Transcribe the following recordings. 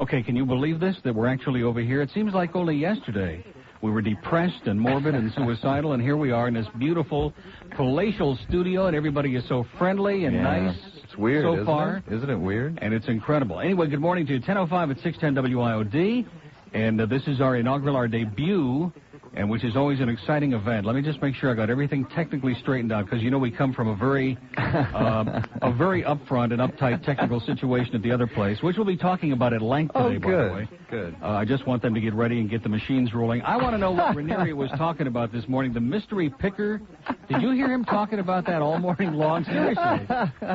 Okay, can you believe this, that we're actually over here? It seems like only yesterday we were depressed and morbid and suicidal, and here we are in this beautiful palatial studio, and everybody is so friendly and nice. It's weird, so far. Isn't it weird? And it's incredible. Anyway, good morning to you. 10:05 at 610 WIOD, and this is our inaugural, our debut, and which is always an exciting event. Let me just make sure I got everything technically straightened out, because you know we come from a very upfront and uptight technical situation at the other place, which we'll be talking about at length today, by the way. Good. I just want them to get ready and get the machines rolling. I want to know what Reneery was talking about this morning, the mystery picker. Did you hear him talking about that all morning long? Seriously.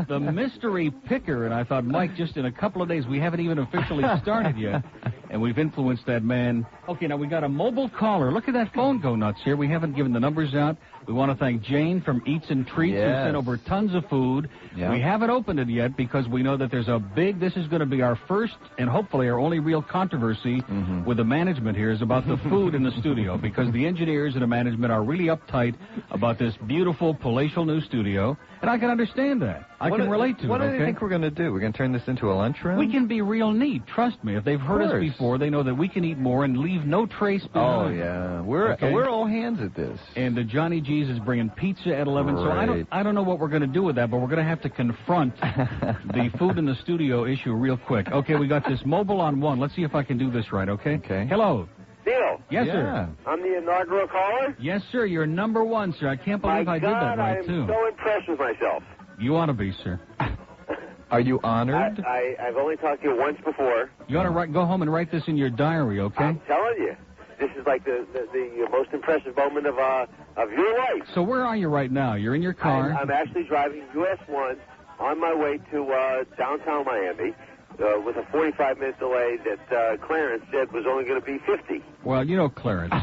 The mystery picker, and I thought, Mike, just in a couple of days, we haven't even officially started yet, and we've influenced that man. Okay, now we got a mobile caller. Look at that phone go nuts here. We haven't given the numbers out. We want to thank Jane from Eats and Treats, who sent over tons of food. Yep. We haven't opened it yet because we know that there's a big, this is going to be our first and hopefully our only real controversy with the management here is about the food in the studio, because the engineers and the management are really uptight about this beautiful palatial new studio, and I can understand that. I can relate to it. What do they think we're going to do? We're going to turn this into a lunchroom? We can be real neat, trust me. If they've heard us before, they know that we can eat more and leave no trace behind. Oh, yeah. We're all hands at this. And Johnny G's is bringing pizza at 11, so I don't know what we're going to do with that, but we're going to have to confront the food in the studio issue real quick. Okay, we got this mobile on one. Let's see if I can do this right, okay? Okay. Hello. Neil. Yes, sir. I'm the inaugural caller? Yes, sir. You're number one, sir. I can't believe I did that right, too. I'm so impressed with myself. You ought to be, sir. Are you honored? I've only talked to you once before. You ought to go home and write this in your diary, okay? I'm telling you. This is like the most impressive moment of your life. So where are you right now? You're in your car? I'm actually driving US 1 on my way to downtown Miami with a 45-minute delay that Clarence said was only going to be 50. Well, you know Clarence.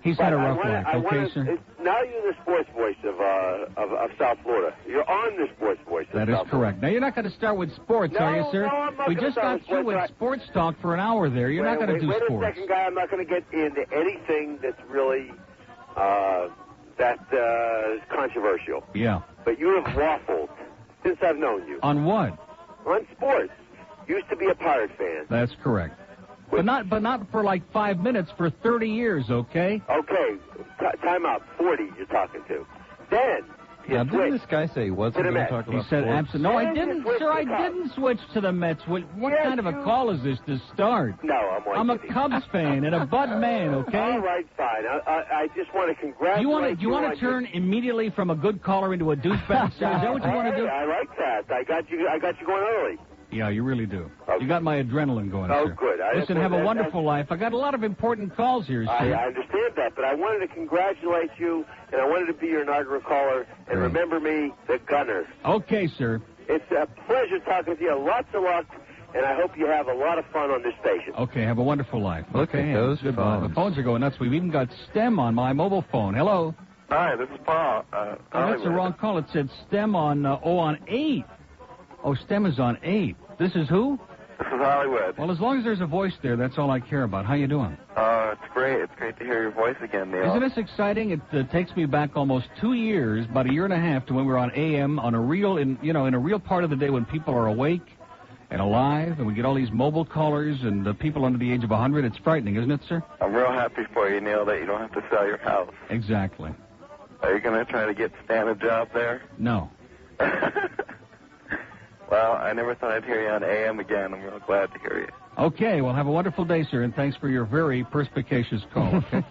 He's had a rough life, okay, sir? Now you're the sports voice of South Florida. You're on the sports voice of South Florida. That is correct. Now, you're not going to start with sports, are you, sir? No, I'm not. We just got through with sports talk for an hour there. You're not going to do sports. Wait a second, guy. I'm not going to get into anything that's really controversial. Yeah. But you have waffled since I've known you. On what? On sports. Used to be a Pirate fan. That's correct. But not for like 5 minutes, for 30 years, okay? Okay. Time out. 40 you're talking to. Then, now, didn't this guy say he wasn't going to talk about He said absolutely. No, I didn't, sir. I didn't switch to the Mets. What kind of a call is this to start? No, I'm a Cubs fan and a Bud man, okay? All right, fine. I just want to congratulate you want to turn immediately from a good caller into a douchebag, sir? Is that what you want to do? I like that. I got you going early. Yeah, you really do. Okay. You got my adrenaline going, sir. Oh, good. Listen, have a wonderful life. I got a lot of important calls here, sir. I understand that, but I wanted to congratulate you, and I wanted to be your inaugural caller, and remember me, the Gunner. Okay, sir. It's a pleasure talking to you. Lots of luck, and I hope you have a lot of fun on this station. Okay, have a wonderful life. Look at those phones. The phones are going nuts. We've even got STEM on my mobile phone. Hello. Hi, this is Paul. That's the wrong call. It said STEM on 8. Oh, STEM is on 8. This is who? This is Hollywood. Well, as long as there's a voice there, that's all I care about. How you doing? It's great. It's great to hear your voice again, Neil. Isn't this exciting? It takes me back almost 2 years, about a year and a half, to when we were on AM on in a real part of the day when people are awake and alive, and we get all these mobile callers and the people under the age of 100. It's frightening, isn't it, sir? I'm real happy for you, Neil, that you don't have to sell your house. Exactly. Are you going to try to get Stan a job there? No. Well, I never thought I'd hear you on AM again. I'm real glad to hear you. Okay, well, have a wonderful day, sir, and thanks for your very perspicacious call, okay?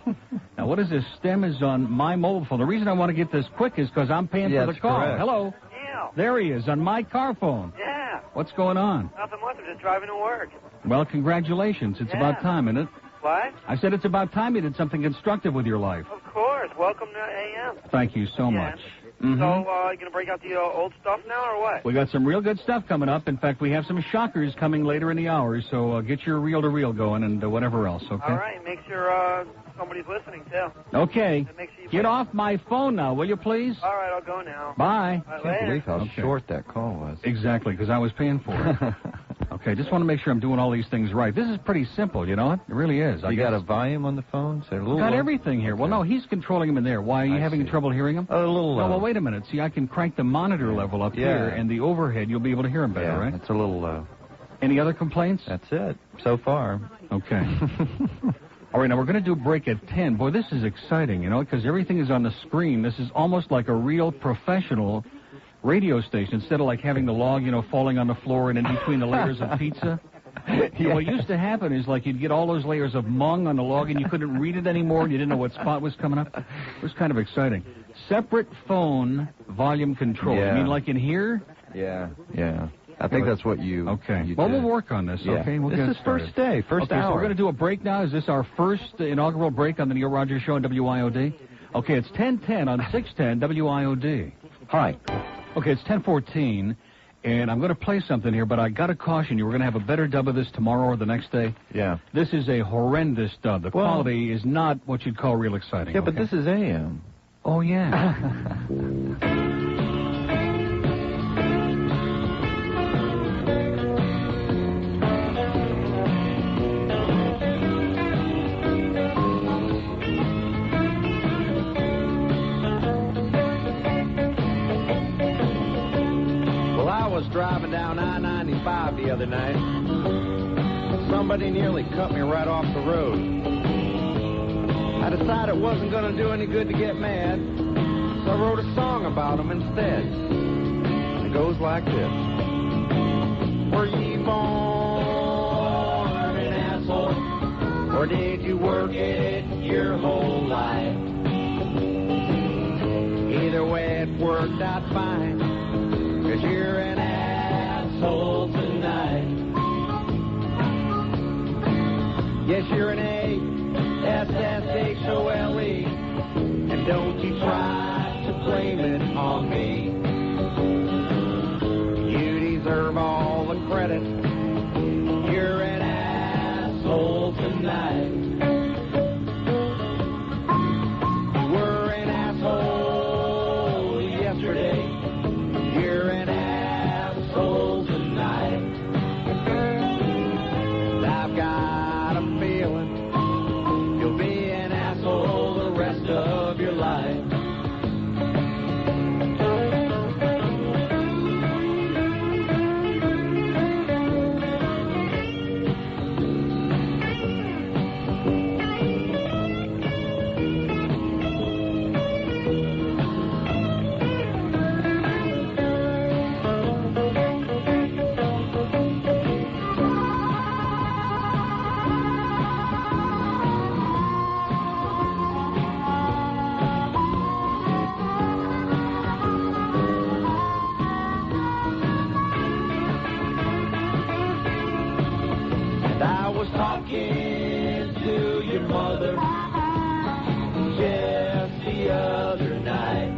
Now, what is this? STEM is on my mobile phone. The reason I want to get this quick is because I'm paying for the call. Correct. Hello? Yeah. There he is, on my car phone. Yeah. What's going on? Nothing much. I'm just driving to work. Well, congratulations. It's about time, isn't it? What? I said it's about time you did something constructive with your life. Of course. Welcome to AM. Thank you so much. So, you going to break out the old stuff now, or what? We got some real good stuff coming up. In fact, we have some shockers coming later in the hour, so get your reel-to-reel going and whatever else, okay? All right, make sure somebody's listening, too. Okay. Get off my phone now, will you, please? All right, I'll go now. Bye. All right, I can't believe how short that call was. Exactly, because I was paying for it. Okay, just want to make sure I'm doing all these things right. This is pretty simple, you know it? It really is. You got a volume on the phone? Got everything here. Okay. Well, no, he's controlling them in there. Why, are you having trouble hearing him? A little low. No, well, wait a minute. See, I can crank the monitor level up here, and the overhead, you'll be able to hear him better, right? It's a little low. Any other complaints? That's it, so far. Okay. All right, now we're going to do a break at 10. Boy, this is exciting, you know, because everything is on the screen. This is almost like a real professional radio station, instead of like having the log, you know, falling on the floor and in between the layers of pizza. You know, what used to happen is like you'd get all those layers of mung on the log and you couldn't read it anymore and you didn't know what spot was coming up. It was kind of exciting. Separate phone volume control. Yeah. You mean like in here? Yeah. I think that's what you... Okay. You Well, did. we'll work on this, Yeah. okay? We'll This get is started. first day, first hour. So hour. we're going to do a break now. Is this our first inaugural break on the Neil Rogers Show on WIOD? Okay, it's 10:10 on 610 WIOD. Hi. Okay, it's 10:14, and I'm going to play something here, but I got to caution you. We're going to have a better dub of this tomorrow or the next day. Yeah. This is a horrendous dub. The quality is not what you'd call real exciting. Yeah, but okay? this is AM. Oh, yeah. Well, I was driving down I-95 the other night. Somebody nearly cut me right off the road. I decided it wasn't going to do any good to get mad, so I wrote a song about them instead. And it goes like this. Were you born an asshole, or did you work it your whole life? Either way, it worked out fine, 'cause you're an asshole tonight. Yes, you're an A-S-S-H-O-L-E, and don't you try to blame it on me. You deserve all the credit. You're an asshole tonight. You were an asshole yesterday. You're an asshole tonight. And I've got a feeling you'll be an asshole the rest of your life. And I was talking to your mother just the other night.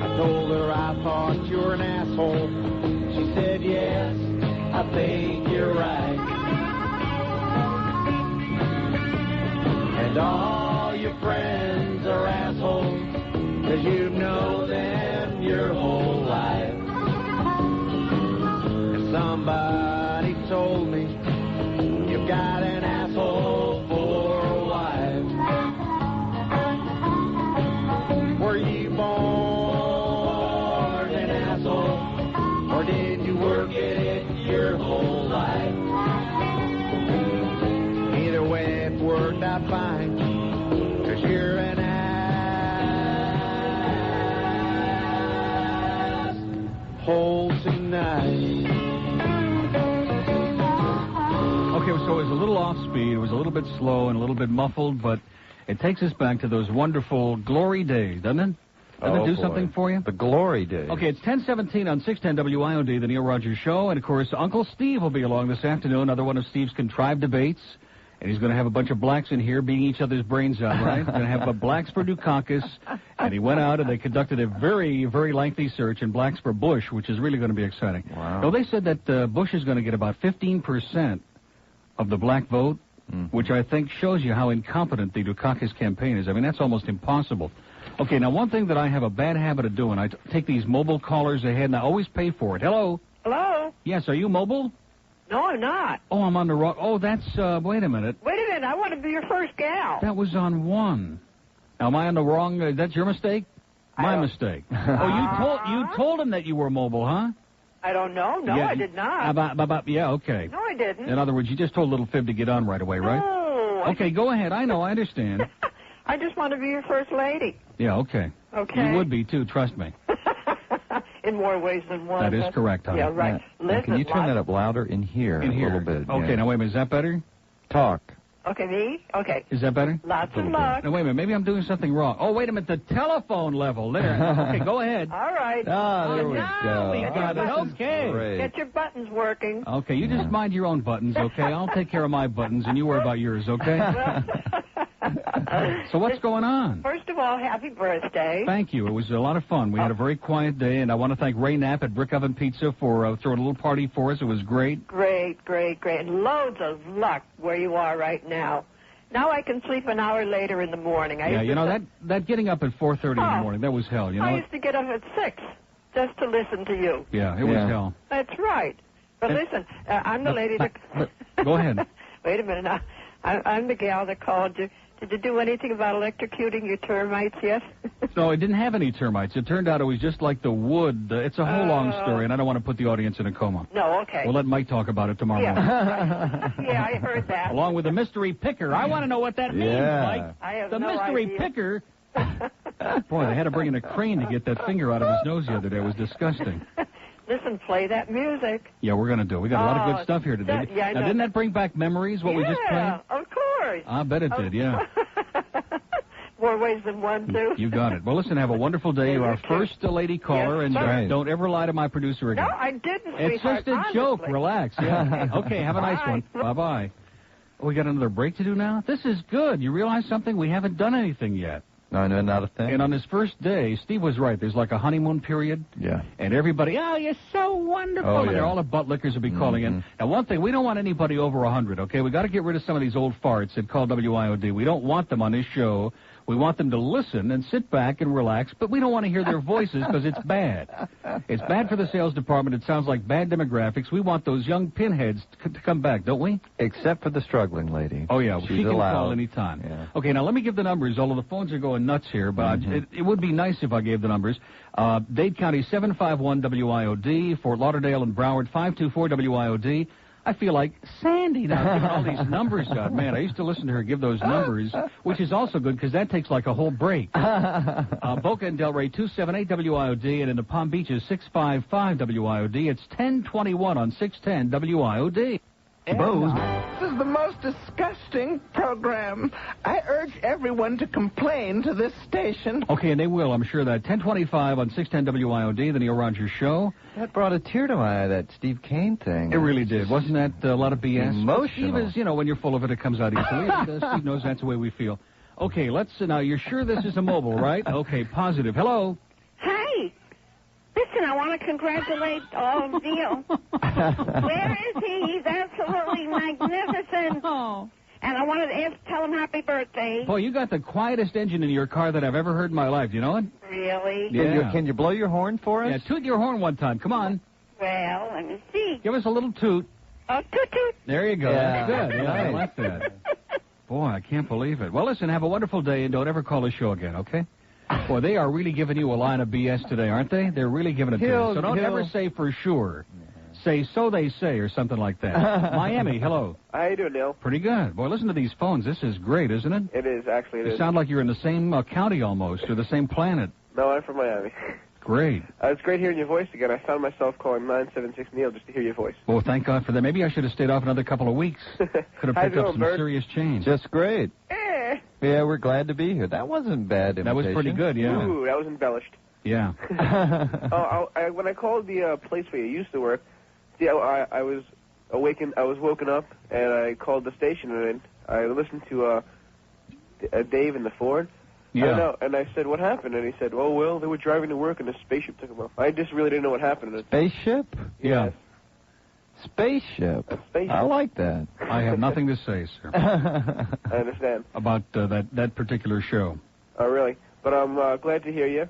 I told her I thought you were an asshole. She said, yes, I think you're right. And all your friends are assholes, 'cause you know them your whole life. And somebody told me you've got an asshole for a wife. Were you born an asshole, or did you work it your whole life? Either way, it worked out fine, 'cause you're an asshole tonight. Okay, so it was a little off speed, it was a little bit slow and a little bit muffled, but it takes us back to those wonderful glory days, doesn't it? Doesn't it do boy. something for you? The glory days. Okay, it's 10:17 on 610 WIOD, the Neil Rogers Show, and of course, Uncle Steve will be along this afternoon, another one of Steve's contrived debates, and he's going to have a bunch of blacks in here beating each other's brains out, right? Going to have blacks for Dukakis, and he went out and they conducted a very, very lengthy search, and blacks for Bush, which is really going to be exciting. Wow. No, they said that Bush is going to get about 15% of the black vote, which I think shows you how incompetent the Dukakis campaign is. I mean, that's almost impossible. Okay, now one thing that I have a bad habit of doing, I take these mobile callers ahead, and I always pay for it. Hello? Hello? Yes, are you mobile? No, I'm not. Oh, I'm on the wrong... Oh, that's... wait a minute. Wait a minute, I want to be your first gal. That was on 1. Am I on the wrong... that's your mistake? My mistake. Oh, you told him that you were mobile, huh? I don't know. No, I did not. Yeah, okay. No, I didn't. In other words, you just told a little fib to get on right away, right? No. Okay, go ahead. I know. I understand. I just want to be your first lady. Yeah, okay. Okay. You would be, too. Trust me. In more ways than one. That is correct, honey. Yeah, right. Now, can you turn that up louder in here? In here. A little bit. Okay, now wait a minute. Is that better? Talk. Okay, me? Okay. Is that better? Lots of luck. No, wait a minute. Maybe I'm doing something wrong. Oh, wait a minute. The telephone level. There. Okay, go ahead. All right. Ah, there we now go. we got it. Okay. Great. Get your buttons working. Okay, you just mind your own buttons, okay? I'll take care of my buttons, and you worry about yours, okay? So what's going on? First of all, happy birthday. Thank you. It was a lot of fun. We had a very quiet day, and I want to thank Ray Knapp at Brick Oven Pizza for throwing a little party for us. It was great. Great, great, great. And loads of luck where you are right now. Now I can sleep an hour later in the morning. Yeah, you know, that getting up at 4:30 in the morning, that was hell, you know? I used to get up at 6 just to listen to you. Yeah, it was hell. That's right. But listen, I'm the lady that... Go ahead. Wait a minute. I'm the gal that called you. Did you do anything about electrocuting your termites yet? No, it didn't have any termites. It turned out it was just like the wood. It's a whole long story, and I don't want to put the audience in a coma. No, okay. We'll let Mike talk about it tomorrow morning. Yeah, I heard that. Along with the mystery picker. I want to know what that means, Mike. I have the no mystery idea. picker. Boy, they had to bring in a crane to get that finger out of his nose the other day. It was disgusting. Listen, play that music. Yeah, we're going to do it. We got a lot of good stuff here today. Yeah, I know. Now, didn't that bring back memories, what we just played? Yeah, of course. I bet it did, yeah. More ways than one, too. You got it. Well, listen, have a wonderful day. You're our first lady caller, Yes, and don't ever lie to my producer again. No, I didn't, It's sweetheart, just a joke. honestly. Relax. Yeah. Okay, have a nice one. Bye-bye. We got another break to do now? This is good. You realize something? We haven't done anything yet. No, not a thing. And on his first day, Steve was right. There's like a honeymoon period. Yeah. And everybody, oh, you're so wonderful. Oh, and yeah. all the butt lickers will be calling in. Now, one thing, we don't want anybody over 100, okay? We got to get rid of some of these old farts that call WIOD. We don't want them on this show. We want them to listen and sit back and relax, but we don't want to hear their voices because it's bad. It's bad for the sales department. It sounds like bad demographics. We want those young pinheads to come back, don't we? Except for the struggling lady. Oh, yeah. She's She can allowed. call any time. Yeah. Okay, now let me give the numbers, although the phones are going nuts here, but it would be nice if I gave the numbers. Dade County, 751 WIOD. Fort Lauderdale and Broward, 524 WIOD. I feel like Sandy now, giving all these numbers out. Man, I used to listen to her give those numbers, which is also good because that takes like a whole break. Boca and Delray, 278 WIOD, and in the Palm Beaches, 655 WIOD. It's 1021 on 610 WIOD. Bose. This is the most disgusting program. I urge everyone to complain to this station. Okay, and they will, I'm sure that. 1025 on 610 WIOD, the Neil Rogers Show. That brought a tear to my eye, that Steve Kane thing. It really did. Wasn't that a lot of BS? Emotional. Steve is, you know, when you're full of it, it comes out easily. Steve knows that's the way we feel. Okay, now, you're sure this is a mobile, right? Okay, positive. Hello? Hey, listen, I want to congratulate Neil. Where is he? He's absolutely magnificent. Oh. And I wanted to tell him happy birthday. Boy, you got the quietest engine in your car that I've ever heard in my life. You know it? Really? Yeah. Can you blow your horn for us? Yeah, toot your horn one time. Come on. Well, let me see. Give us a little toot. Oh, toot toot. There you go. Yeah. That's good. Yeah, I like that. Boy, I can't believe it. Well, listen, have a wonderful day, and don't ever call the show again, okay? Boy, they are really giving you a line of BS today, aren't they? They're really giving it to you. So don't ever say for sure. Say so they say or something like that. Miami, hello. How you doing, Neil? Pretty good. Boy, listen to these phones. This is great, isn't it? It is, actually. You sound like you're in the same county almost, or the same planet. No, I'm from Miami. Great. It's great hearing your voice again. I found myself calling 976 Neil just to hear your voice. Well, thank God for that. Maybe I should have stayed off another couple of weeks. Could have How's picked it up going, some Bert? serious change. Just great. Eh. Yeah, we're glad to be here. That wasn't bad That was pretty good, yeah. Ooh, that was embellished. Yeah. When I called the place where you used to work, see, I was woken up, and I called the station, and I listened to Dave in the Ford. Yeah. I know, and I said, what happened? And he said, oh, well, they were driving to work, and a spaceship took them off. I just really didn't know what happened. Spaceship? Yeah. Yes. Spaceship. A spaceship. I like that. I have nothing to say, sir, I understand. about that particular show. Oh, really? But I'm glad to hear you,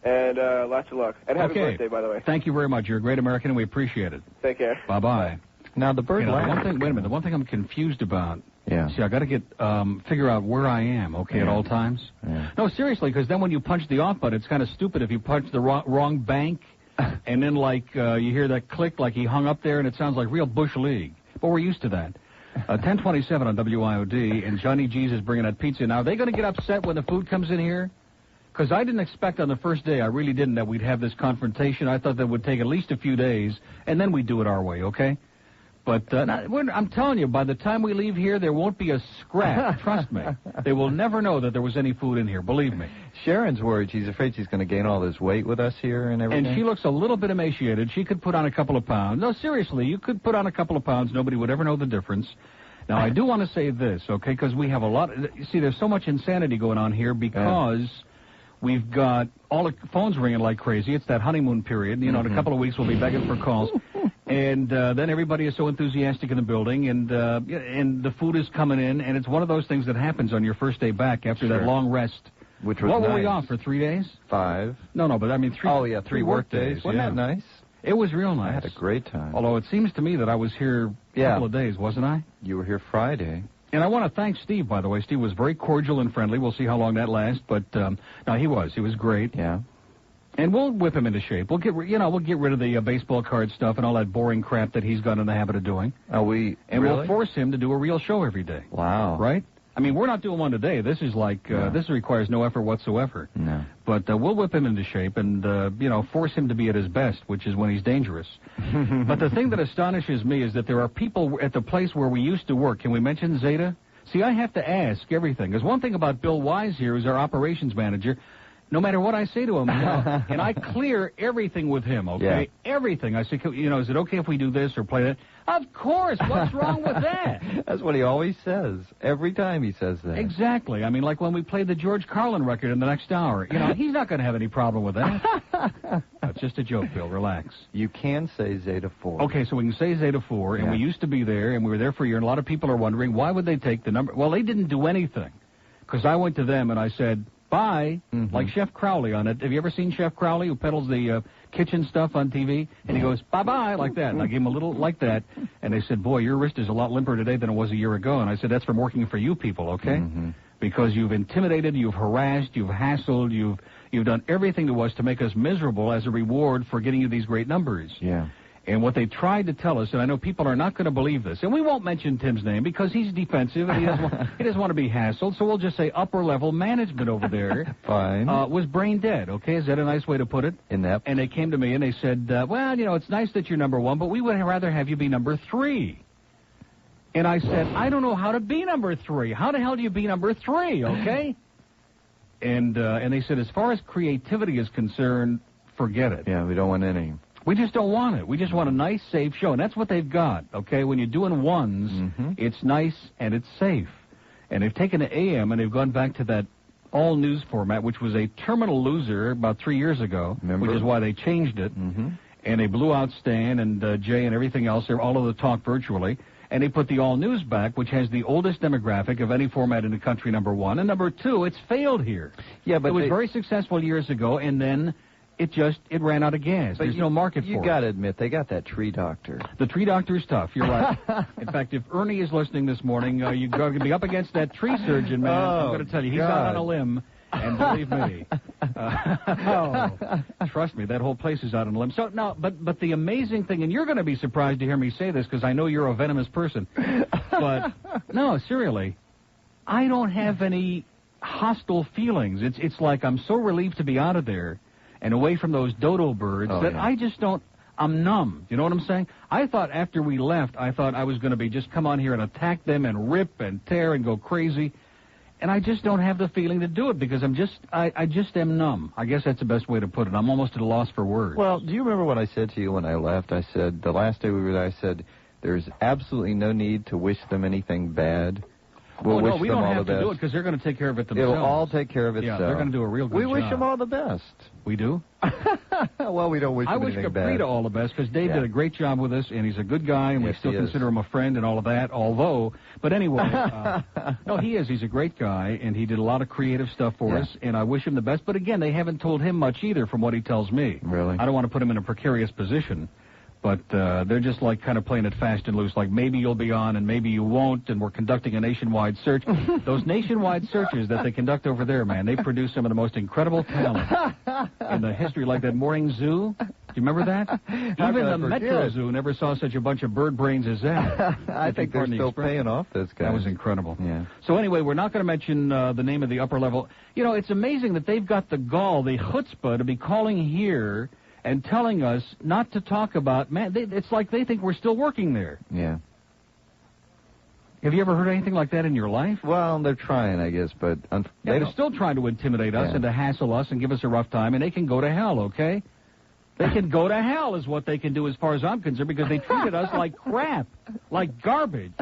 and lots of luck. And happy Okay. birthday, by the way. Thank you very much. You're a great American, and we appreciate it. Take care. Bye-bye. Now, the bird You know, the one laughed. thing, wait a minute. The one thing I'm confused about, Yeah. see, I got to figure out where I am, okay, at all times. Yeah. No, seriously, because then when you punch the off button, it's kind of stupid if you punch the wrong bank. and then, like, you hear that click like he hung up there, and it sounds like real Bush League. But we're used to that. 1027 on WIOD, and Johnny G's is bringing that pizza. Now, are they going to get upset when the food comes in here? Because I didn't expect on the first day, I really didn't, that we'd have this confrontation. I thought that would take at least a few days, and then we'd do it our way, okay? But I'm telling you, by the time we leave here, there won't be a scrap. Trust me. They will never know that there was any food in here. Believe me. Sharon's worried. She's afraid she's going to gain all this weight with us here and everything. And she looks a little bit emaciated. She could put on a couple of pounds. No, seriously, you could put on a couple of pounds. Nobody would ever know the difference. Now, I do want to say this, okay, because we have a lot. You see, there's so much insanity going on here because we've got all the phones ringing like crazy. It's that honeymoon period. You know, in a couple of weeks we'll be begging for calls. And then everybody is so enthusiastic in the building, and the food is coming in, and it's one of those things that happens on your first day back after that long rest. Which was What nice. were we off for, 3 days? 5. No, but I mean 3. Oh, yeah, 3 work days. Wasn't that nice? It was real nice. I had a great time. Although it seems to me that I was here a couple of days, wasn't I? You were here Friday. And I want to thank Steve, by the way. Steve was very cordial and friendly. We'll see how long that lasts, but no, he was great. Yeah. And we'll whip him into shape. We'll get rid of the baseball card stuff and all that boring crap that he's got in the habit of doing. We'll force him to do a real show every day. Wow. Right? I mean, we're not doing one today. This is like this requires no effort whatsoever. No. But we'll whip him into shape and force him to be at his best, which is when he's dangerous. But the thing that astonishes me is that there are people at the place where we used to work. Can we mention Zeta? See, I have to ask everything. There's one thing about Bill Wise here, who's our operations manager. No matter what I say to him, and I clear everything with him, okay? Yeah. Everything. I say, is it okay if we do this or play that? Of course. What's wrong with that? That's what he always says. Every time he says that. Exactly. I mean, like when we played the George Carlin record in the next hour. He's not going to have any problem with that. It's just a joke, Bill. Relax. You can say Zeta 4. Okay, so we can say Zeta 4, and we used to be there, and we were there for a year, and a lot of people are wondering, why would they take the number? Well, they didn't do anything. Because I went to them, and I said, bye, like Chef Crowley on it. Have you ever seen Chef Crowley, who peddles the kitchen stuff on TV? And he goes, bye-bye, like that. And I gave him a little like that. And they said, boy, your wrist is a lot limper today than it was a year ago. And I said, that's from working for you people, okay? Because you've intimidated, you've harassed, you've hassled, you've done everything to us to make us miserable as a reward for getting you these great numbers. Yeah. And what they tried to tell us, and I know people are not going to believe this, and we won't mention Tim's name because he's defensive and he doesn't want to be hassled, so we'll just say upper-level management over there Fine. Was brain dead, okay? Is that a nice way to put it? In that. And they came to me and they said, well, it's nice that you're number 1, but we would rather have you be number 3. And I said, I don't know how to be number 3. How the hell do you be number 3, okay? And they said, as far as creativity is concerned, forget it. Yeah, we don't want any. We just don't want it. We just want a nice, safe show. And that's what they've got, okay? When you're doing ones, it's nice and it's safe. And they've taken the AM and they've gone back to that all-news format, which was a terminal loser about 3 years ago, which is why they changed it. And they blew out Stan and Jay and everything else. They're all of the talk virtually. And they put the all-news back, which has the oldest demographic of any format in the country, number 1. And number 2, it's failed here. Yeah, but it was very successful years ago, and then it ran out of gas. There's no market for it. You got to admit, they got that tree doctor. The tree doctor's tough. You're right. In fact, if Ernie is listening this morning, you're going to be up against that tree surgeon, man. I'm going to tell you, he's out on a limb. And believe me, trust me, that whole place is out on a limb. So, no, but the amazing thing, and you're going to be surprised to hear me say this because I know you're a venomous person, but no, seriously, I don't have any hostile feelings. It's like I'm so relieved to be out of there and away from those dodo birds that I just don't, I'm numb. You know what I'm saying? I thought after we left, I was going to be just come on here and attack them and rip and tear and go crazy. And I just don't have the feeling to do it because I just am numb. I guess that's the best way to put it. I'm almost at a loss for words. Well, do you remember what I said to you when I left? I said, the last day we were there, I said, there's absolutely no need to wish them anything bad. We'll wish we them don't all have the to best. do it because they're going to take care of it themselves. It'll all take care of itself. Yeah, they're going to do a real good job. We wish them all the best. We do? Well, we don't wish them anything bad. I wish Caprita all the best because Dave did a great job with us, and he's a good guy, and we still consider him a friend and all of that, but anyway, no, he is. He's a great guy, and he did a lot of creative stuff for us, and I wish him the best. But again, they haven't told him much either from what he tells me. Really? I don't want to put him in a precarious position. But they're just like kind of playing it fast and loose, like maybe you'll be on and maybe you won't, and we're conducting a nationwide search. Those nationwide searches that they conduct over there, man, they produce some of the most incredible talent in the history, like that morning zoo. Do you you remember that? Even the Metro Zoo never saw such a bunch of bird brains as that. I think they're still paying off this guy. That was incredible. Yeah. So anyway, we're not going to mention the name of the upper level. You know, it's amazing that they've got the gall, the chutzpah, to be calling here and telling us not to talk about, man, it's like they think we're still working there. Yeah. Have you ever heard anything like that in your life? Well, they're trying, I guess, but... they're still trying to intimidate us and to hassle us and give us a rough time, and they can go to hell, okay? They can go to hell is what they can do as far as I'm concerned, because they treated us like crap, like garbage.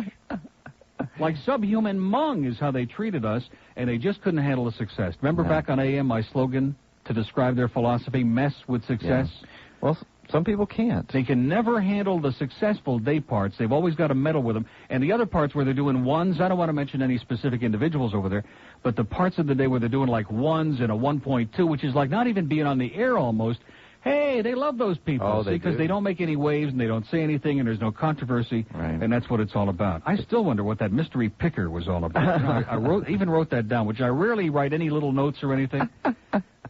Like subhuman mung is how they treated us, and they just couldn't handle the success. Remember back on AM, my slogan to describe their philosophy, mess with success? Yeah. Well, some people can't. They can never handle the successful day parts. They've always got to meddle with them. And the other parts where they're doing ones, I don't want to mention any specific individuals over there, but the parts of the day where they're doing like ones and a 1.2, which is like not even being on the air almost. Hey, they love those people because they don't make any waves and they don't say anything and there's no controversy, and that's what it's all about. I still wonder what that mystery picker was all about. You know, I wrote that down, which I rarely write any little notes or anything.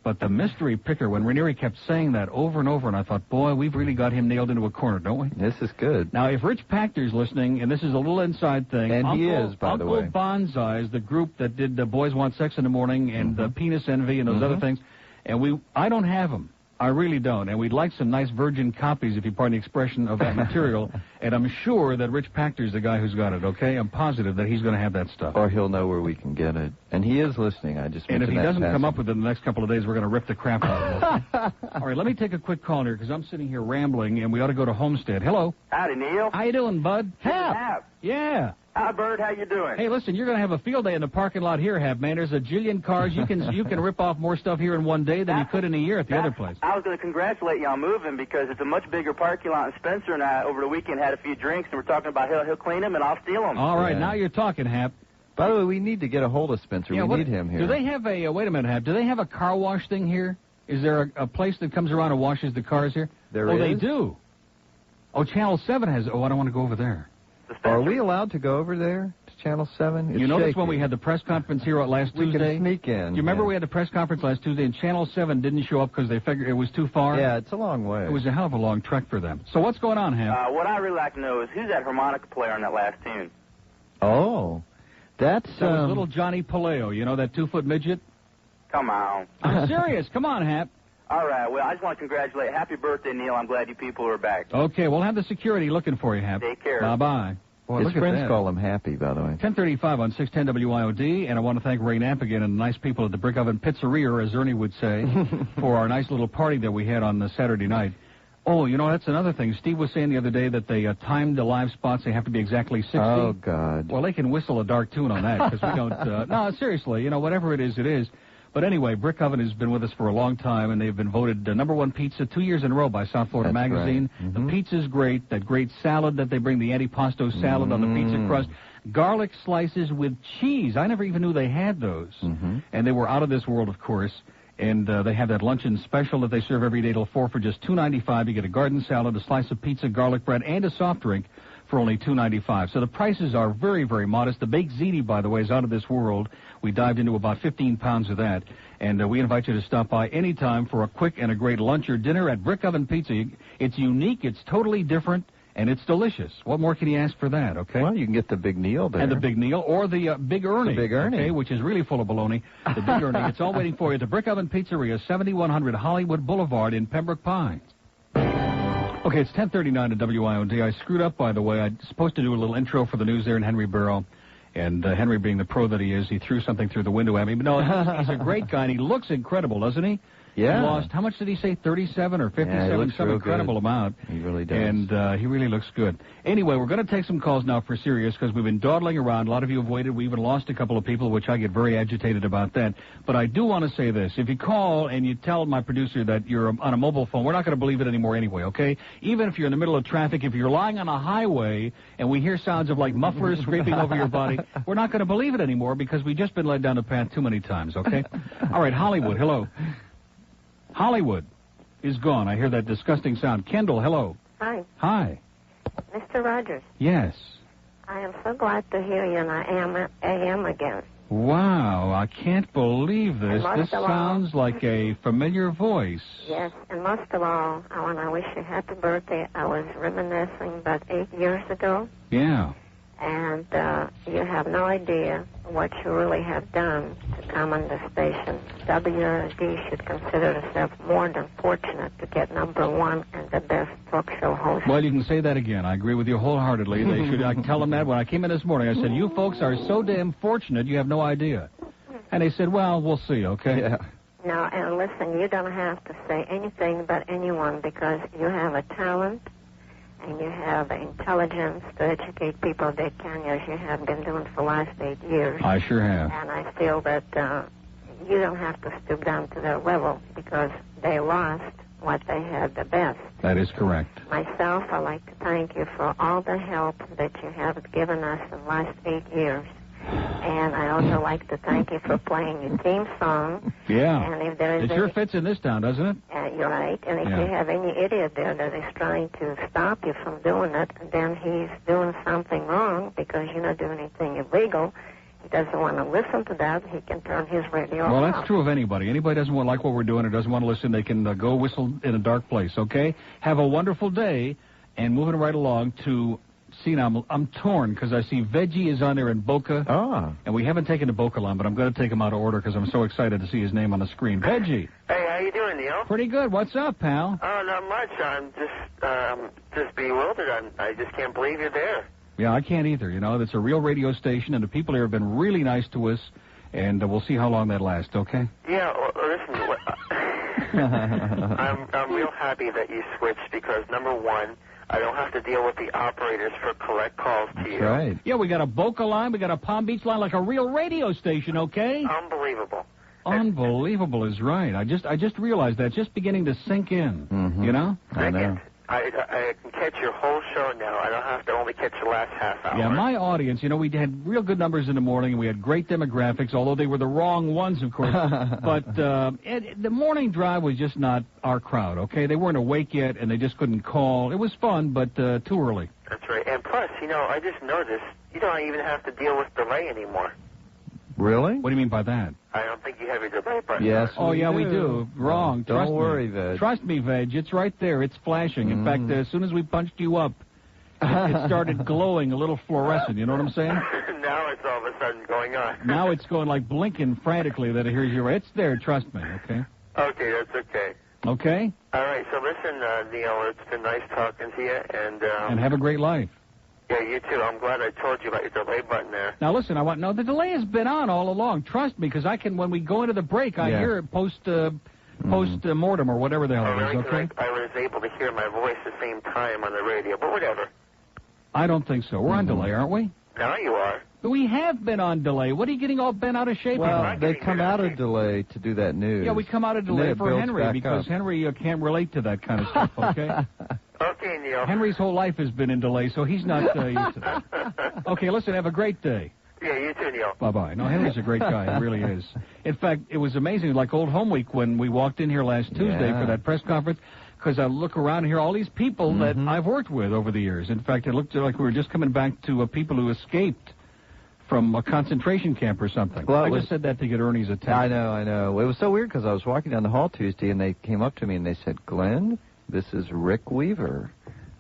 But the mystery picker, when Reneery kept saying that over and over, and I thought, boy, we've really got him nailed into a corner, don't we? This is good. Now, if Rich Pactor's listening, and this is a little inside thing, and he is, by the way. Uncle Bonsai is the group that did the Boys Want Sex in the Morning and Penis Envy and those other things, and I don't have them. I really don't, and we'd like some nice virgin copies, if you pardon the expression, of that material, and I'm sure that Rich Pactor's the guy who's got it, okay? I'm positive that he's going to have that stuff. Or he'll know where we can get it. And he is listening, I just And if he doesn't come up with it in the next couple of days, we're going to rip the crap out of him. Okay? All right, let me take a quick call here, because I'm sitting here rambling, and we ought to go to Homestead. Hello. Howdy, Neil. How you doing, bud? Hap. Yeah. Hi, Bird. How you doing? Hey, listen, you're going to have a field day in the parking lot here, Hap, man. There's a jillion cars. You can rip off more stuff here in one day than you could in a year at the other place. I was going to congratulate you on moving because it's a much bigger parking lot, and Spencer and I over the weekend had a few drinks, and we're talking about he'll clean them, and I'll steal them. All right, now you're talking, Hap. By the way, we need to get a hold of Spencer. We need him here. Do they have a, wait a minute, Hap, do they have a car wash thing here? Is there a place that comes around and washes the cars here? There is? Oh, they do. Oh, Channel 7 has, I want to go over there. Are we allowed to go over there to Channel 7? It's you notice shaky. when we had the press conference here last Tuesday? We can sneak in. You remember we had the press conference last Tuesday and Channel 7 didn't show up because they figured it was too far? Yeah, it's a long way. It was a hell of a long trek for them. So what's going on, Ham? What I really like to know is who's that harmonica player on that last tune? Oh, that was little Johnny Paleo, you know, that 2-foot midget? Come on. I'm serious. Come on, Hap. All right, well, I just want to congratulate. Happy birthday, Neil. I'm glad you people are back. Okay, we'll have the security looking for you, Hap. Take care. Bye-bye. Boy, his friends call him Happy, by the way. 10:35 on 610 WIOD, and I want to thank Ray Knapp again and the nice people at the Brick Oven Pizzeria, as Ernie would say, for our nice little party that we had on the Saturday night. Oh, you know, that's another thing. Steve was saying the other day that they timed the live spots. They have to be exactly 60. Oh, God. Well, they can whistle a dark tune on that, because we don't... no, seriously, you know, whatever it is, it is. But anyway, Brick Oven has been with us for a long time, and they've been voted #1 pizza 2 years in a row by South Florida Magazine. Right. The pizza's great. That great salad that they bring, the antipasto salad on the pizza crust. Garlic slices with cheese. I never even knew they had those. And they were out of this world, of course. And they have that luncheon special that they serve every day till 4 for just $2.95. You get a garden salad, a slice of pizza, garlic bread, and a soft drink for only $2.95. So the prices are very, very modest. The baked ziti, by the way, is out of this world. We dived into about 15 pounds of that. And we invite you to stop by anytime for a quick and a great lunch or dinner at Brick Oven Pizza. It's unique, it's totally different, and it's delicious. What more can you ask for that, okay? Well, you can get the Big Neil there. And the Big Neil, or the Big Ernie. The Big Ernie. Okay, which is really full of baloney. The Big Ernie. It's all waiting for you at the Brick Oven Pizzeria, 7100 Hollywood Boulevard in Pembroke Pines. Okay, it's 10:39 at WIOD. I screwed up, by the way. I'm supposed to do a little intro for the news there in Henry Barrow. And Henry, being the pro that he is, he threw something through the window at me. But no, he's a great guy, and he looks incredible, doesn't he? Yeah. He lost, how much did he say, 37 or 57, some incredible amount. He really does. And he really looks good. Anyway, we're going to take some calls now for Sirius, because we've been dawdling around. A lot of you have waited. We even lost a couple of people, which I get very agitated about that. But I do want to say this. If you call and you tell my producer that you're on a mobile phone, we're not going to believe it anymore anyway, okay? Even if you're in the middle of traffic, if you're lying on a highway and we hear sounds of like mufflers scraping over your body, we're not going to believe it anymore because we've just been led down the path too many times, okay? All right, Hollywood, hello. Hollywood is gone. I hear that disgusting sound. Kendall, hello. Hi. Hi. Mr. Rogers. Yes. I am so glad to hear you on AM again. Wow, I can't believe this. This sounds like a familiar voice. Yes, and most of all, I want to wish you happy birthday. I was reminiscing about 8 years ago. Yeah. And you have no idea what you really have done to come on the station. WIOD should consider itself more than fortunate to get #1 and the best talk show host. Well, you can say that again. I agree with you wholeheartedly. They should. I can tell them that when I came in this morning. I said, "You folks are so damn fortunate. You have no idea." And they said, "Well, we'll see." Okay. Yeah. Now, and listen, you don't have to say anything about anyone because you have a talent. And you have intelligence to educate people that can, as you have been doing for the last 8 years. I sure have. And I feel that you don't have to stoop down to their level because they lost what they had the best. That is correct. Myself, I'd like to thank you for all the help that you have given us in the last 8 years. And I also like to thank you for playing your theme song. Yeah. And if there is it sure fits in this town, doesn't it? You're right. And if you have any idiot there that is trying to stop you from doing it, then he's doing something wrong because you're not doing anything illegal. He doesn't want to listen to that. He can turn his radio off. Well, that's true of anybody. Anybody doesn't want to like what we're doing or doesn't want to listen, they can go whistle in a dark place, okay? Have a wonderful day. And moving right along to... See, now, I'm torn because I see Veggie is on there in Boca. Ah. And we haven't taken the Boca line, but I'm going to take him out of order because I'm so excited to see his name on the screen. Veggie. Hey, how you doing, Neil? Pretty good. What's up, pal? Oh, not much. I'm just bewildered. I just can't believe you're there. Yeah, I can't either. You know, it's a real radio station, and the people here have been really nice to us, and we'll see how long that lasts, okay? Yeah, well, listen, I'm real happy that you switched because, #1, I don't have to deal with the operators for collect calls to you. That's right. Yeah, we got a Boca line, we got a Palm Beach line, like a real radio station, okay? Unbelievable. Unbelievable is right. I just realized that, just beginning to sink in, you know? I know. I can catch your whole show now. I don't have to only catch the last half hour. Yeah, my audience, you know, we had real good numbers in the morning, and we had great demographics, although they were the wrong ones, of course. But the morning drive was just not our crowd, okay? They weren't awake yet, and they just couldn't call. It was fun, but too early. That's right. And plus, you know, I just noticed you don't even have to deal with delay anymore. Really? What do you mean by that? I don't think you have your delay button. Yes. Oh, yeah, we do. Wrong. Don't worry, Veg. Veg. Trust me, Veg. It's right there. It's flashing. In fact, as soon as we punched you up, it started glowing a little fluorescent. You know what I'm saying? Now it's all of a sudden going on. Now it's going like blinking frantically that it hears you. It's there. Trust me, okay? Okay, that's okay. Okay? All right, so listen, Neil, it's been nice talking to you. And have a great life. Yeah, you too. I'm glad I told you about your delay button there. Now, listen, the delay has been on all along. Trust me, because when we go into the break, I hear it post-mortem or whatever the hell it is, okay? I was able to hear my voice the same time on the radio, but whatever. I don't think so. We're on delay, aren't we? Now you are. We have been on delay. What are you getting all bent out of shape Well, about? they come out of delay to do that news. Yeah, we come out of delay for Henry because Henry can't relate to that kind of stuff, okay? Okay, Neil. Henry's whole life has been in delay, so he's not used to that. Okay, listen, have a great day. Yeah, you too, Neil. Bye-bye. No, Henry's a great guy. He really is. In fact, it was amazing, like Old Home Week when we walked in here last Tuesday for that press conference, because I look around and hear all these people that I've worked with over the years. In fact, it looked like we were just coming back to people who escaped from a concentration camp or something. Well, I just said that to get Ernie's attention. I know. It was so weird because I was walking down the hall Tuesday, and they came up to me and they said, "Glenn, this is Rick Weaver."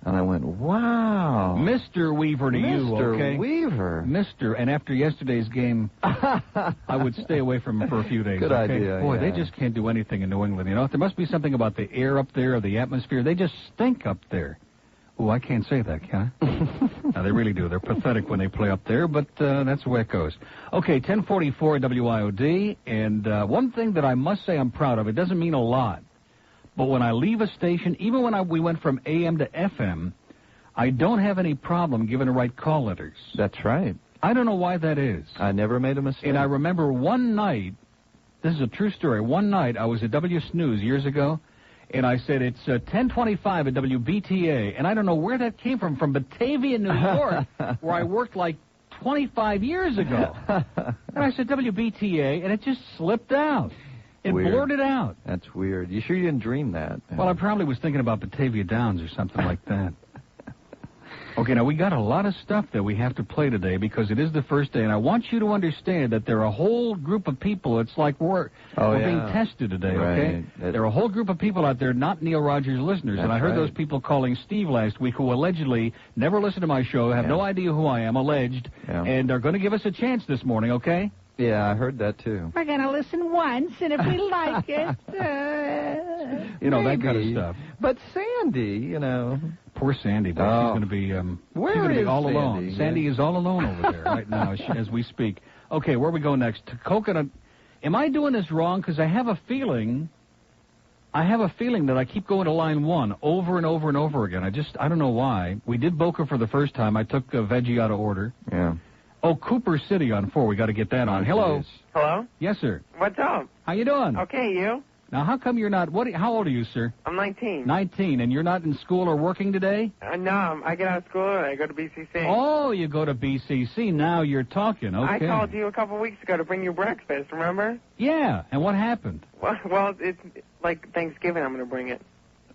And I went, wow. Mr. Weaver to you, okay? Mr. Weaver. Mr. And after yesterday's game, I would stay away from him for a few days. Good idea. Boy, they just can't do anything in New England. You know, there must be something about the air up there or the atmosphere. They just stink up there. Oh, I can't say that, can I? No, they really do. They're pathetic when they play up there, but that's the way it goes. Okay, 1044 WIOD, and one thing that I must say I'm proud of, it doesn't mean a lot, but when I leave a station, even when we went from AM to FM, I don't have any problem giving the right call letters. That's right. I don't know why that is. I never made a mistake. And I remember one night, this is a true story, one night I was at W Snooze years ago, and I said, it's 1025 at WBTA, and I don't know where that came from Batavia, New York, where I worked like 25 years ago. And I said, WBTA, and it just slipped out. It blurted out. That's weird. You sure you didn't dream that? Well, I probably was thinking about Batavia Downs or something like that. Okay, now we got a lot of stuff that we have to play today because it is the first day, and I want you to understand that there are a whole group of people. It's like we're being tested today, okay? There are a whole group of people out there, not Neil Rogers listeners, and I heard those people calling Steve last week who allegedly never listened to my show, have no idea who I am, alleged, and are going to give us a chance this morning, okay? Yeah, I heard that too. We're going to listen once, and if we like it, you know, that kind of stuff. But Sandy, you know. Poor Sandy, but she's going to be, all Sandy? alone. Sandy is all alone over there right now as we speak. Okay, where we go next? To Coconut. Am I doing this wrong? Because I have a feeling that I keep going to line 1 over and over and over again. I don't know why. We did Boca for the first time. I took veggie out of order. Yeah. Oh, Cooper City on 4. We got to get that on. Hello. Hello? Yes, sir. What's up? How you doing? Okay, you? Now, how come you're not... How old are you, sir? I'm 19. 19, and you're not in school or working today? No, I get out of school and I go to BCC. Oh, you go to BCC. Now you're talking. Okay. I called you a couple weeks ago to bring you breakfast, remember? Yeah, and what happened? Well, it's like Thanksgiving I'm going to bring it.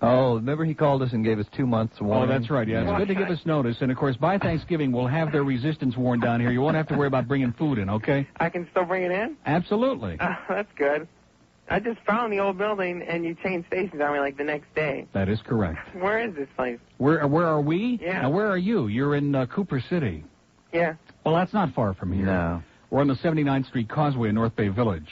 Oh, remember he called us and gave us 2 months warning? Oh, that's right, yeah. It's good to give us notice. And, of course, by Thanksgiving, we'll have their resistance worn down here. You won't have to worry about bringing food in, okay? I can still bring it in? Absolutely. That's good. I just found the old building, and you changed stations on me like the next day. That is correct. Where is this place? Where are we? Yeah. Now, where are you? You're in Cooper City. Yeah. Well, that's not far from here. No. We're on the 79th Street Causeway in North Bay Village.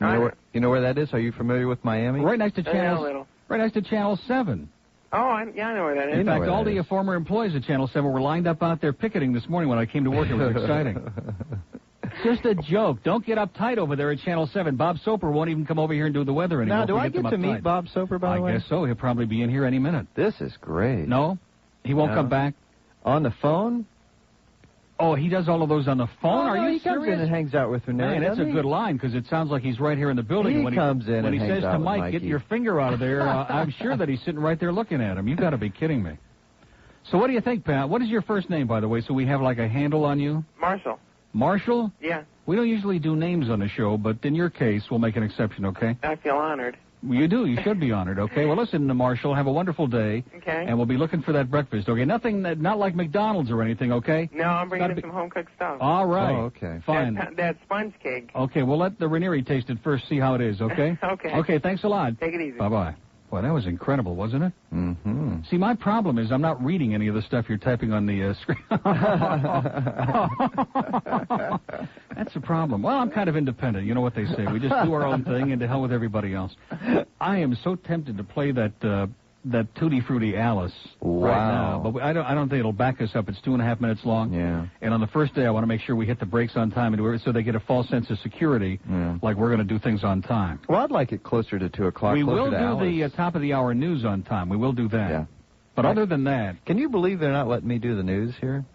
You know where that is? Are you familiar with Miami? Right next to Channel... a little. Right next to Channel 7. Oh, I know where that is. In fact, all the former employees of Channel 7 were lined up out there picketing this morning when I came to work. It was exciting. Just a joke. Don't get uptight over there at Channel 7. Bob Soper won't even come over here and do the weather anymore. Now, do I get to meet Bob Soper, by the way? I guess so. He'll probably be in here any minute. This is great. No? He won't come back? On the phone? Oh, he does all of those on the phone? Oh, Are you he comes serious? in and hangs out with Reneery. Man, that's a good line, because it sounds like he's right here in the building. He when comes in when and he hangs says out to with Mike, Mikey. get your finger out of there, I'm sure that he's sitting right there looking at him. You've got to be kidding me. So what do you think, Pat? What is your first name, by the way, so we have like a handle on you? Marshall. Marshall? Yeah. We don't usually do names on the show, but in your case, we'll make an exception, okay? I feel honored. You do. You should be honored, okay? Well, listen, Marshall, have a wonderful day. Okay. And we'll be looking for that breakfast, okay? Nothing, not like McDonald's or anything, okay? No, I'm bringing in some home-cooked stuff. All right. Oh, okay. Fine. That sponge cake. Okay, we'll let the Reneery taste it first, see how it is, okay? Okay. Okay, thanks a lot. Take it easy. Bye-bye. Well, that was incredible, wasn't it? Mm-hmm. See, my problem is I'm not reading any of the stuff you're typing on the screen. That's the problem. Well, I'm kind of independent. You know what they say. We just do our own thing, and to hell with everybody else. I am so tempted to play that Tutti Frutti Alice right now, but I don't think it'll back us up. It's 2.5 minutes long. Yeah. And on the first day, I want to make sure we hit the brakes on time and do it so they get a false sense of security, like we're going to do things on time. Well, I'd like it closer to 2 o'clock. We will do Alice. the top of the hour news on time. We will do that. Yeah. But other than that, can you believe they're not letting me do the news here?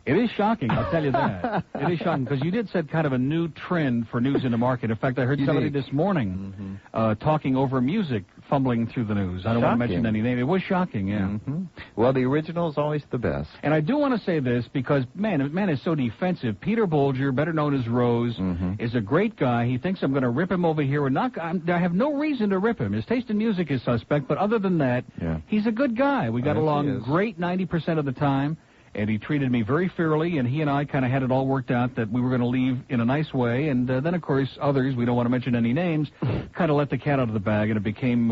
It is shocking, I'll tell you that. It is shocking, because you did set kind of a new trend for news in the market. In fact, I heard somebody this morning talking over music, fumbling through the news. I don't want to mention any name. It was shocking, yeah. Mm-hmm. Well, the original is always the best. And I do want to say this, because, man is so defensive. Peter Bolger, better known as Rose, is a great guy. He thinks I'm going to rip him over here. I have no reason to rip him. His taste in music is suspect, but other than that, he's a good guy. We got along great 90% of the time. And he treated me very fairly, and he and I kind of had it all worked out that we were going to leave in a nice way. And then, of course, others, we don't want to mention any names, kind of let the cat out of the bag, and it became,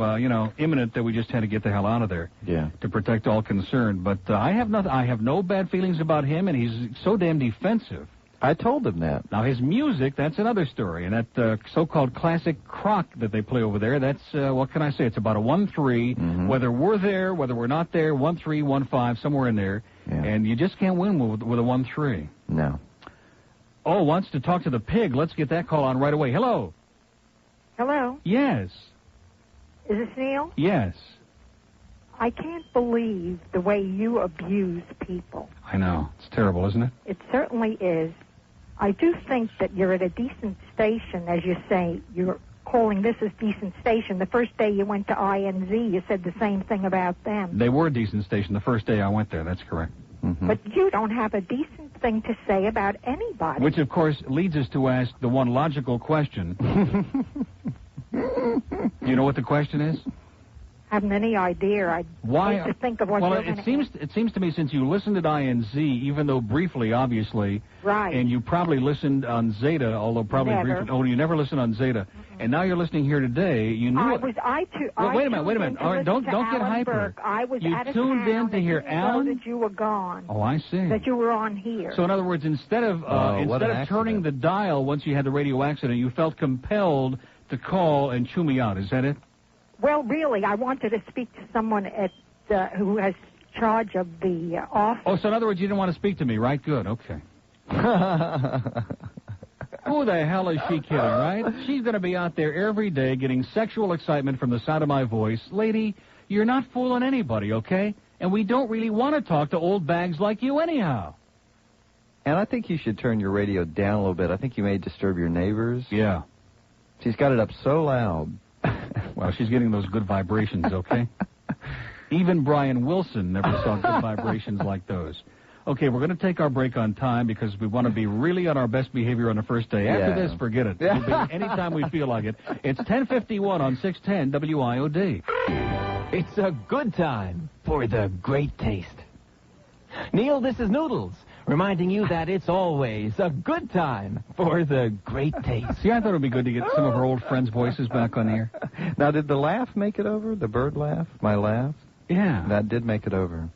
imminent that we just had to get the hell out of there to protect all concerned. But I have no bad feelings about him, and he's so damn defensive. I told him that. Now, his music, that's another story. And that so-called classic crock that they play over there, that's, what can I say? It's about a 1-3. Whether we're there, whether we're not there, 1-3, 1-5, somewhere in there. Yeah. And you just can't win with a 1-3. No. Oh, wants to talk to the pig. Let's get that call on right away. Hello. Hello. Yes. Is this Neil? Yes. I can't believe the way you abuse people. I know. It's terrible, isn't it? It certainly is. I do think that you're at a decent station, as you say. You're calling this a decent station. The first day you went to INZ, you said the same thing about them. They were a decent station the first day I went there. That's correct. But you don't have a decent thing to say about anybody. Which, of course, leads us to ask the one logical question. You know what the question is? haven't any idea. I'd Why? hate to think of what well, you're it going seems it seems to me since you listened at INZ, even though briefly, obviously, Right. and you probably listened on Zeta, although probably Never. briefly. Oh, you never listened on Zeta, and now you're listening here today. You knew it. Wait a minute. All right, don't get hyper. Burke. I was You out of tuned town in to and hear didn't know Alan? that you were gone. Oh, I see. That you were on here. So in other words, instead of turning the dial once you had the radio accident, you felt compelled to call and chew me out. Is that it? Well, really, I wanted to speak to someone at who has charge of the office. Oh, so in other words, you didn't want to speak to me, right? Good. Okay. Who the hell is she kidding, right? She's going to be out there every day getting sexual excitement from the sound of my voice. Lady, you're not fooling anybody, okay? And we don't really want to talk to old bags like you anyhow. And I think you should turn your radio down a little bit. I think you may disturb your neighbors. Yeah. She's got it up so loud. Well, she's getting those good vibrations, okay? Even Brian Wilson never saw good vibrations like those. Okay, we're going to take our break on time because we want to be really on our best behavior on the first day. After this, forget it. It'll be anytime we feel like it. It's 10:51 on 610 WIOD. It's a good time for the great taste. Neil, this is Noodles, reminding you that it's always a good time for the great taste. See, I thought it would be good to get some of our old friends' voices back on here. Now, did the laugh make it over? The bird laugh? My laugh? Yeah. That did make it over.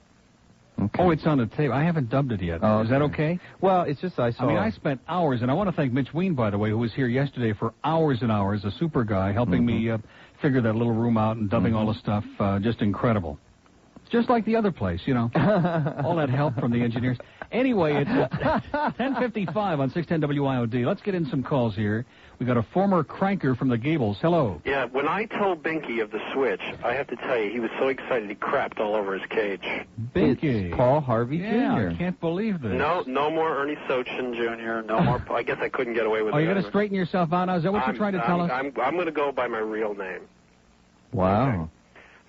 Okay. Oh, it's on the tape. I haven't dubbed it yet. Oh, Is that okay? Well, it's just I saw... I spent hours, and I want to thank Mitch Ween, by the way, who was here yesterday for hours and hours, a super guy, helping me figure that little room out and dubbing all the stuff. Just incredible. It's just like the other place, you know. All that help from the engineers. Anyway, it's 10:55 on 610 WIOD. Let's get in some calls here. We got a former cranker from the Gables. Hello. Yeah, when I told Binky of the switch, I have to tell you, he was so excited he crapped all over his cage. Binky. It's Paul Harvey Jr. I can't believe this. No more Ernie Sochin Jr., no more... I guess I couldn't get away with it. Are you going to straighten yourself out now? Is that what you're trying to tell us? I'm going to go by my real name. Wow. Okay.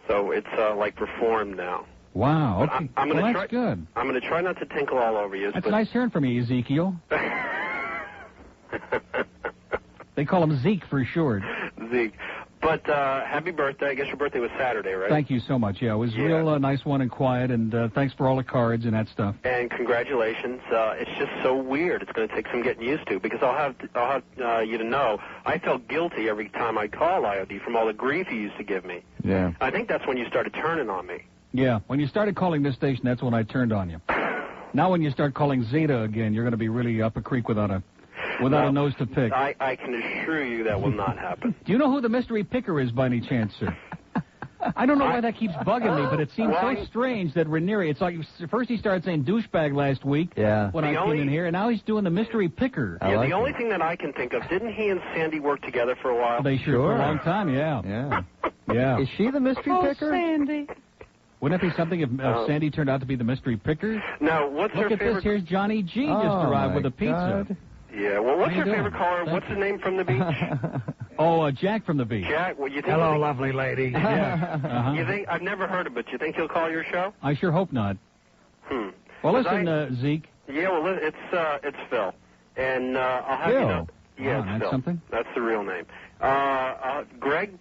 So it's like reformed now. Wow. Okay. I'm well, gonna that's good. I'm going to try not to tinkle all over you. That's nice hearing from you, Ezekiel. They call him Zeke for short. Zeke. But happy birthday. I guess your birthday was Saturday, right? Thank you so much. Yeah, it was a real nice one and quiet, and thanks for all the cards and that stuff. And congratulations. It's just so weird. It's going to take some getting used to, because I'll have you to know, I felt guilty every time I call IOD from all the grief you used to give me. Yeah. I think that's when you started turning on me. Yeah, when you started calling this station, that's when I turned on you. Now when you start calling Zeta again, you're going to be really up a creek without a nose to pick. I can assure you that will not happen. Do you know who the mystery picker is by any chance, sir? I don't know why that keeps bugging me, but it seems so strange that Reneery, it's like first he started saying douchebag last week when I came in here, and now he's doing the mystery picker. Yeah, the only thing that I can think of, didn't he and Sandy work together for a while? They sure for a long time, yeah. Yeah. Is she the mystery picker? Sandy. Wouldn't that be something if Sandy turned out to be the mystery picker? No, what's her favorite... favorite... Look at this, here's Johnny G just arrived with a pizza. God. Yeah, well, what's your favorite caller? What's the name from the beach? Jack from the beach. Jack, well, you think... Hello, lovely lady. Yeah. You think... I've never heard of it. You think he'll call your show? I sure hope not. Well, listen, Zeke. Yeah, well, it's Phil. And I'll have Phil? you know... Yeah, it's that's Phil. something? That's the real name. Greg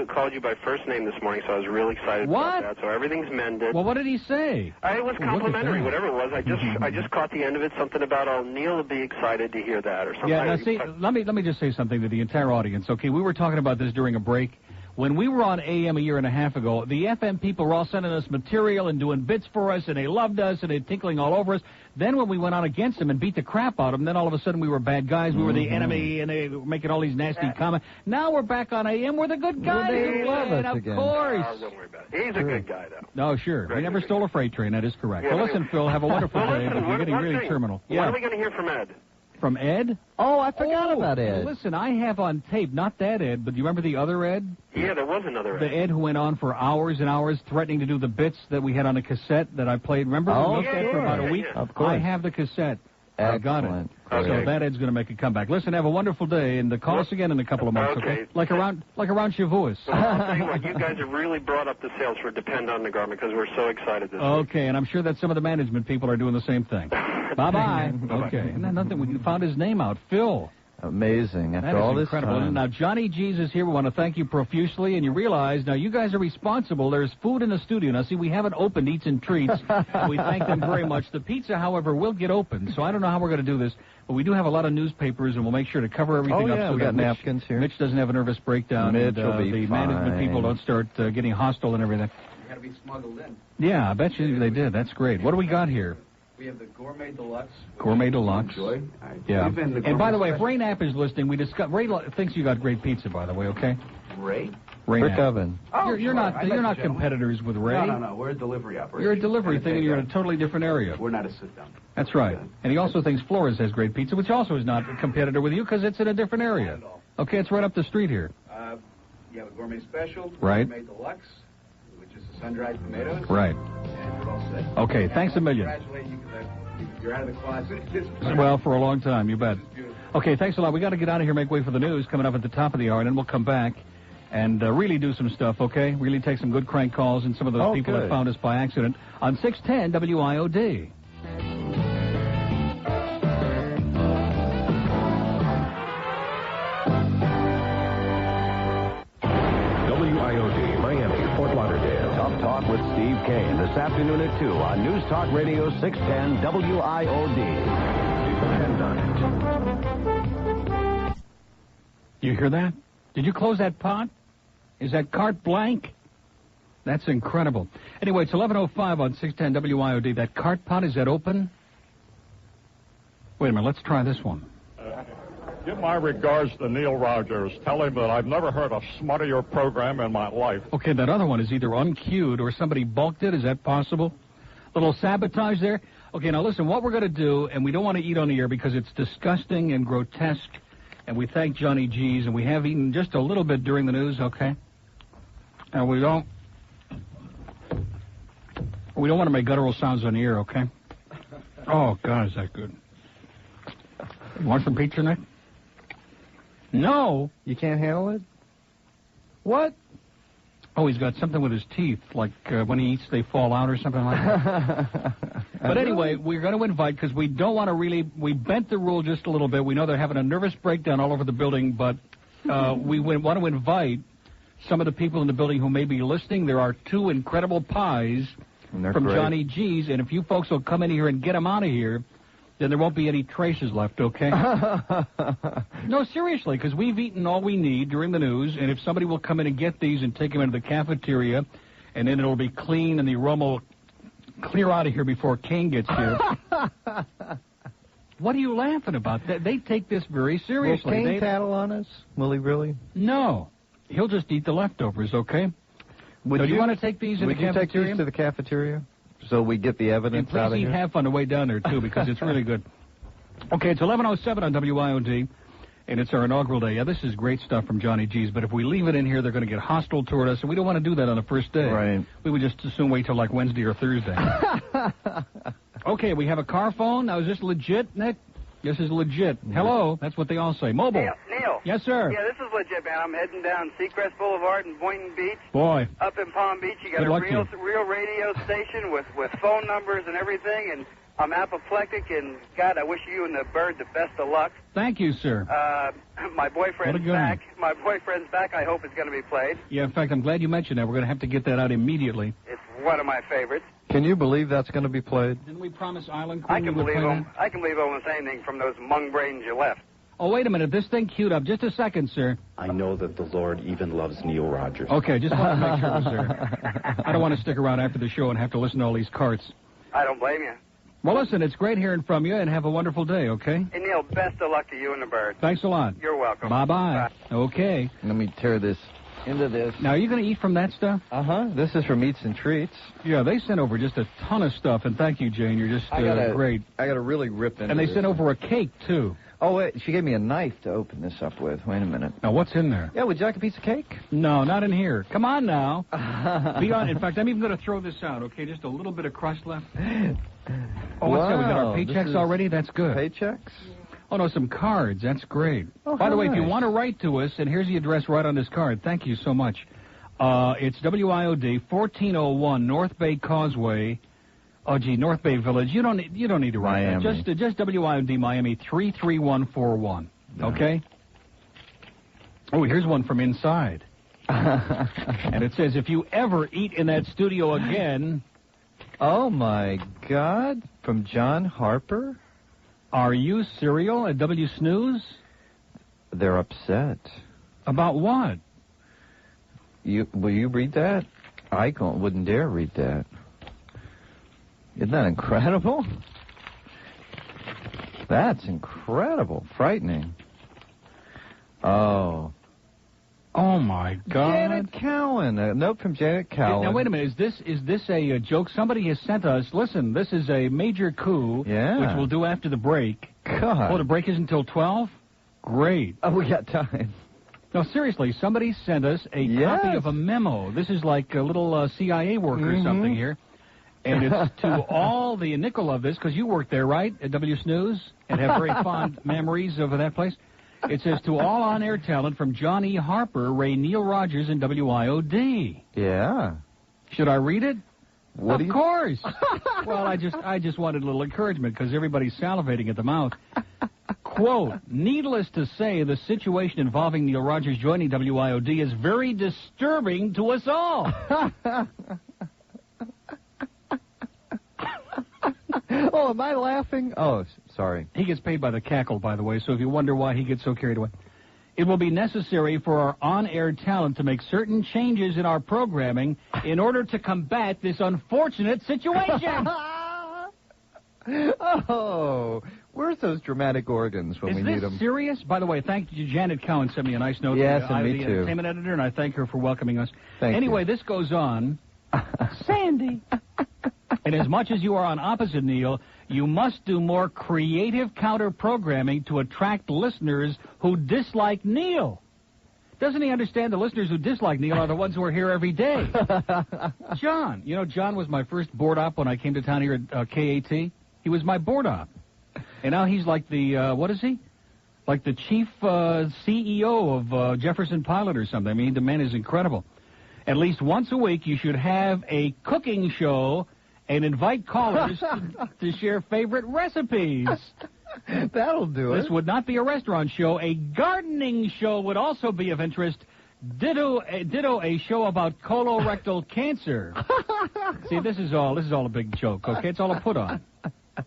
called you by first name this morning, so I was really excited about that. So everything's mended. Well, what did he say? It was complimentary, whatever it was. I just caught the end of it. Something about Neil would be excited to hear that or something. Yeah, now see, let me just say something to the entire audience. Okay, we were talking about this during a break. When we were on AM a year and a half ago, the FM people were all sending us material and doing bits for us, and they loved us, and they're tinkling all over us. Then when we went on against them and beat the crap out of them, then all of a sudden we were bad guys. We were the enemy, and they were making all these nasty comments. Now we're back on AM. We're the good guys. They love us again. Of course. Don't worry about it. He's a good guy, though. No, sure. We never stole a freight train. That is correct. Yeah, well, listen, Phil, have a wonderful day, but you're getting really terminal. When are we going to hear from Ed? From Ed? Oh, I forgot about Ed. Listen, I have on tape, not that Ed, but do you remember the other Ed? Yeah, there was another Ed. The Ed who went on for hours and hours threatening to do the bits that we had on a cassette that I played. Remember? We looked at for about a week? Of course. I have the cassette. I got it. Okay. So that Ed's going to make a comeback. Listen, have a wonderful day, and call us again in a couple of months, okay? Like around Shavuos. Well, I'll tell you what, you guys have really brought up the sales for Depend on the Garment because we're so excited this week. Okay, and I'm sure that some of the management people are doing the same thing. Bye-bye. Okay. And then we found his name out. Phil. Amazing. After That is all this incredible. time. Now, Johnny G's is here. We want to thank you profusely. And you realize, now, you guys are responsible. There's food in the studio. Now, see, we haven't opened Eats and Treats. And we thank them very much. The pizza, however, will get open. So I don't know how we're going to do this. But we do have a lot of newspapers, and we'll make sure to cover everything up. Yeah, So we got Mitch, napkins here. Mitch doesn't have a nervous breakdown. Mitch and will be the fine. management people don't start getting hostile and everything. You got to be smuggled in. Yeah, I bet you they did. That's great. What do we got here? We have the Gourmet Deluxe. Gourmet Deluxe. Enjoy. Yeah. We've been the And by the Gourmet way, if Ray Knapp is listening, Ray thinks you got great pizza, by the way, okay? Ray? Ray Brick Knapp. oven. Oh, You're sure. not I met you're the not gentleman. competitors with Ray. No. We're a delivery operation. You're a delivery And thing, a and you're in takeout. a totally different area. We're not a sit-down. That's right. And he also thinks Flores has great pizza, which also is not a competitor with you because it's in a different area. Okay, it's right up the street here. You have a Gourmet Special. Right. Gourmet Deluxe, which is the sun-dried tomatoes. Right. And you're all set. Okay, thanks a million. Congratulate you because you're out of the closet. Well, for a long time, you bet. Okay, thanks a lot. We got to get out of here, make way for the news coming up at the top of the hour, and then we'll come back and really do some stuff, okay? Really take some good crank calls and some of those people that found us by accident on 610 WIOD. WIOD, Miami, Fort Lauderdale. Tough Talk with Steve Kane this afternoon at 2 on News Talk Radio 610 WIOD. Depend on it. You hear that? Did you close that pot? Is that carte blank? That's incredible. Anyway, it's 11:05 on 610 WIOD. That cart pot, is that open? Wait a minute, let's try this one. Give my regards to Neil Rogers. Tell him that I've never heard a smuttier program in my life. Okay, that other one is either uncued or somebody bulked it. Is that possible? Little sabotage there? Okay, now listen, what we're going to do, and we don't want to eat on the air because it's disgusting and grotesque, and we thank Johnny G's, and we have eaten just a little bit during the news, okay? And we don't want to make guttural sounds on the air, okay? Oh, God, is that good. You want some pizza, Nick? No. You can't handle it? What? Oh, he's got something with his teeth, like when he eats, they fall out or something like that. But anyway, we're going to invite, because we don't want to we bent the rule just a little bit. We know they're having a nervous breakdown all over the building, but we want to invite some of the people in the building who may be listening. There are 2 incredible pies from great. Johnny G's, and if you folks will come in here and get them out of here, then there won't be any traces left, okay? No, seriously, because we've eaten all we need during the news, and if somebody will come in and get these and take them into the cafeteria, and then it'll be clean and the aroma will clear out of here before Kane gets here. What are you laughing about? They take this very seriously. Will Kane tattle on us? Will he really? No. He'll just eat the leftovers, okay? Do you want to take these in the cafeteria? Would you take these to the cafeteria so we get the evidence and out of please here? eat half on the way down there, too, because it's really good. Okay, it's 11:07 on WIOD, and it's our inaugural day. Yeah, this is great stuff from Johnny G's, but if we leave it in here, they're going to get hostile toward us, and we don't want to do that on the first day. Right. We would just as soon wait till like Wednesday or Thursday. Okay, we have a car phone. Now, is this legit, Nick? This is legit. Hello. That's what they all say. Mobile. Neil. Yes, sir. Yeah, this is legit, man. I'm heading down Seacrest Boulevard in Boynton Beach. Boy. Up in Palm Beach, you got Good a luck to real radio station with phone numbers and everything, and I'm apoplectic, and God, I wish you and the bird the best of luck. Thank you, sir. My boyfriend's back. My boyfriend's back. I hope it's going to be played. Yeah, in fact, I'm glad you mentioned that. We're going to have to get that out immediately. It's one of my favorites. Can you believe that's going to be played? Didn't we promise Island Queen I can we would believe play them. I can believe almost anything from those mung brains you left. Oh, wait a minute. This thing queued up. Just a second, sir. I know that the Lord even loves Neil Rogers. Okay, just want to make sure it was there. I don't want to stick around after the show and have to listen to all these carts. I don't blame you. Well, listen, it's great hearing from you, and have a wonderful day, okay? Hey, Neil, best of luck to you and the bird. Thanks a lot. You're welcome. Bye-bye. Okay. Let me tear this into this. Now, are you going to eat from that stuff? Uh-huh. This is from Eats and Treats. Yeah, they sent over just a ton of stuff, and thank you, Jane. You're just great. I got to really rip into And they this sent one. over a cake, too. Oh, wait, she gave me a knife to open this up with. Wait a minute. Now, what's in there? Yeah, would you like a piece of cake? No, not in here. Come on now. Be on. In fact, I'm even going to throw this out, okay? Just a little bit of crust left. Oh, what's that? We got our paychecks already? That's good. Paychecks? Oh, no, some cards. That's great. Oh, by the way, if you nice. want to write to us, and here's the address right on this card. Thank you so much. It's WIOD, 1401 North Bay Causeway. Oh, gee, North Bay Village. You don't need to write Miami. that. Just WIOD Miami 33141. Okay? Oh, here's one from inside. And it says, if you ever eat in that studio again... Oh, my God. From John Harper? Are you cereal at W Snooze? They're upset. About what? Will you read that? I wouldn't dare read that. Isn't that incredible? That's incredible. Frightening. Oh. Oh, my God. Janet Cowan. A note from Janet Cowan. Now, wait a minute. Is this a joke? Somebody has sent us, listen, this is a major coup, which we'll do after the break. God. Oh, the break is until 12? Great. Oh, we got time. No, seriously, somebody sent us a copy of a memo. This is like a little CIA work or something here. And it's to all the nickel of this, because you work there, right, at W Snooze, and have very fond memories of that place. It says, to all on-air talent from John E. Harper, Ray Neil Rogers, and WIOD. Yeah. Should I read it? What of course. Well, I just wanted a little encouragement because everybody's salivating at the mouth. Quote, needless to say, the situation involving Neil Rogers joining WIOD is very disturbing to us all. Oh, am I laughing? Oh, sorry. He gets paid by the cackle, by the way, so if you wonder why he gets so carried away. It will be necessary for our on-air talent to make certain changes in our programming in order to combat this unfortunate situation. Oh, where's those dramatic organs when we need them? Is this serious? By the way, thank you. Janet Cowan sent me a nice note. Yes, and me the too. entertainment editor, and I thank her for welcoming us. Anyway, this goes on. Sandy. And as much as you are on opposite Neil, you must do more creative counter-programming to attract listeners who dislike Neil. Doesn't he understand the listeners who dislike Neil are the ones who are here every day? John. You know, John was my first board op when I came to town here at KAT. He was my board op. And now he's like the, what is he? Like the chief CEO of Jefferson Pilot or something. I mean, the man is incredible. At least once a week, you should have a cooking show and invite callers to share favorite recipes. That'll do it. This would not be a restaurant show. A gardening show would also be of interest. Ditto a show about colorectal cancer. See, this is all a big joke, okay? It's all a put-on.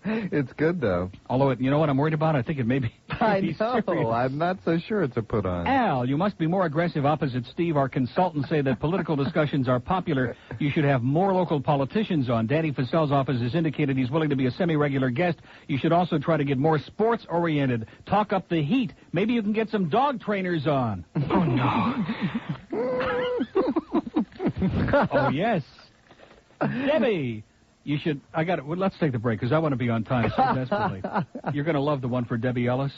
It's good, though. Although, you know what I'm worried about? I think it may be I know. serious. I'm not so sure it's a put-on. Al, you must be more aggressive opposite Steve. Our consultants say that political discussions are popular. You should have more local politicians on. Danny Fasell's office has indicated he's willing to be a semi-regular guest. You should also try to get more sports-oriented. Talk up the heat. Maybe you can get some dog trainers on. Oh, no. Oh, yes. Debbie. You should, let's take the break, because I want to be on time so desperately. You're going to love the one for Debbie Ellis.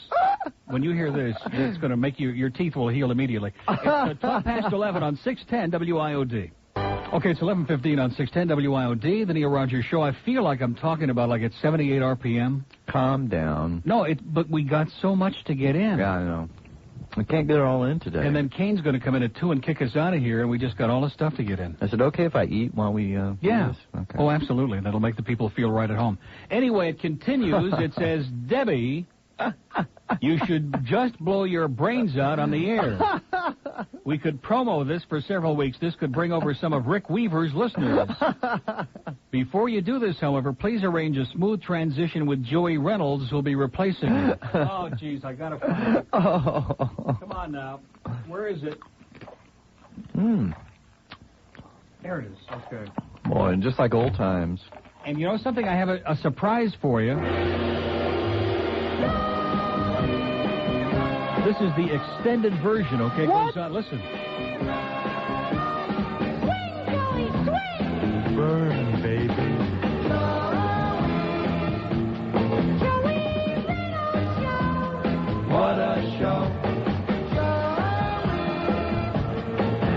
When you hear this, it's going to make your teeth will heal immediately. It's 12 past 11 on 610 WIOD. Okay, it's 11:15 on 610 WIOD, the Neil Rogers Show. I feel like I'm talking about like at 78 RPM. Calm down. No, but we got so much to get in. Yeah, I know. We can't get it all in today. And then Kane's going to come in at 2 and kick us out of here, and we just got all the stuff to get in. Is it okay if I eat while we do this? Okay. Oh, absolutely. That'll make the people feel right at home. Anyway, it continues. It says, Debbie, you should just blow your brains out on the air. We could promo this for several weeks. This could bring over some of Rick Weaver's listeners. Before you do this, however, please arrange a smooth transition with Joey Reynolds, who'll be replacing you. Oh, jeez, I got to find it. Oh. Come on now. Where is it? There it is. Okay. Boy, and just like old times. And you know something? I have a surprise for you. This is the extended version, okay? What? Goes on. Listen. Swing, Joey, swing! Burn, baby. Joey Reynolds Show! What a show.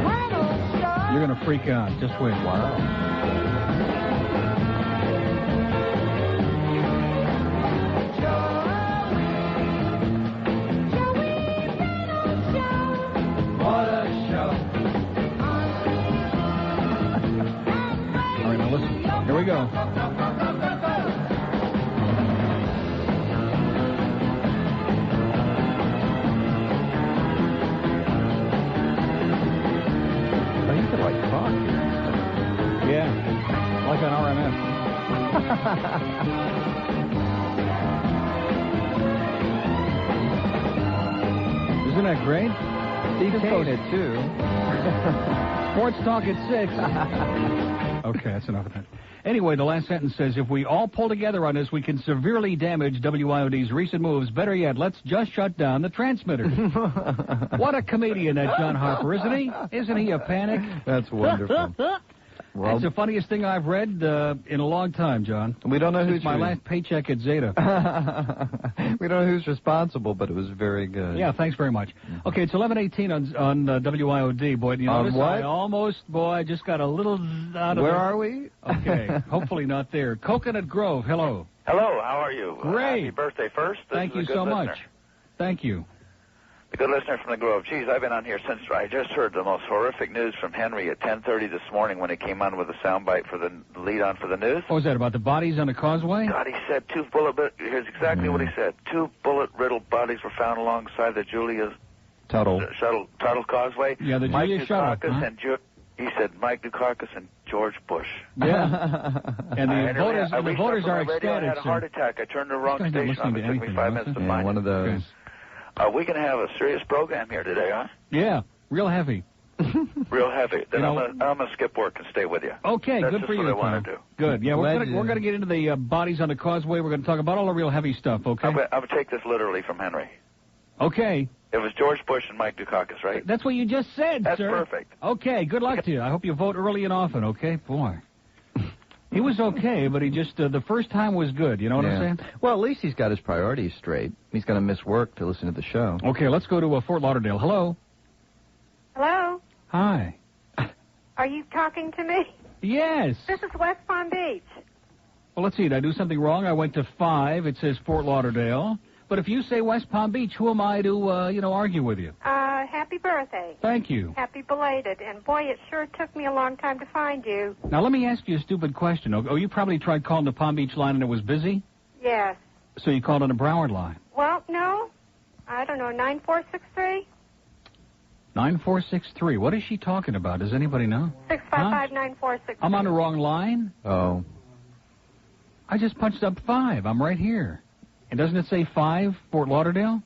Reynolds Show! You're going to freak out. Just wait. Wow. Here we go. Isn't that great? Steve Kane at 2. Sports Talk at 6. Okay, that's enough of that. Anyway, the last sentence says, if we all pull together on this, we can severely damage WIOD's recent moves. Better yet, let's just shut down the transmitter. What a comedian, that John Harper, isn't he? Isn't he a panic? That's wonderful. Well, that's the funniest thing I've read in a long time, John. We don't know who's my last paycheck at Zeta. We don't know who's responsible, but it was very good. Yeah, thanks very much. Okay, it's 11:18 on WIOD. Boy, you notice what? I just got a little out of Where are we? Okay, hopefully not there. Coconut Grove, hello. Hello, how are you? Great. Happy birthday first. Thank you so much. Thank you. The good listener from the Grove. Geez, I've been on here since I just heard the most horrific news from Henry at 10:30 this morning when he came on with a soundbite for the lead on for the news. What was that, about the bodies on the causeway? God, he said here's exactly what he said. 2 bullet-riddled bodies were found alongside the Julia Tuttle Causeway. Yeah, the Mike Julia Shuttle. Dukakis and he said Mike Dukakis and George Bush. Yeah. And the voters are I ecstatic, had a heart attack. I turned the wrong These guys station on. It took me 5 minutes to find one of those. We're going to have a serious program here today, huh? Yeah, real heavy. Real heavy. Then I'm going to skip work and stay with you. Okay, That's good just for you, what I Tom. want to do. Good. Yeah, we're going to get into the bodies on the causeway. We're going to talk about all the real heavy stuff, okay? I'm going to take this literally from Henry. Okay. It was George Bush and Mike Dukakis, right? That's what you just said, That's sir. That's perfect. Okay, good luck to you. I hope you vote early and often, okay? Boy. He was okay, but he just, the first time was good, you know what I'm saying? Well, at least he's got his priorities straight. He's going to miss work to listen to the show. Okay, let's go to Fort Lauderdale. Hello. Hello? Hi. Are you talking to me? Yes. This is West Palm Beach. Well, let's see. Did I do something wrong? I went to 5. It says Fort Lauderdale. But if you say West Palm Beach, who am I to, argue with you? Happy birthday. Thank you. Happy belated. And, boy, it sure took me a long time to find you. Now, let me ask you a stupid question. Oh, you probably tried calling the Palm Beach line and it was busy? Yes. So you called on the Broward line? Well, no. I don't know, 9463? 9463. What is she talking about? Does anybody know? 655-9463. I'm on the wrong line? Oh. I just punched up 5. I'm right here. And doesn't it say 5, Fort Lauderdale?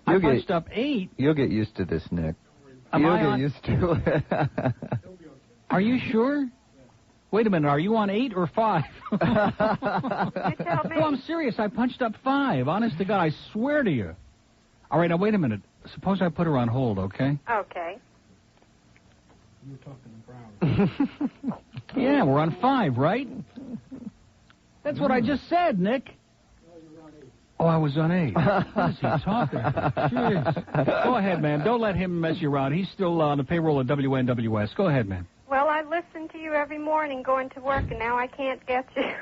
I punched up 8. You'll get used to this, Nick. You'll get used to it. Are you sure? Wait a minute. Are you on 8 or 5? You tell me. No, I'm serious. I punched up 5. Honest to God, I swear to you. All right, now wait a minute. Suppose I put her on hold, okay? Okay. You're talking to Brown. Yeah, we're on 5, right? That's what I just said, Nick. Oh, I was on 8. What is he talking about? Jeez. Go ahead, man. Don't let him mess you around. He's still on the payroll at WNWS. Go ahead, man. Well, I listen to you every morning going to work, and now I can't get you.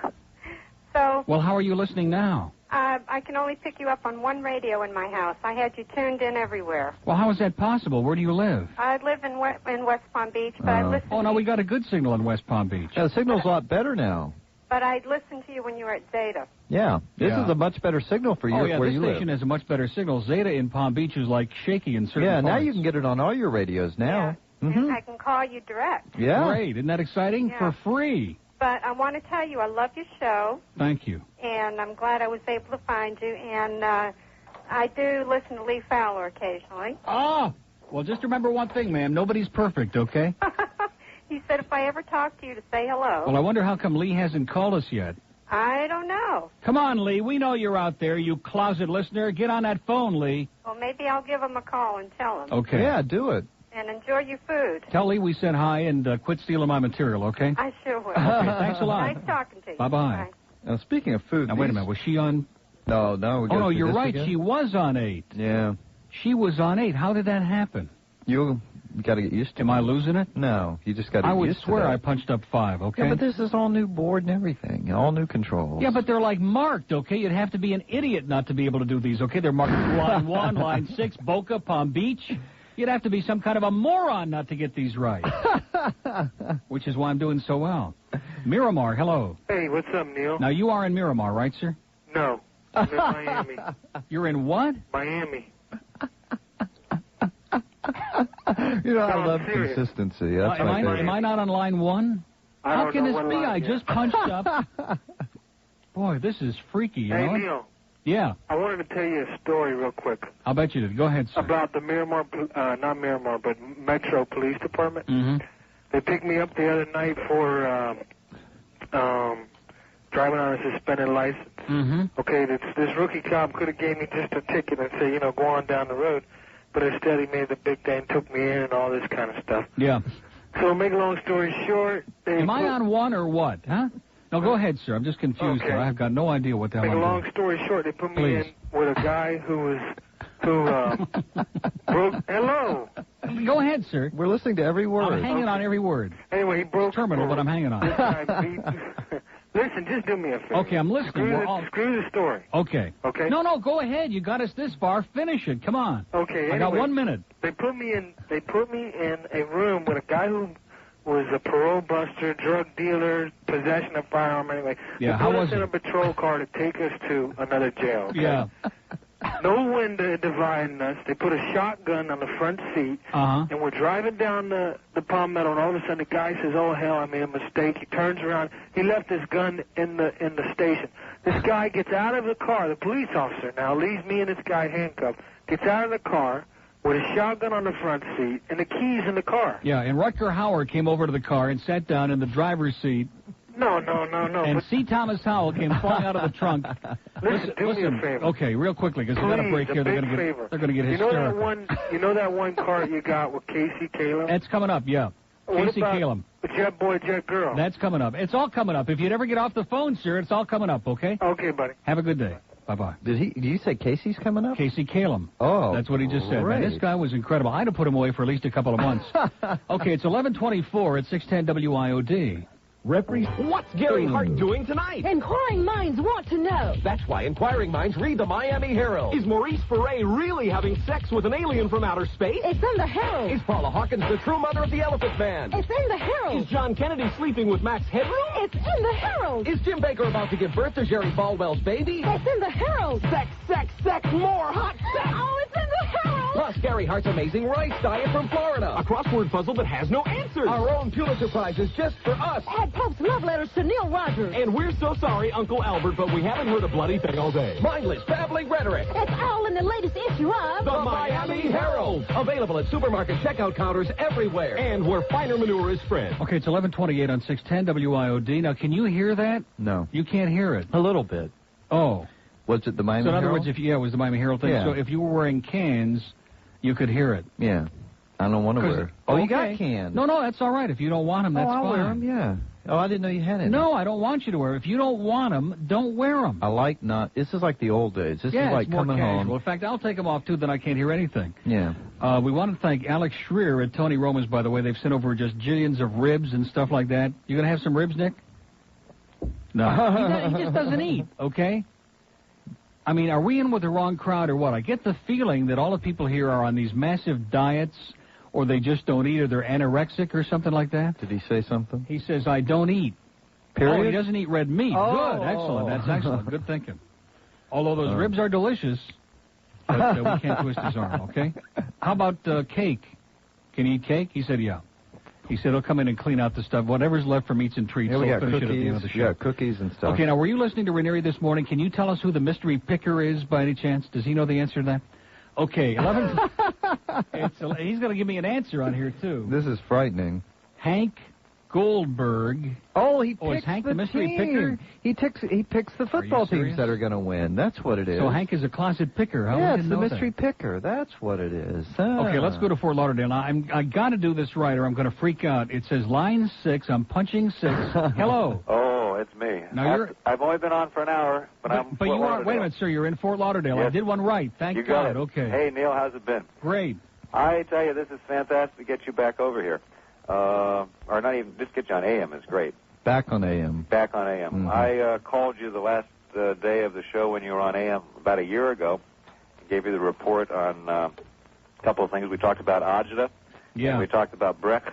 So... Well, how are you listening now? I can only pick you up on one radio in my house. I had you tuned in everywhere. Well, how is that possible? Where do you live? I live in West Palm Beach, but I listen. Oh, no, we got a good signal in West Palm Beach. Yeah, the signal's a lot better now. But I listened to you when you were at Zeta. Yeah, this is a much better signal for you where you live. This station has a much better signal. Zeta in Palm Beach is like shaky in certain parts. now you can get it on all your radios now. Yeah. And I can call you direct. Yeah. Great. Isn't that exciting? Yeah. For free. But I want to tell you, I love your show. Thank you. And I'm glad I was able to find you. And I do listen to Lee Fowler occasionally. Oh, well, just remember one thing, ma'am. Nobody's perfect, okay? He said if I ever talk to you to say hello. Well, I wonder how come Lee hasn't called us yet. I don't know. Come on, Lee. We know you're out there, you closet listener. Get on that phone, Lee. Well, maybe I'll give him a call and tell him. Okay. Yeah, do it. And enjoy your food. Tell Lee we said hi and quit stealing my material, okay? I sure will. Okay, thanks a lot. Nice talking to you. Bye-bye. Now, speaking of food... Now, wait a minute. Was she on... No. Oh, no, you're right. She was on 8. Yeah. She was on 8. How did that happen? You got to get used to it. Am I losing it? No, you just got to get used to it. I would swear I punched up 5, okay? Yeah, but this is all new board and everything, all new controls. Yeah, but they're like marked, okay? You'd have to be an idiot not to be able to do these, okay? They're marked line 1, line 6, Boca, Palm Beach. You'd have to be some kind of a moron not to get these right. Which is why I'm doing so well. Miramar, hello. Hey, what's up, Neil? Now, you are in Miramar, right, sir? No, I'm in Miami. You're in what? Miami. You know, I love serious. consistency. That's am I not on line 1? How can know this what be? line I yet. just punched up. Boy, this is freaky, you Hey, know? Neil. Yeah. I wanted to tell you a story real quick I'll bet you did. Go ahead, sir. about the Miramar, not Miramar, but Metro Police Department. Mm-hmm. They picked me up the other night for driving on a suspended license. Mm-hmm. Okay, this rookie cop could have gave me just a ticket and said, you know, go on down the road. But instead he made the big thing, took me in and all this kind of stuff. Yeah. So make a long story short... Am I on one or what, huh? No, go ahead, sir. I'm just confused. Okay. I've got no idea what the hell Make a I'm long doing. story short, they put me Please. in with a guy who broke... Hello? Go ahead, sir. We're listening to every word. I'm hanging on every word. Anyway, he broke... It's terminal, but I'm hanging on. This guy beat... Listen, just do me a favor. Okay, I'm listening. We're all... Screw the story. Okay. Okay? No, go ahead. You got us this far. Finish it. Come on. Okay, I got anyway, 1 minute. They put me in a room with a guy who was a parole buster, drug dealer, possession of firearm. Anyway, Yeah, they how put was us in it? a patrol car to take us to another jail. Okay? Yeah. No window dividing us. They put a shotgun on the front seat, Uh-huh. and we're driving down the Palmetto, and all of a sudden the guy says, "Oh hell, I made a mistake." He turns around. He left his gun in the station. This guy gets out of the car. The police officer now leaves me and this guy handcuffed. Gets out of the car with a shotgun on the front seat and the keys in the car. Yeah, and Rutger Hauer came over to the car and sat down in the driver's seat. No. And C. Thomas Howell came flying out of the trunk. Listen, do me a favor. Okay, real quickly, because we got a break Please, here. a They're big going to favor. get get You know hysterical. you know that one car you got with Casey Caleb? That's coming up, yeah. What Casey about Caleb. Jet Boy, Jet Girl? That's coming up. It's all coming up. If you'd ever get off the phone, sir, it's all coming up, okay? Okay, buddy. Have a good day. Bye-bye. Did you say Casey's coming up? Casey Caleb. Oh, that's what he just said. Man, great. this guy was incredible. I'd have put him away for at least a couple of months. Okay, it's 11:24 at 610 WIOD. Referee, what's Gary Hart doing tonight? Inquiring minds want to know. That's why inquiring minds read the Miami Herald. Is Maurice Ferre really having sex with an alien from outer space? It's in the Herald. Is Paula Hawkins the true mother of the Elephant Man? It's in the Herald. Is John Kennedy sleeping with Max Headroom? It's in the Herald. Is Jim Baker about to give birth to Jerry Falwell's baby? It's in the Herald. Sex, more hot sex! Oh, it's in the Herald. Plus, Gary Hart's amazing rice diet from Florida. A crossword puzzle that has no answers. Our own Pulitzer Prizes just for us. Add Pope's love letters to Neil Rogers. And we're so sorry, Uncle Albert, but we haven't heard a bloody thing all day. Mindless, babbling rhetoric. It's all in the latest issue of The Miami Herald. Available at supermarket checkout counters everywhere. And where finer manure is spread. Okay, it's 11:28 on 610 WIOD. Now, can you hear that? No. You can't hear it. A little bit. Oh. Was it the Miami So in other Herald? words, it was the Miami Herald thing. Yeah. So if you were wearing cans, you could hear it. Yeah. I don't want to wear. Oh, you got Okay. cans. No, that's all right. If you don't want them, that's I'll fine. wear them, yeah. Oh, I didn't know you had any. No, I don't want you to wear them. If you don't want them, don't wear them. I like not. This is like the old days. This Yeah, is like it's more coming casual. home. In fact, I'll take them off, too, then I can't hear anything. Yeah. We want to thank Alex Schreer at Tony Roma's, by the way. They've sent over just jillions of ribs and stuff like that. You going to have some ribs, Nick? No. He just doesn't eat, okay? I mean, are we in with the wrong crowd or what? I get the feeling that all the people here are on these massive diets, or they just don't eat, or they're anorexic or something like that. Did he say something? He says, I don't eat. Period? Oh, he doesn't eat red meat. Oh. Good, excellent. That's excellent. Good thinking. Although those ribs are delicious, but we can't twist his arm, okay? How about cake? Can you eat cake? He said, yeah. He said he'll come in and clean out the stuff. Whatever's left from Eats and Treats, Yeah, we he'll got finish cookies. it at the end of the show. Yeah, cookies and stuff. Okay, now, were you listening to Reneery this morning? Can you tell us who the mystery picker is by any chance? Does he know the answer to that? Okay, 11. He's going to give me an answer on here, too. This is frightening. Hank Goldberg. Oh, he is picks Hank the the mystery team. picker? He picks the football teams serious? that are going to win. That's what it is. So Hank is a closet picker, huh? Yeah, We it's didn't the know mystery that. picker. That's what it is. Okay, let's go to Fort Lauderdale. Now, I got to do this right, or I'm going to freak out. It says line 6. I'm punching 6. Hello. Oh, it's me. Now I've only been on for an hour, but I'm. But you are. Wait a minute, sir. You're in Fort Lauderdale. I Yes. did one right. Thank You got God. it. Okay. Hey, Neil, how's it been? Great. I tell you, this is fantastic to get you back over here. Or not even, just get you on AM is great. Back on AM. Back on AM. Mhm. I called you the last day of the show when you were on AM about a year ago. And gave you the report on a couple of things. We talked about agita. Yeah. And we talked about Breck.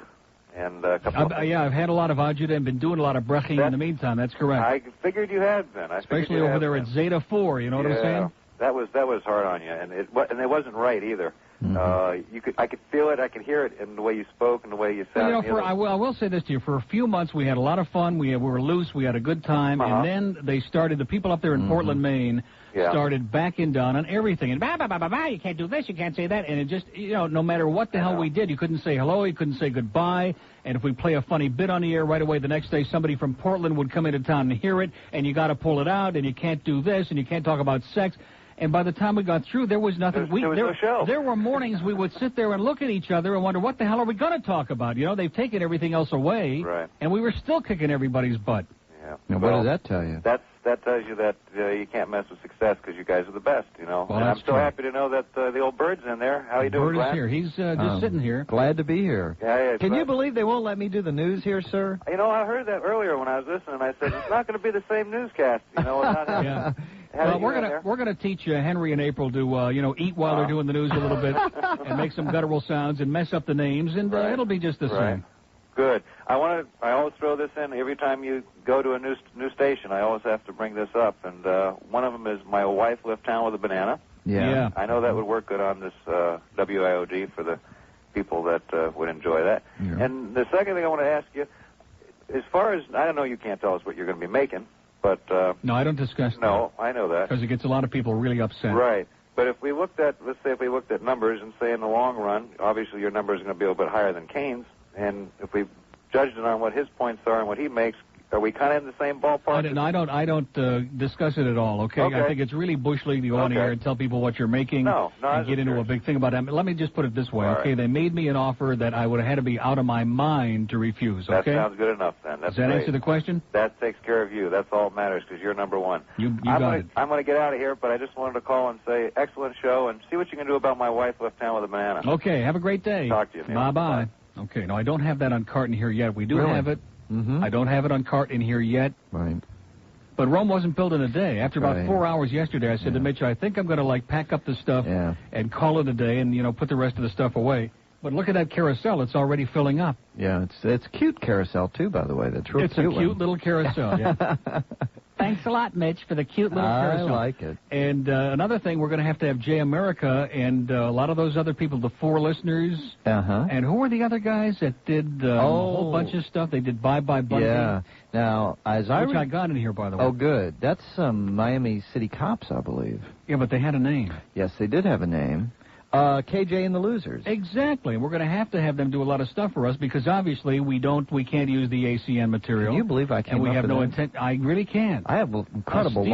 And a couple of Yeah, I've had a lot of agita and been doing a lot of breching in the meantime. That's correct. I figured you had been. Especially over there at Zeta 4. You know what I'm saying? That was hard on you, and it wasn't right either. I could feel it, I could hear it in the way you spoke and the way you sounded. You know, I will say this to you. For a few months, we had a lot of fun. We were loose. We had a good time. And then they started, the people up there in Portland, Maine, started backing down on everything. And you can't do this, you can't say that. And it just, you know, no matter what the hell we did, you couldn't say hello, you couldn't say goodbye. And if we play a funny bit on the air right away, the next day somebody from Portland would come into town and hear it, and you got to pull it out, and you can't do this, and you can't talk about sex. And by the time we got through, there was nothing. There were mornings we would sit there and look at each other and wonder, what the hell are we going to talk about? You know, they've taken everything else away, and we were still kicking everybody's butt. Yeah. Now, what does that tell you? That tells you that you can't mess with success because you guys are the best, you know. Well, and I'm that's so true. happy to know that the old Bird's in there. How you doing, Bird Glenn? is here. He's just sitting here. Glad to be here. Yeah, Can you believe they won't let me do the news here, sir? You know, I heard that earlier when I was listening. I said, it's not going to be the same newscast, you know. Yeah. Well, we're gonna teach Henry and April to eat while they're doing the news a little bit and make some guttural sounds and mess up the names, and it'll be just the same. Good. I always throw this in every time you go to a new station. I always have to bring this up, and one of them is my wife left town with a banana. Yeah. I know that would work good on this WIOD for the people that would enjoy that. Yeah. And the second thing I want to ask you, as far as I don't know, you can't tell us what you're going to be making, but no, I don't discuss that. No, I know that because it gets a lot of people really upset. Right. But if we looked at, let's say, if we looked at numbers and say in the long run, obviously your numbers are going to be a little bit higher than Kane's. And if we judged it on what his points are and what he makes, are we kind of in the same ballpark? I don't discuss it at all, okay? I think it's really bush league to go on here and tell people what you're making and get into a big thing about it. Let me just put it this way, okay? They made me an offer that I would have had to be out of my mind to refuse, okay? That sounds good enough, then. That's Does that great. answer the question? That takes care of you. That's all that matters because you're number one. You got it. I'm going to get out of here, but I just wanted to call and say excellent show and see what you can do about my wife left town with a banana. Okay, have a great day. Talk to you, Neil. Bye-bye. Okay, no, I don't have that on cart in here yet. We do have it. I don't have it on cart in here yet. Right. But Rome wasn't built in a day. After about 4 hours yesterday, I said to Mitch, I think I'm going to, pack up the stuff and call it a day and, put the rest of the stuff away. But look at that carousel. It's already filling up. Yeah, it's cute carousel, too, by the way. That's real cute. It's a cute little carousel, yeah. Thanks a lot, Mitch, for the cute little carousel. I like it. And another thing, we're going to have Jay America and a lot of those other people, the 4 listeners. And who were the other guys that did a whole bunch of stuff? They did Bye Bye Bundy. Yeah. Now, which I got in here, by the way. Oh, good. That's some Miami City Cops, I believe. Yeah, but they had a name. Yes, they did have a name. KJ and the Losers. Exactly. We're going to have them do a lot of stuff for us because obviously we can't use the ACN material. Can you believe I came and we up have with no that? intent. I really can't. I have incredible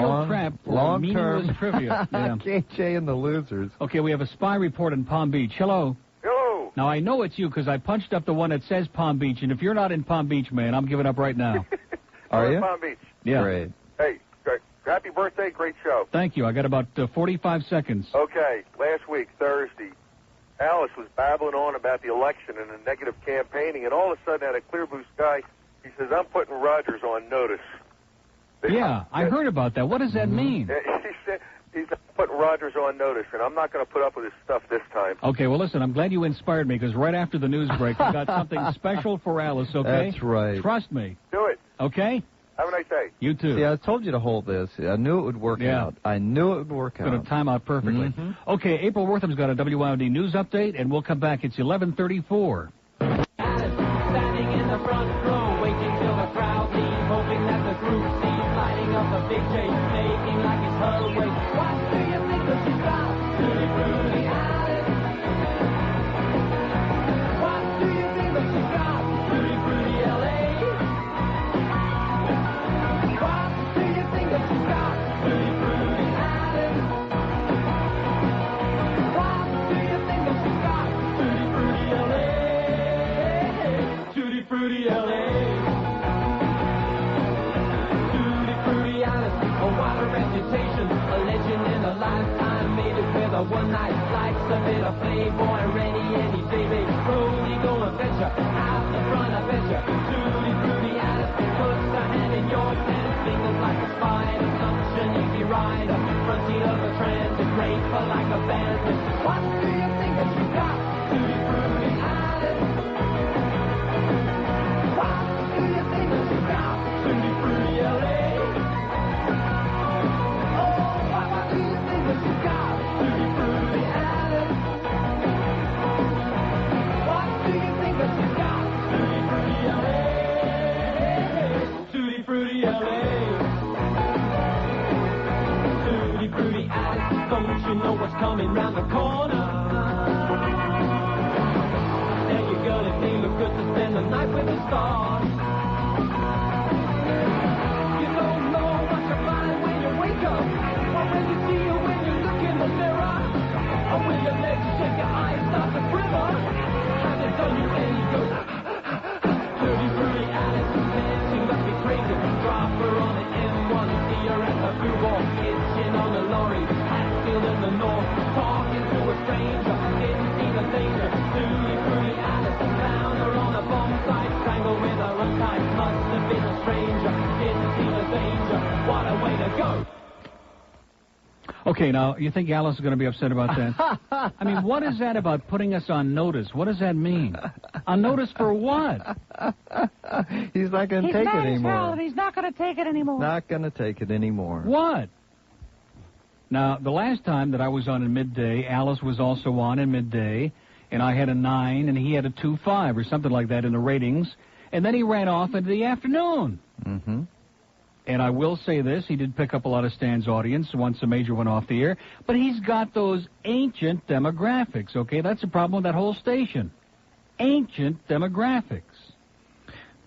long-term trivia. Yeah. KJ and the Losers. Okay, we have a spy report in Palm Beach. Hello. Hello. Now I know it's you because I punched up the one that says Palm Beach, and if you're not in Palm Beach, man, I'm giving up right now. Are you? Palm Beach. Yeah. Great. Hey, happy birthday, great show. Thank you. I got about 45 seconds. Okay, last week, Thursday, Alice was babbling on about the election and the negative campaigning, and all of a sudden, out of clear blue sky, he says, I'm putting Rogers on notice. Yeah, I heard about that. What does that mean? He said he's putting Rogers on notice, and I'm not going to put up with his stuff this time. Okay, well, listen, I'm glad you inspired me, because right after the news break, we got something special for Alice, okay? That's right. Trust me. Do it. Okay? Have a nice day. You too. See, I told you to hold this. I knew it would work out. I knew it would work out. It's going to time out perfectly. Okay, April Wortham's got a WIOD news update, and we'll come back. It's 11:34. Standing in the front row, waiting till the crowd leaves, hoping that the group sees, lighting up the big J, making like it's her way. What do you think that she's got? Tutti Frutti Alice. What do you think that she's got? Tutti Frutti LA. What do you think that she's got? Tutti Frutti Alice. What do you think that she's got? Tutti Frutti LA. Tutti Frutti LA. Tutti Frutti Alice, oh what a reputation, a legend in a lifetime, made it with a one-night flight, submit a playboy, Rennie, any baby, Brody gonna fetch her, out the front I bet ya. Tutti Frutti Alice, puts her hand in yours, and fingers like a spider, such an easy rider, front seat of a transit, grateful like a bandit. What do you think that you got? Tutti Frutti Alice. What do you think that you got? Tutti Frutti LA. Oh, what do you think that you got? Tutti Frutti Alice. just coming round the corner. Tell your girl if they look good to spend the night with the stars. You don't know what you find when you wake up, or when you see you when you look in the mirror, or when your legs shake, your eyes start to quiver. Has it done you any good? Dirty, pretty Alice, man, she must be crazy. Drop her on the M1, see her at the blue ball, kitchen on the lorry, Hatfield in the north, talking to a stranger, didn't see the danger. Dirty, pretty Alice, found her on a bonsai, strangled with her untied, must have been a stranger, didn't see the danger. What a way to go! Okay, now, you think Alice is going to be upset about that? I mean, what is that about putting us on notice? What does that mean? On notice for what? He's not going to take it anymore. He's not going to take it anymore. Not going to take it anymore. What? Now, the last time that I was on in midday, Alice was also on in midday, and I had a 9, and he had a 2.5 or something like that in the ratings, and then he ran off into the afternoon. Mm-hmm. And I will say this, he did pick up a lot of Stan's audience once the major went off the air, but he's got those ancient demographics, okay? That's the problem with that whole station. Ancient demographics.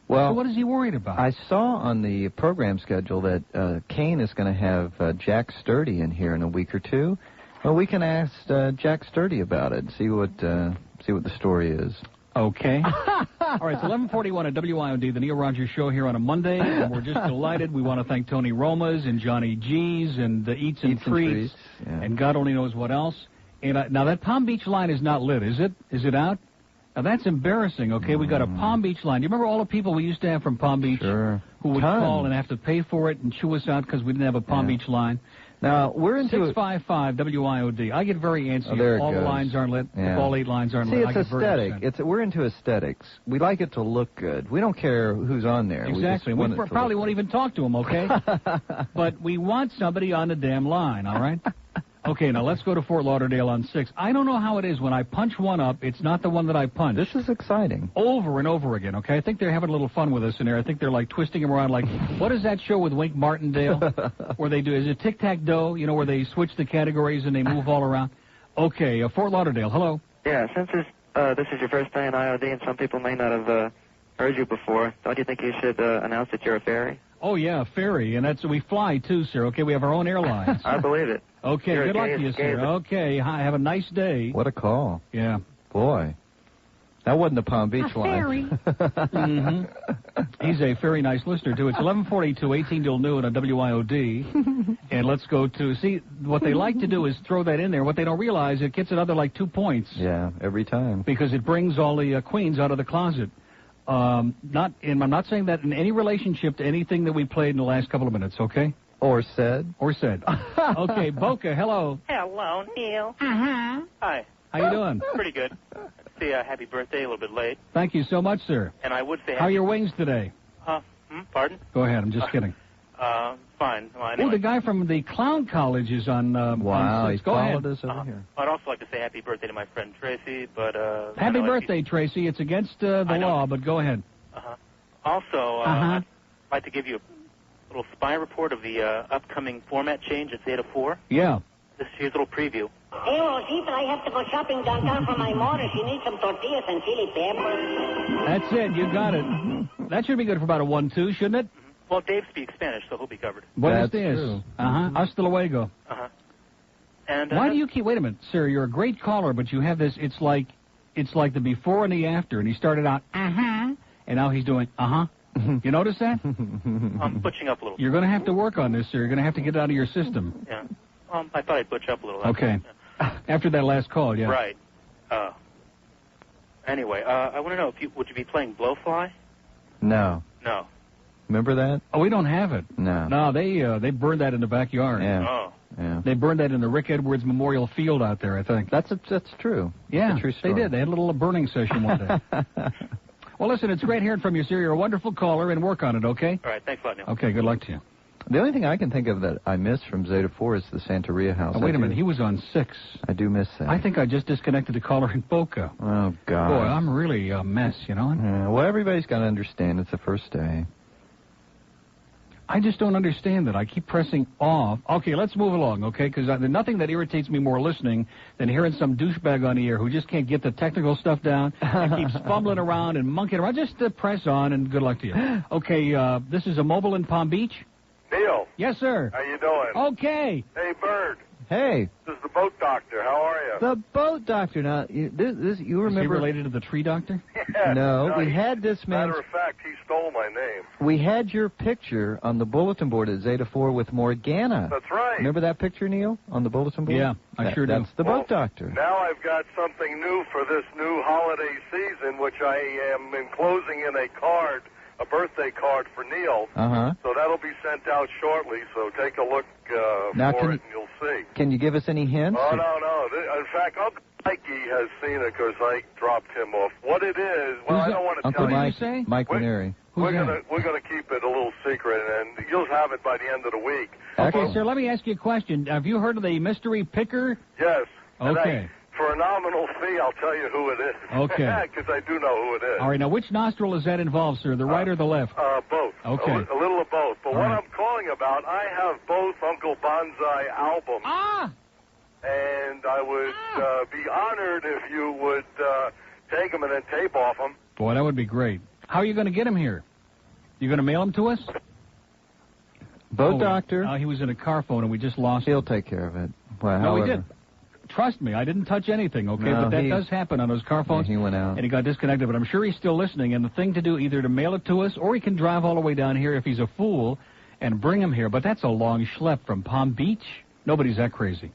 Well, so what is he worried about? I saw on the program schedule that Kane is going to have Jack Sturdy in here in a week or two. Well, we can ask Jack Sturdy about it, see what the story is. Okay. All right, so 11:41 at WIOD, the Neil Rogers Show here on a Monday, and we're just delighted. We want to thank Tony Romas and Johnny G's and Eats and Treats, and God only knows what else. And now that Palm Beach line is not lit, is it? Is it out? Now that's embarrassing. Okay, we got a Palm Beach line. Do you remember all the people we used to have from Palm Beach who would call and have to pay for it and chew us out because we didn't have a Palm Beach line? Now, we're into 655 WIOD. I get very antsy if all the lines aren't lit, if all 8 lines aren't lit. See, it's aesthetic. We're into aesthetics. We like it to look good. We don't care who's on there. Exactly. We probably won't even talk to them, okay? But we want somebody on the damn line, all right? Okay, now let's go to Fort Lauderdale on 6. I don't know how it is. When I punch one up, it's not the one that I punch. This is exciting. Over and over again, okay? I think they're having a little fun with us in there. I think they're, like, twisting them around like, what is that show with Wink Martindale? Where they do, is it tic-tac-toe, you know, where they switch the categories and they move all around? Okay, Fort Lauderdale, hello. Yeah, since this is your first day in IOD and some people may not have heard you before, don't you think you should announce that you're a ferry? Oh, yeah, a ferry, and that's we fly, too, sir, okay? We have our own airlines. I believe it. Okay, good luck to you, sir. Okay, have a nice day. What a call. Yeah. Boy. That wasn't the Palm Beach line. He's a very nice listener, too. It's 11:42, 18 till noon on WIOD. And let's go to, see, what they like to do is throw that in there. What they don't realize, it gets another, like, 2 points. Yeah, every time. Because it brings all the queens out of the closet. I'm not saying that in any relationship to anything that we played in the last couple of minutes, okay? Or said. Okay, Boca, hello. Hello, Neil. Uh-huh. Hi. How you doing? Pretty good. Say happy birthday, a little bit late. Thank you so much, sir. And I would say how are your wings today? Pardon? Go ahead, I'm just kidding. Fine. Well, anyway. Oh, the guy from the Clown College is on wow, he followed us over here. I'd also like to say happy birthday to my friend Tracy, but happy birthday, Tracy. It's against the law, but go ahead. Also, I'd like to give you a little spy report of the upcoming format change at Zeta 4. Yeah. Here's a little preview. Hey, Rosita, I have to go shopping downtown for my mother. She needs some tortillas and chili peppers. That's it. You got it. That should be good for about a 1-2, shouldn't it? Well, Dave speaks Spanish, so he'll be covered. Buenos dias. Hasta luego. And why do you keep? Wait a minute, sir. You're a great caller, but you have this. It's like the before and the after. And he started out and now he's doing You notice that? I'm butching up a little. You're going to have to work on this, sir. You're going to have to get it out of your system. Yeah. I thought I'd butch up a little. Okay. Yeah. After that last call, yeah. Right. Anyway, I want to know would you be playing Blowfly? No. No. Remember that? Oh, we don't have it. No. No, they burned that in the backyard. Yeah. Oh. Yeah. They burned that in the Rick Edwards Memorial Field out there, I think. That's true. Yeah, that's a true story. They did. They had a little burning session one day. Well, listen, it's great hearing from you, sir. You're a wonderful caller, and work on it, okay? All right, thanks a lot, Neil. Okay, good luck to you. The only thing I can think of that I miss from Zeta 4 is the Santeria house. Oh, wait a minute, he was on 6. I do miss that. I think I just disconnected the caller in Boca. Oh, God. Boy, I'm really a mess, you know? Yeah, well, everybody's got to understand it's the first day. I just don't understand that. I keep pressing off. Okay, let's move along, okay? Because there's nothing that irritates me more listening than hearing some douchebag on the air who just can't get the technical stuff down and keeps fumbling around and monkeying around. Just press on and good luck to you. Okay, this is a mobile in Palm Beach. Neil. Yes, sir. How you doing? Okay. Hey, Bird. Hey. This is the boat doctor. How are you? The boat doctor. Now, you remember... Is he related to the tree doctor? Yeah. No, we had this man... Matter of fact, he stole my name. We had your picture on the bulletin board at Zeta 4 with Morgana. That's right. Remember that picture, Neil, on the bulletin board? Yeah, I sure do. That's the boat doctor. Now I've got something new for this new holiday season, which I am enclosing in a birthday card for Neil. Uh-huh. So that'll be sent out shortly, so take a look Now, for it and you'll see. Can you give us any hints? Oh, no. In fact, Uncle Mikey has seen it because I dropped him off. What it is, well, I don't want to Uncle tell Mike, you. Mike Reneery. We're gonna keep it a little secret, and you'll have it by the end of the week. Okay, sir, let me ask you a question. Have you heard of the mystery picker? Yes. Okay. For a nominal fee, I'll tell you who it is. Okay. Because I do know who it is. All right, now which nostril is that involved, sir, the right or the left? Both. Okay. A little of both. But All what right. I'm calling about, I have both Uncle Bonsai albums. And I would be honored if you would take them and then tape off them. Boy, that would be great. How are you going to get him here? You going to mail him to us? Boat doctor. He was in a car phone, and we just lost him. He'll take care of it. Well, No, however. he did. Trust me, I didn't touch anything, okay? No, but that does happen on those car phones. He went out. And he got disconnected, but I'm sure he's still listening. And the thing to do, either to mail it to us, or he can drive all the way down here if he's a fool and bring him here. But that's a long schlep from Palm Beach. Nobody's that crazy.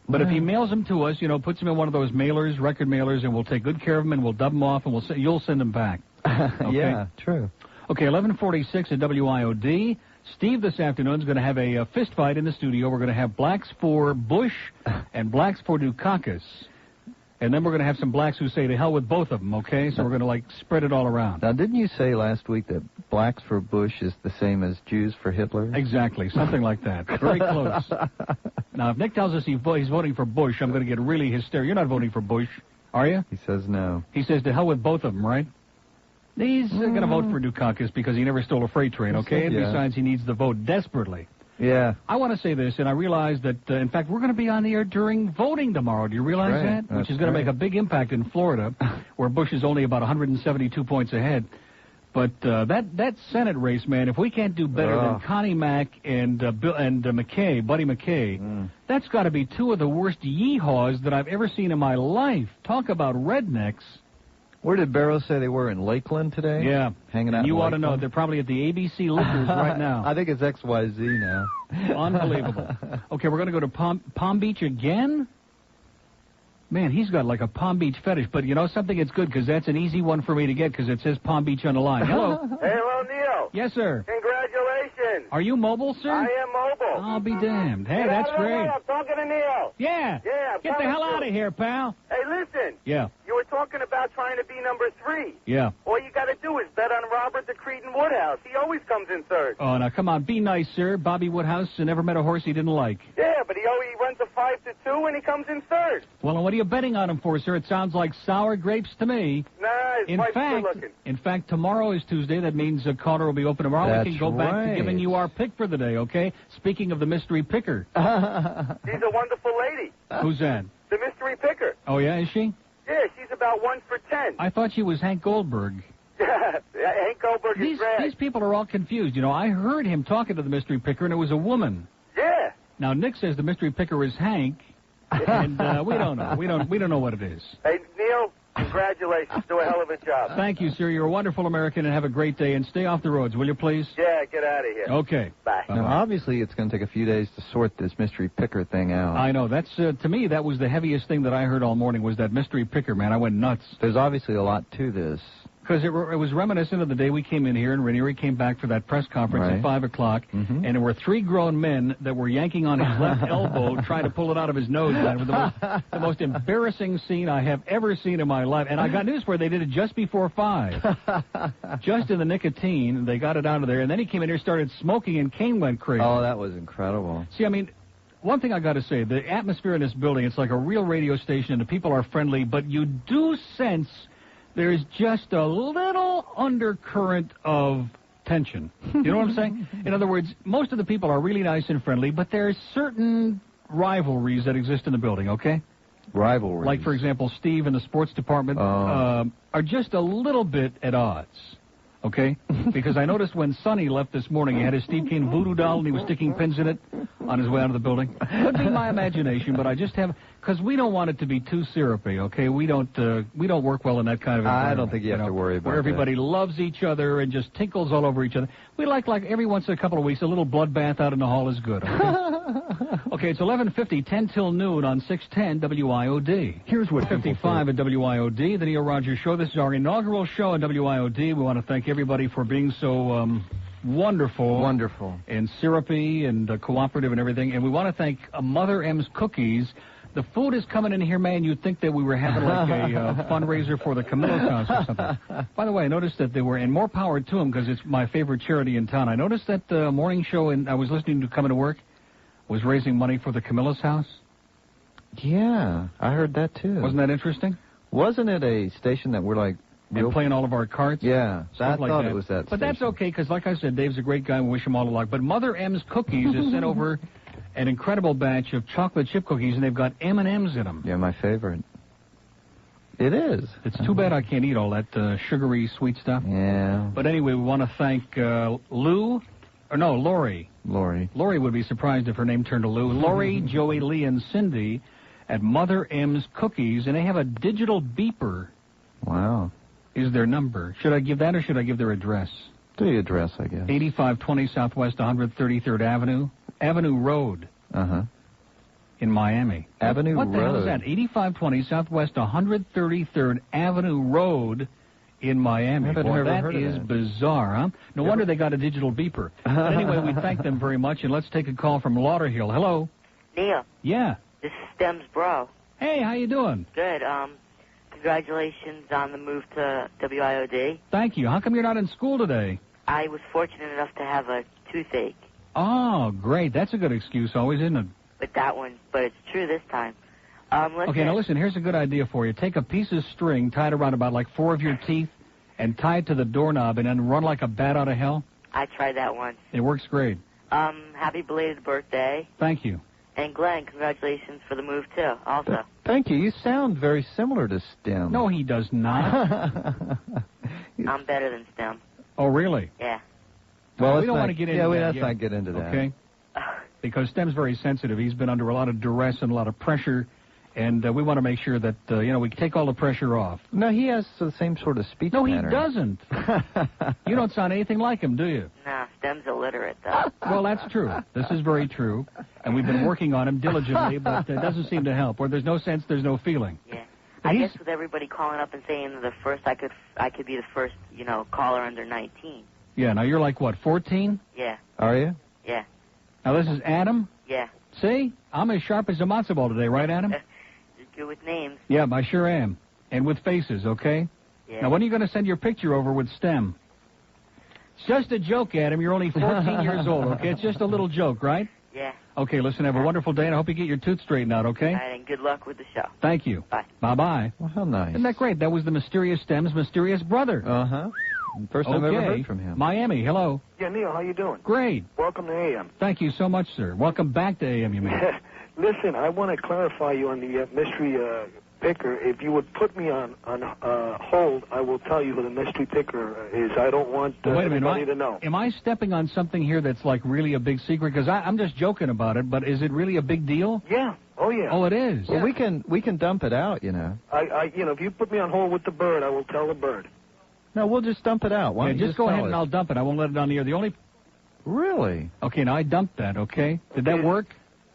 But if he mails them to us, puts them in one of those mailers, record mailers, and we'll take good care of them, and we'll dub them off, and you'll send them back. Okay? Yeah, true. Okay, 11:46 at WIOD. Steve this afternoon is going to have a fist fight in the studio. We're going to have blacks for Bush and blacks for Dukakis. And then we're going to have some blacks who say to hell with both of them, okay? So we're going to, spread it all around. Now, didn't you say last week that blacks for Bush is the same as Jews for Hitler? Exactly, something like that. Very close. Now, if Nick tells us he's voting for Bush, I'm going to get really hysterical. You're not voting for Bush, are you? He says no. He says to hell with both of them, right? He's going to vote for Dukakis because he never stole a freight train, okay? And besides, he needs the vote desperately. Yeah. I want to say this, and I realize that, in fact, we're going to be on the air during voting tomorrow. Do you realize that? Which is going to make a big impact in Florida, where Bush is only about 172 points ahead. But that Senate race, man, if we can't do better than Connie Mack and McKay, Buddy McKay, that's got to be two of the worst yeehaws that I've ever seen in my life. Talk about rednecks. Where did Barrow say they were? In Lakeland today? Yeah. Hanging out You in ought to know. Lakeland? They're probably at the ABC Liquors right now. I think it's XYZ now. Unbelievable. Okay, we're going to go to Palm Beach again? Man, he's got like a Palm Beach fetish. But you know something? It's good because that's an easy one for me to get because it says Palm Beach on the line. Hello. Hey, hello, Neil. Yes, sir. Congratulations. Are you mobile, sir? I am mobile. I'll be damned. Hey, Get that's out of the great. way, I'm talking to Neil. Yeah. Yeah. Get the hell out of here, pal. Hey, listen. Yeah. You were talking about trying to be number 3. Yeah. All you got to do is bet on Robert the Cretan Woodhouse. He always comes in third. Oh, now come on. Be nice, sir. Bobby Woodhouse never met a horse he didn't like. Yeah, but he runs a 5-2 and he comes in third. Well, and what are you betting on him for, sir? It sounds like sour grapes to me. Nah, his wife's good looking. In fact, tomorrow is Tuesday. That means Calder will be open tomorrow. That's We can go back to giving you our pick for the day, okay? Speaking of the mystery picker. She's a wonderful lady. Who's that? The mystery picker. Oh, yeah? Is she? Yeah, she's about 1 for 10. I thought she was Hank Goldberg. Hank Goldberg is rad. These people are all confused. You know, I heard him talking to the mystery picker, and it was a woman. Yeah. Now, Nick says the mystery picker is Hank, and we don't know. We don't know what it is. Hey, Neil, congratulations. Do a hell of a job. Thank you, sir. You're a wonderful American, and have a great day. And stay off the roads, will you, please? Yeah, get out of here. Okay. Bye. Now, obviously, it's going to take a few days to sort this mystery picker thing out. I know. That's to me, that was the heaviest thing that I heard all morning was that mystery picker, man. I went nuts. There's obviously a lot to this. Because it was reminiscent of the day we came in here, and Reneery came back for that press conference at 5 o'clock, and there were 3 grown men that were yanking on his left elbow, trying to pull it out of his nose, man. It was the most embarrassing scene I have ever seen in my life. And I got news for you, they did it just before 5. Just in the nicotine, they got it out of there. And then he came in here, started smoking, and Kane went crazy. Oh, that was incredible. See, I mean, one thing I got to say, the atmosphere in this building, it's like a real radio station, and the people are friendly, but you do sense there's just a little undercurrent of tension. You know what I'm saying? In other words, most of the people are really nice and friendly, but there's certain rivalries that exist in the building, okay? Rivalries. Like, for example, Steve in the sports department are just a little bit at odds, okay? Because I noticed when Sonny left this morning, he had his Steve Kane voodoo doll, and he was sticking pins in it on his way out of the building. Could be my imagination, but I just have... Because we don't want it to be too syrupy, okay? We don't work well in that kind of environment. I don't think you have to worry about where everybody loves each other and just tinkles all over each other. We like every once in a couple of weeks, a little bloodbath out in the hall is good, okay? Okay, it's 11:50, 10 till noon on 610 WIOD. Here's what 55 at WIOD, the Neil Rogers Show. This is our inaugural show at WIOD. We want to thank everybody for being so wonderful, and syrupy and cooperative and everything. And we want to thank Mother M's Cookies. The food is coming in here, man. You'd think that we were having like a fundraiser for the Camillo's house or something. By the way, I noticed that they were, and more power to them because it's my favorite charity in town. I noticed that the morning show I was listening to coming to work was raising money for the Camillo's house. Yeah, I heard that too. Wasn't that interesting? Wasn't it a station that we're like... And playing all of our carts? Yeah, I like thought that. It was that But station. that's okay, because like I said, Dave's a great guy and we wish him all the luck. But Mother M's Cookies has sent over an incredible batch of chocolate chip cookies, and they've got M&M's in them. Yeah, my favorite. It is. It's too bad I can't eat all that sugary, sweet stuff. Yeah. But anyway, we want to thank Lori. Lori would be surprised if her name turned to Lou. Lori, Joey, Lee, and Cindy at Mother M's Cookies, and they have a digital beeper. Wow. Is their number. Should I give that or should I give their address? Do the address, I guess. 8520 Southwest 133rd Avenue Road. In Miami. Avenue Road. What the hell is that? 8520 Southwest 133rd Avenue Road in Miami. That is bizarre, huh? No wonder they got a digital beeper. But anyway, we thank them very much, and let's take a call from Lauderhill. Hello. Neil. Yeah. This is Stem's bro. Hey, how you doing? Good. Congratulations on the move to WIOD. Thank you. How come you're not in school today? I was fortunate enough to have a toothache. Oh, great. That's a good excuse always, isn't it? But it's true this time. Okay, now listen, here's a good idea for you. Take a piece of string, tie it around about like 4 of your teeth, and tie it to the doorknob, and then run like a bat out of hell. I tried that once. It works great. Happy belated birthday. Thank you. And Glenn, congratulations for the move, too, also. Thank you. You sound very similar to Stem. No, he does not. I'm better than Stem. Oh, really? Yeah. Well, we don't want to get into that. Let's not get into that. Okay? Because Stem's very sensitive. He's been under a lot of duress and a lot of pressure, and we want to make sure that, we can take all the pressure off. No, he has the same sort of speech pattern. No, he doesn't. You don't sound anything like him, do you? No, Stem's illiterate, though. Well, that's true. This is very true. And we've been working on him diligently, but it doesn't seem to help. Where there's no sense, there's no feeling. Yeah. I guess with everybody calling up and saying the first, I could be the first, caller under 19. Yeah, now you're like, what, 14? Yeah. Are you? Yeah. Now this is Adam? Yeah. See? I'm as sharp as a matzo ball today, right, Adam? You're good with names. Yeah, I sure am. And with faces, okay? Yeah. Now, when are you going to send your picture over with Stem? It's just a joke, Adam. You're only 14 years old, okay? It's just a little joke, right? Yeah. Okay, listen, have a wonderful day, and I hope you get your tooth straightened out, okay? All right, and good luck with the show. Thank you. Bye. Bye-bye. Well, how nice. Isn't that great? That was the mysterious Stem's mysterious brother. Uh-huh. First time I've ever heard from him. Miami, hello. Yeah, Neil, how you doing? Great. Welcome to AM. Thank you so much, sir. Welcome back to AM, you mean? Listen, I want to clarify you on the mystery picker. If you would put me on hold, I will tell you who the mystery picker is. I don't want anybody to know. Am I stepping on something here that's like really a big secret? Because I'm just joking about it, but is it really a big deal? Yeah. Oh, yeah. Oh, it is? Well, we can dump it out, if you put me on hold with the bird, I will tell the bird. No, we'll just dump it out. Why don't you just go ahead tell and us? I'll dump it. I won't let it on the air. The only... Really? Okay, now I dumped that, okay? Did that work?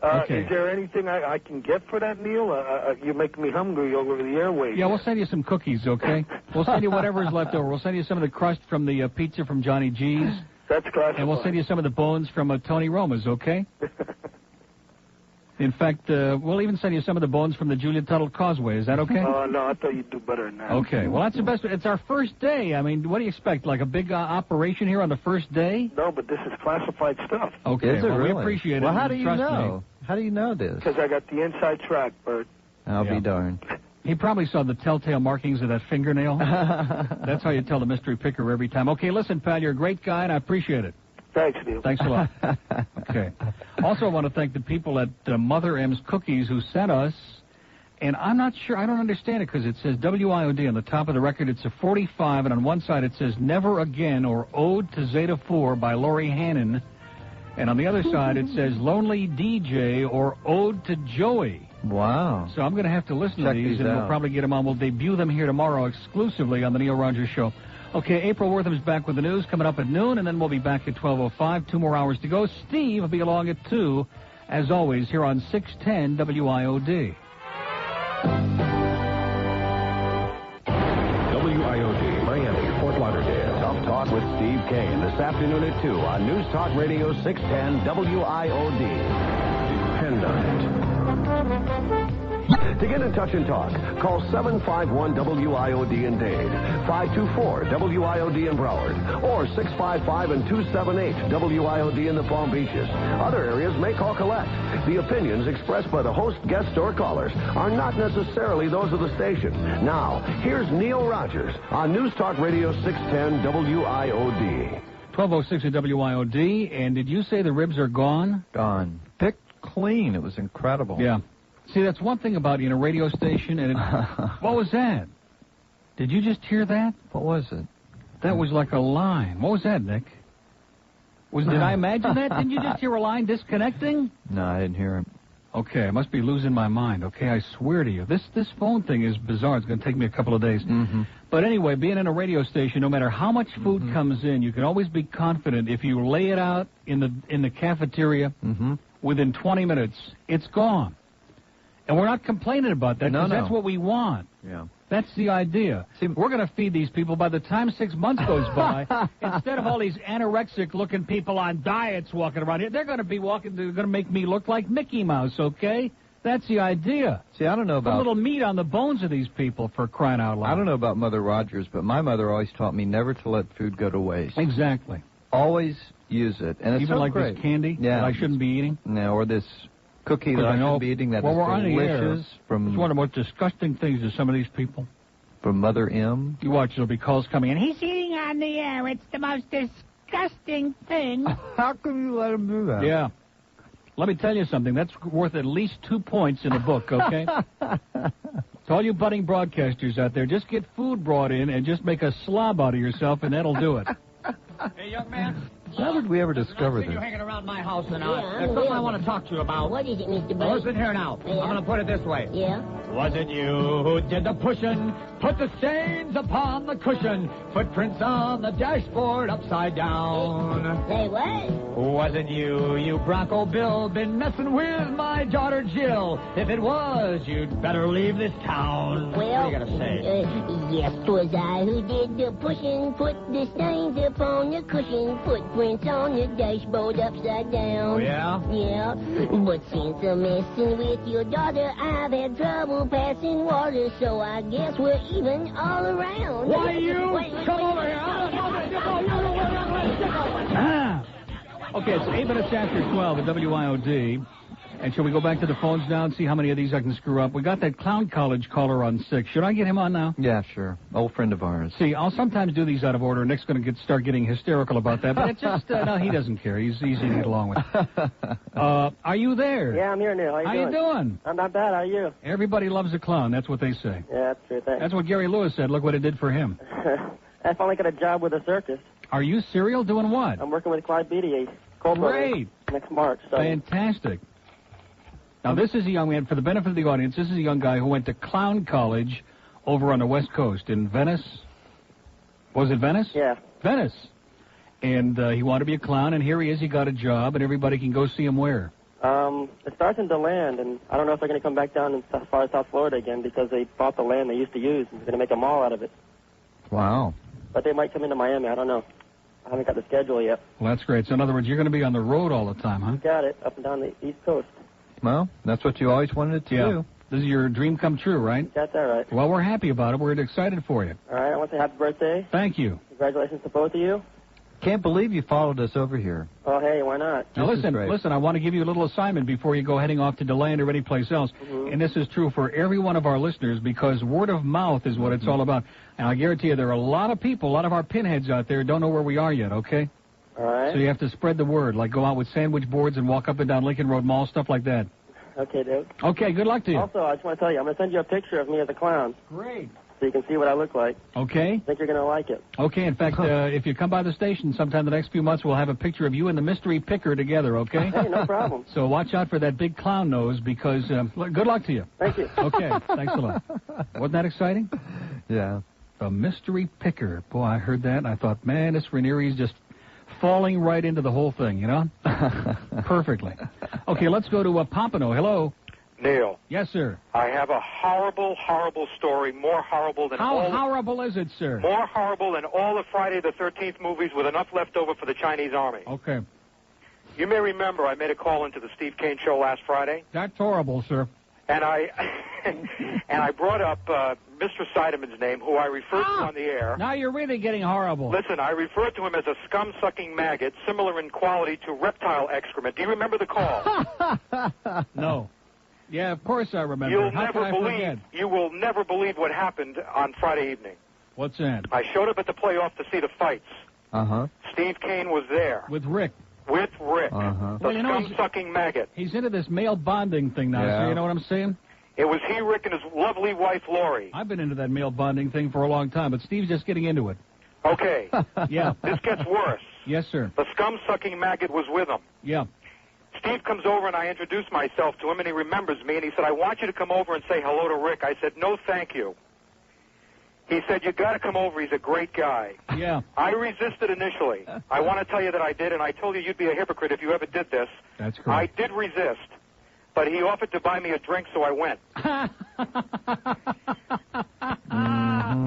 Okay. Is there anything I can get for that, Neil? You're making me hungry over the airwaves. Yeah, we'll send you some cookies, okay? We'll send you whatever's left over. We'll send you some of the crust from the pizza from Johnny G's. That's classified. And we'll send you some of the bones from Tony Roma's, okay? In fact, we'll even send you some of the bones from the Julia Tuttle Causeway. Is that okay? No, I thought you'd do better than that. Okay, well, that's the best. It's our first day. I mean, what do you expect? Like a big operation here on the first day? No, but this is classified stuff. Okay, Is it well, really? we appreciate it. Well, how do you Trust know? me. How do you know this? Because I got the inside track, Bert. I'll be darned. He probably saw the telltale markings of that fingernail. That's how you tell the mystery picker every time. Okay, listen, pal, you're a great guy, and I appreciate it. Thanks, Neil. Thanks a lot. Okay. Also, I want to thank the people at Mother M's Cookies who sent us, and I'm not sure, I don't understand it because it says WIOD on the top of the record. It's a 45, and on one side it says Never Again or Ode to Zeta 4 by Laurie Hannon, and on the other side it says Lonely DJ or Ode to Joey. Wow. So I'm going to have to listen Check to these, these and out. we'll probably get them on. We'll debut them here tomorrow exclusively on the Neil Rogers Show. Okay, April Wortham's back with the news coming up at noon, and then we'll be back at 12:05. 2 more hours to go. Steve will be along at 2, as always, here on 610 WIOD. WIOD, Miami, Fort Lauderdale. Tough Talk with Steve Kane this afternoon at 2 on News Talk Radio 610 WIOD. Depend on it. To get in touch and talk, call 751-WIOD in Dade, 524-WIOD in Broward, or 655-278-WIOD in the Palm Beaches. Other areas may call collect. The opinions expressed by the host, guests, or callers are not necessarily those of the station. Now, here's Neil Rogers on News Talk Radio 610 WIOD. 12:06 at WIOD, and did you say the ribs are gone? Gone. Picked clean. It was incredible. Yeah. See, that's one thing about a radio station, and what was that? Did you just hear that? What was it? That was like a line. What was that, Nick? Did I imagine that? Didn't you just hear a line disconnecting? No, I didn't hear it. Okay, I must be losing my mind. Okay, I swear to you. This phone thing is bizarre. It's going to take me a couple of days. Mm-hmm. But anyway, being in a radio station, no matter how much food comes in, you can always be confident if you lay it out in the cafeteria, within 20 minutes, it's gone. And we're not complaining about that because that's what we want. Yeah. That's the idea. See, we're going to feed these people by the time 6 months goes by. Instead of all these anorexic-looking people on diets walking around here, they're going to be walking. They're going to make me look like Mickey Mouse. Okay, that's the idea. See, I don't know about a little meat on the bones of these people, for crying out loud. I don't know about Mother Rogers, but my mother always taught me never to let food go to waste. Exactly. Always use it, and it's even so like great. This candy that I shouldn't be eating. No, or this cookie that I shouldn't be eating that is delicious. It's one of the most disgusting things to some of these people. From Mother M. You watch, there'll be calls coming in. He's eating on the air. It's the most disgusting thing. How can you let him do that? Yeah. Let me tell you something. That's worth at least 2 points in the book, okay? To all you budding broadcasters out there, just get food brought in and just make a slob out of yourself, and that'll do it. Hey, young man. How did we ever discover this? You're hanging around my house, and there's something I want to talk to you about. What is it, Mr. Well, Blake? listen here now. Yeah? I'm going to put it this way. Yeah? Was it you who did the pushing? Put the stains upon the cushion. Footprints on the dashboard upside down. Say what? Was it you Bronco Bill, been messing with my daughter Jill? If it was, you'd better leave this town. Well, what are you going to say? Yes, 'twas I who did the pushing. Put the stains upon the cushion. Footprints on the dashboard upside down. Oh, yeah? Yeah. But since I'm messing with your daughter, I've had trouble passing water, so I guess we're even all around. Why, you? Come over here. Okay, it's 8 minutes after 12 at WIOD. And shall we go back to the phones now and see how many of these I can screw up? We got that Clown College caller on 6. Should I get him on now? Yeah, sure. Old friend of ours. See, I'll sometimes do these out of order. Nick's going to start getting hysterical about that. But it's just, no, he doesn't care. He's easy to get along with. Are you there? Yeah, I'm here, Neil. How you doing? I'm not bad. How are you? Everybody loves a clown. That's what they say. Yeah, that's true. Thanks. That's what Gary Lewis said. Look what it did for him. I finally got a job with a circus. Are you serial? Doing what? I'm working with Clyde Beatty. Great. Next March. So. Fantastic. Now, this is a young man, for the benefit of the audience, this is a young guy who went to Clown College over on the West Coast in Venice. Was it Venice? Yeah. Venice. And he wanted to be a clown, and here he is. He got a job, and everybody can go see him where? It starts in DeLand, and I don't know if they're going to come back down as far as South Florida again because they bought the land they used to use and they're going to make a mall out of it. Wow. But they might come into Miami. I don't know. I haven't got the schedule yet. Well, that's great. So, in other words, you're going to be on the road all the time, huh? Got it. Up and down the East Coast. Well, that's what you always wanted to do. This is your dream come true, right? That's all right. Well, we're happy about it. We're excited for you. All right. I want to say happy birthday. Thank you. Congratulations to both of you. Can't believe you followed us over here. Oh, hey, why not? Now This is great. listen, I want to give you a little assignment before you go heading off to DeLand or anyplace else. And this is true for every one of our listeners because word of mouth is what it's all about. And I guarantee you there are a lot of people, a lot of our pinheads out there don't know where we are yet, okay? All right. So you have to spread the word, like go out with sandwich boards and walk up and down Lincoln Road Mall, stuff like that. Okay, Duke. Okay, good luck to you. Also, I just want to tell you, I'm going to send you a picture of me as a clown. Great. So you can see what I look like. Okay. I think you're going to like it. Okay, in fact, if you come by the station sometime the next few months, we'll have a picture of you and the mystery picker together, okay? Hey, no problem. So watch out for that big clown nose because, good luck to you. Thank you. Okay, thanks a lot. Wasn't that exciting? Yeah. The mystery picker. Boy, I heard that and I thought, man, this Reneery's just falling right into the whole thing, you know? Perfectly. Okay, let's go to Pompano. Hello. Neil. Yes, sir. I have a horrible, horrible story, more horrible than How horrible is it, sir? More horrible than all the Friday the 13th movies with enough left over for the Chinese Army. Okay. You may remember I made a call into the Steve Kane show last Friday. That's horrible, sir. And I brought up Mr. Seideman's name, who I referred to on the air. Now you're really getting horrible. Listen, I referred to him as a scum-sucking maggot, similar in quality to reptile excrement. Do you remember the call? No. Yeah, of course I remember. You will never believe what happened on Friday evening. What's that? I showed up at the playoff to see the fights. Uh-huh. Steve Kane was there. With Rick. With Rick. Uh-huh. The scum-sucking maggot. He's into this male bonding thing now, Yeah. so you know what I'm saying? It was he, Rick, and his lovely wife, Lori. I've been into that male bonding thing for a long time, but Steve's just getting into it. Okay. Yeah. This gets worse. Yes, sir. The scum-sucking maggot was with him. Yeah. Steve comes over, and I introduce myself to him, and he remembers me, and he said, I want you to come over and say hello to Rick. I said, no, thank you. He said, you got to come over. He's a great guy. Yeah. I resisted initially. I want to tell you that I did, and I told you you'd be a hypocrite if you ever did this. That's correct. I did resist, but he offered to buy me a drink, so I went.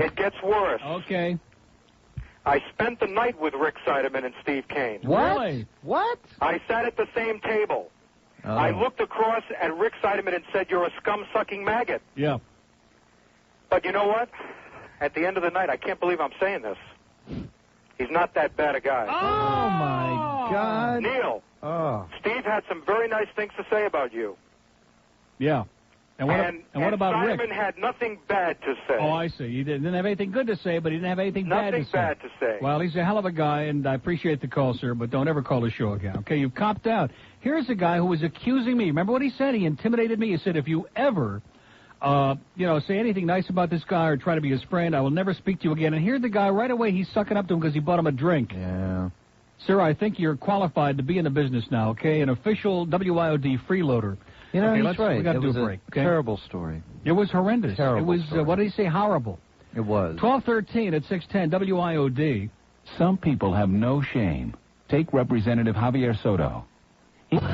It gets worse. Okay. I spent the night with Rick Seideman and Steve Kane. What? Really? What? I sat at the same table. Oh. I looked across at Rick Seideman and said, you're a scum-sucking maggot. Yeah. But you know what? At the end of the night, I can't believe I'm saying this. He's not that bad a guy. Oh, my God. Neil, Steve had some very nice things to say about you. Yeah. And what about Rick? Seideman had nothing bad to say. Oh, I see. He didn't have anything good to say, but he didn't have anything bad to say. Nothing bad to say. Well, he's a hell of a guy, and I appreciate the call, sir, but don't ever call the show again, okay? You've copped out. Here's a guy who was accusing me. Remember what he said? He intimidated me. He said, if you ever, say anything nice about this guy or try to be his friend, I will never speak to you again. And here's the guy right away. He's sucking up to him because he bought him a drink. Yeah. Sir, I think you're qualified to be in the business now, okay? An official WIOD freeloader. You know, okay, he's right. We got to It do was a break. Okay? Terrible story. It was horrendous. Terrible It was, story. what did he say, horrible? It was. 1213 at 610 WIOD. Some people have no shame. Take Representative Javier Soto.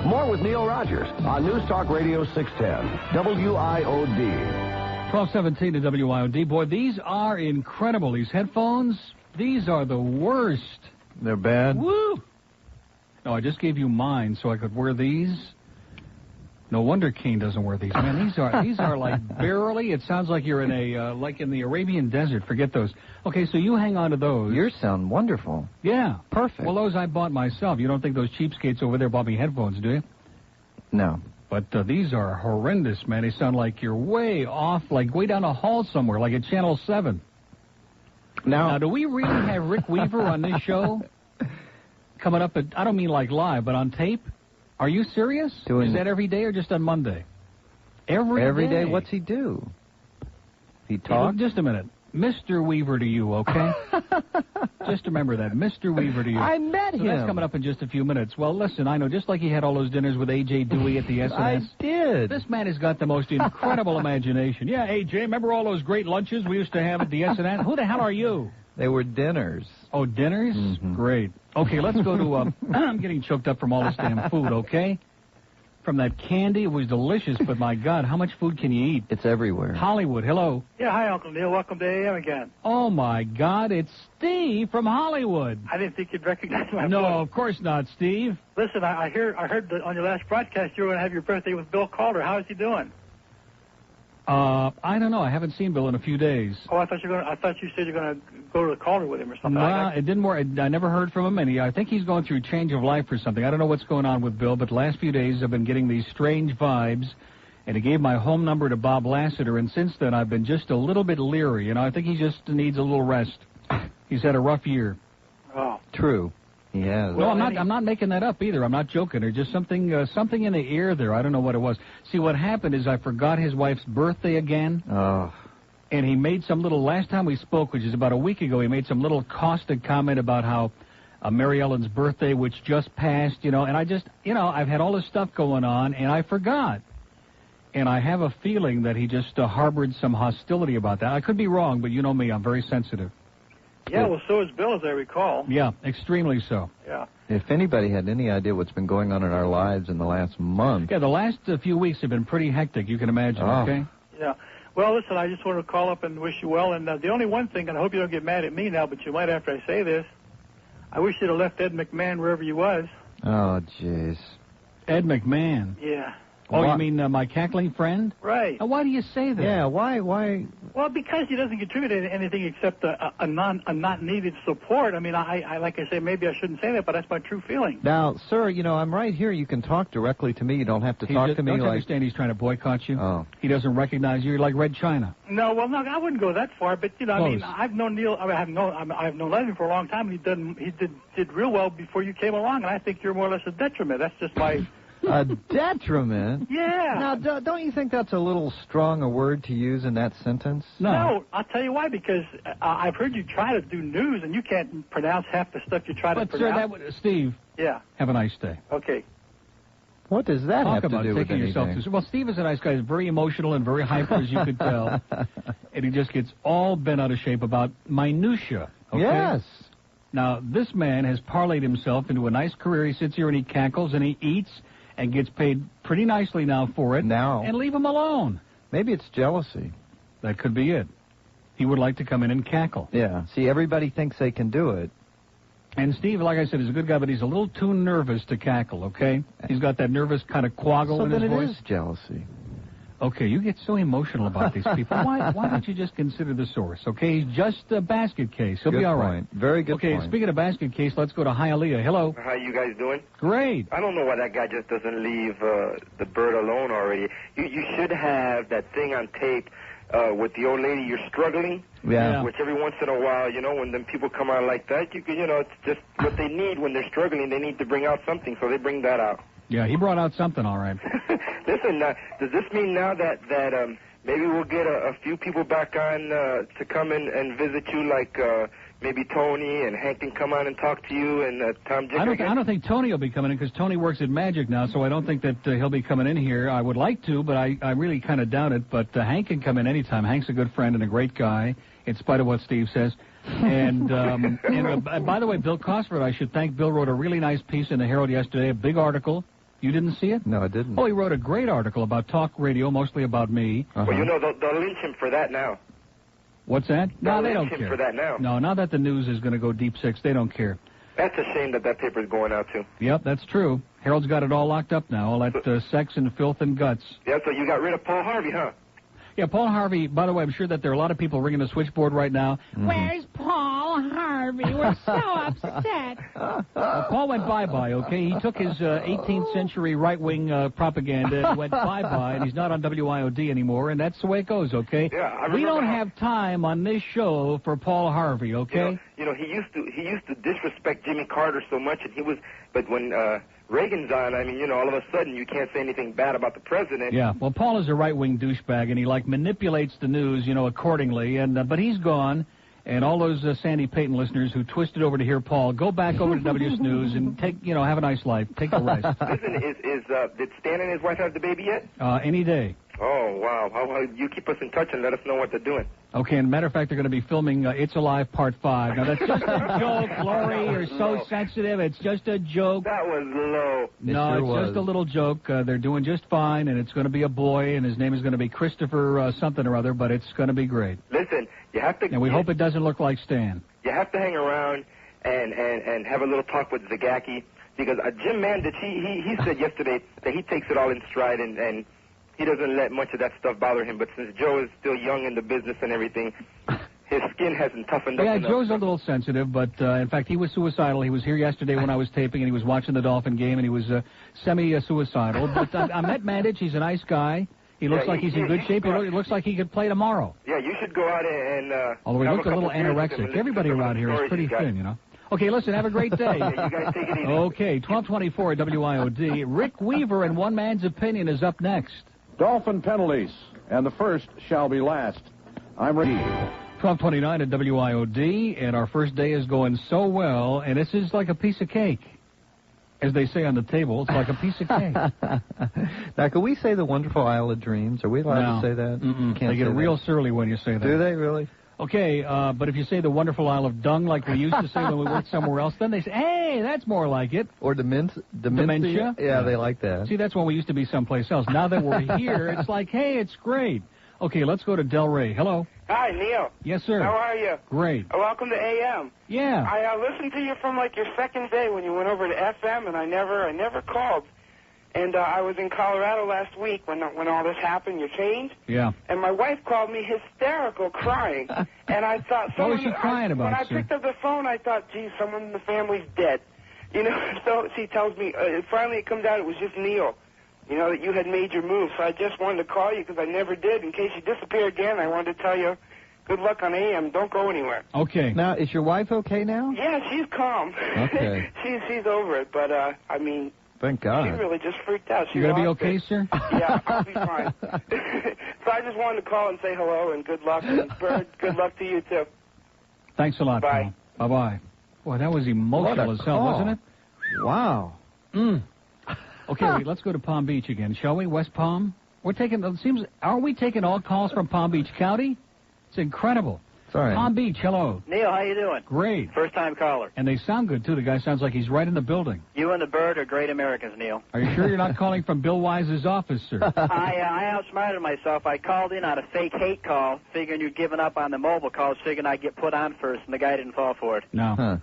More with Neil Rogers on News Talk Radio 610, WIOD. 1217 to WIOD. Boy, these are incredible. These headphones, these are the worst. They're bad? Woo! No, I just gave you mine so I could wear these. No wonder Kane doesn't wear these. Man, these are like barely. It sounds like you're in a like in the Arabian desert. Forget those. Okay, so you hang on to those. Yours sound wonderful. Yeah, perfect. Well, those I bought myself. You don't think those cheapskates over there bought me headphones, do you? No. But these are horrendous, man. They sound like you're way off, like way down a hall somewhere, like at Channel 7. Now, do we really have Rick Weaver on this show coming up? I don't mean like live, but on tape. Are you serious? Is that every day or just on Monday? Every day. What's he do? He talks? Just a minute. Mr. Weaver to you, okay? Just remember that. Mr. Weaver to you. I met him. That's coming up in just a few minutes. Well, listen, I know, just like he had all those dinners with A.J. Dewey at the SNS. I did. This man has got the most incredible imagination. Yeah, A.J., remember all those great lunches we used to have at the SNS? Who the hell are you? They were dinners. Oh, dinners? Mm-hmm. Great. Okay, let's go to, I'm getting choked up from all this damn food, okay? From that candy, it was delicious, but my God, how much food can you eat? It's everywhere. Hollywood, hello. Yeah, hi, Uncle Neil. Welcome to AM again. Oh, my God, it's Steve from Hollywood. I didn't think you'd recognize my No, voice. of course not, Steve. Listen, I heard that on your last broadcast you were going to have your birthday with Bill Calder. How is he doing? I don't know. I haven't seen Bill in a few days. Oh, I thought you said you're going to go to the caller with him or something. No, it didn't work. I never heard from him, and I think he's going through a change of life or something. I don't know what's going on with Bill, but the last few days I've been getting these strange vibes, and he gave my home number to Bob Lassiter, and since then I've been just a little bit leery. You know, I think he just needs a little rest. He's had a rough year. Oh. True. He has. No, I'm not making that up either. I'm not joking. There's just something in the air there. I don't know what it was. See, what happened is I forgot his wife's birthday again. Oh. And he made some little, last time we spoke, which is about a week ago, he made some little caustic comment about how Mary Ellen's birthday, which just passed, you know, and I just, you know, I've had all this stuff going on, and I forgot. And I have a feeling that he just harbored some hostility about that. I could be wrong, but you know me, I'm very sensitive. Yeah, well, so is Bill, as I recall. Yeah, extremely so. Yeah. If anybody had any idea what's been going on in our lives in the last month. Yeah, the last few weeks have been pretty hectic, you can imagine, okay? Yeah. Well, listen, I just want to call up and wish you well. And the only one thing, and I hope you don't get mad at me now, but you might after I say this, I wish you'd have left Ed McMahon wherever you was. Oh, jeez. Ed McMahon? Yeah. Oh, you mean my cackling friend? Right. Why do you say that? Yeah, why? Well, because he doesn't contribute anything except a not needed support. I mean, I like I say, maybe I shouldn't say that, but that's my true feeling. Now, sir, you know, I'm right here. You can talk directly to me. You don't have to talk to me don't you like... understand he's trying to boycott you? Oh. He doesn't recognize you. You're like Red China. No, well, no, I wouldn't go that far, but, you know, Close. I mean, I've known Neil, I've known Leslie for a long time, and he did real well before you came along, and I think you're more or less a detriment. That's just my... A detriment? Yeah. Now, don't you think that's a little strong a word to use in that sentence? No, I'll tell you why, because I've heard you try to do news, and you can't pronounce half the stuff you try to pronounce. But, sir, Steve, yeah. Have a nice day. Okay. What does that Talk have to about do with taking yourself anything? too. Well, Steve is a nice guy. He's very emotional and very hyper, as you could tell. And he just gets all bent out of shape about minutia. Okay? Yes. Now, this man has parlayed himself into a nice career. He sits here and he cackles and he eats and gets paid pretty nicely now for it. Now. And leave him alone. Maybe it's jealousy. That could be it. He would like to come in and cackle. Yeah. See, everybody thinks they can do it. And Steve, like I said, is a good guy, but he's a little too nervous to cackle, okay? He's got that nervous kind of quaggle in his voice. So then it is jealousy. Okay, you get so emotional about these people. Why don't you just consider the source, okay? He's just a basket case. He'll Good be all point. right. Very good point. Okay, speaking of basket case, let's go to Hialeah. Hello. How you guys doing? Great. I don't know why that guy just doesn't leave the bird alone already. You should have that thing on tape with the old lady you're struggling. Yeah. Which every once in a while, you know, when them people come out like that, you know, it's just what they need when they're struggling. They need to bring out something, so they bring that out. Yeah, he brought out something, all right. Listen, does this mean now that maybe we'll get a few people back on to come in and visit you, like maybe Tony and Hank can come on and talk to you, and Tom Jick? I don't think Tony will be coming in because Tony works at Magic now, so I don't think that he'll be coming in here. I would like to, but I really kind of doubt it. But Hank can come in anytime. Hank's a good friend and a great guy, in spite of what Steve says. And by the way, Bill Cosford, I should thank Bill, wrote a really nice piece in the Herald yesterday, a big article. You didn't see it? No, I didn't. Oh, he wrote a great article about talk radio, mostly about me. Well, you know, they'll lynch him for that now. What's that? No, they don't lynch him care. for that now. No, now that the news is going to go deep six, they don't care. That's a shame that paper's going out, too. Yep, that's true. Harold's got it all locked up now, all that sex and filth and guts. Yeah, so you got rid of Paul Harvey, huh? Yeah, Paul Harvey, by the way, I'm sure that there are a lot of people ringing the switchboard right now. Where's Paul Harvey? We're so upset. Paul went bye-bye, okay? He took his 18th century right-wing propaganda and went bye-bye, and he's not on WIOD anymore, and that's the way it goes, okay? Yeah, we don't have time on this show for Paul Harvey, okay? You know, he used to disrespect Jimmy Carter so much, and but when Reagan's on, I mean, you know, all of a sudden you can't say anything bad about the president. Yeah, well, Paul is a right-wing douchebag, and he, manipulates the news, you know, accordingly, and but he's gone, and all those Sandy Payton listeners who twisted over to hear Paul, go back over to WS News and have a nice life. Take a rest. Listen, did Stan and his wife have the baby yet? Any day. Oh, wow. How you keep us in touch and let us know what they're doing. Okay, and matter of fact, they're going to be filming It's Alive Part 5. Now, that's just a joke, Lori. You're so sensitive. It's just a joke. That was low. No, it's just a little joke. They're doing just fine, and it's going to be a boy, and his name is going to be Christopher something or other, but it's going to be great. Listen, you have to... And we hope it doesn't look like Stan. You have to hang around and have a little talk with Zagacki, because Jim Mandich, he said yesterday that he takes it all in stride, and he doesn't let much of that stuff bother him. But since Joe is still young in the business and everything, his skin hasn't toughened up Yeah, enough. Joe's a little sensitive, but in fact, he was suicidal. He was here yesterday when I was taping, and he was watching the Dolphin game, and he was semi-suicidal. But I met Mandich. He's a nice guy. He looks like he's in good shape. He looks like he could play tomorrow. Yeah, you should go out and Although he have looks a little anorexic. Everybody around here is pretty thin, you know. Okay, listen, have a great day. Yeah, you guys take it easy. Okay, 1224 at WIOD. Rick Weaver and One Man's Opinion is up next. Dolphin penalties, and the first shall be last. I'm Ricky. 1229 at WIOD, and our first day is going so well, and this is like a piece of cake. As they say on the table, it's like a piece of cake. Now, can we say the wonderful Isle of Dreams? Are we allowed to say that? They get real surly when you say that. Do they really? Okay, but if you say the wonderful Isle of Dung like we used to say when we worked somewhere else, then they say, hey, that's more like it. Or dementia? Yeah, they like that. See, that's when we used to be someplace else. Now that we're here, it's like, hey, it's great. Okay, let's go to Del Rey. Hello. Hi, Neil. Yes, sir. How are you? Great. Welcome to AM. Yeah. I listened to you from like your second day when you went over to FM, and I never called. And I was in Colorado last week when all this happened. You changed. Yeah. And my wife called me hysterical, crying. And I thought, what was she crying about, when I sir? picked up the phone, I thought, gee, someone in the family's dead. You know. So she tells me. Finally, it comes out it was just Neil. You know, that you had made your move. So I just wanted to call you because I never did. In case you disappear again, I wanted to tell you, good luck on AM. Don't go anywhere. Okay. Now, is your wife okay now? Yeah, she's calm. Okay. she's over it. But, I mean, thank God. she really just freaked out. You going to be okay, sir? Yeah, I'll be fine. So I just wanted to call and say hello and good luck. And Bird, good luck to you, too. Thanks a lot, Bye. pal. Bye-bye. Boy, that was emotional as hell, wasn't it? Wow. Okay, wait, let's go to Palm Beach again, shall we? West Palm? Are we taking all calls from Palm Beach County? It's incredible. Sorry. Palm Beach, hello. Neil, how you doing? Great. First-time caller. And they sound good, too. The guy sounds like he's right in the building. You and the Bird are great Americans, Neil. Are you sure you're not calling from Bill Wise's office, sir? I outsmarted myself. I called in on a fake hate call, figuring you'd given up on the mobile calls, figuring I'd get put on first, and the guy didn't fall for it. No. Huh.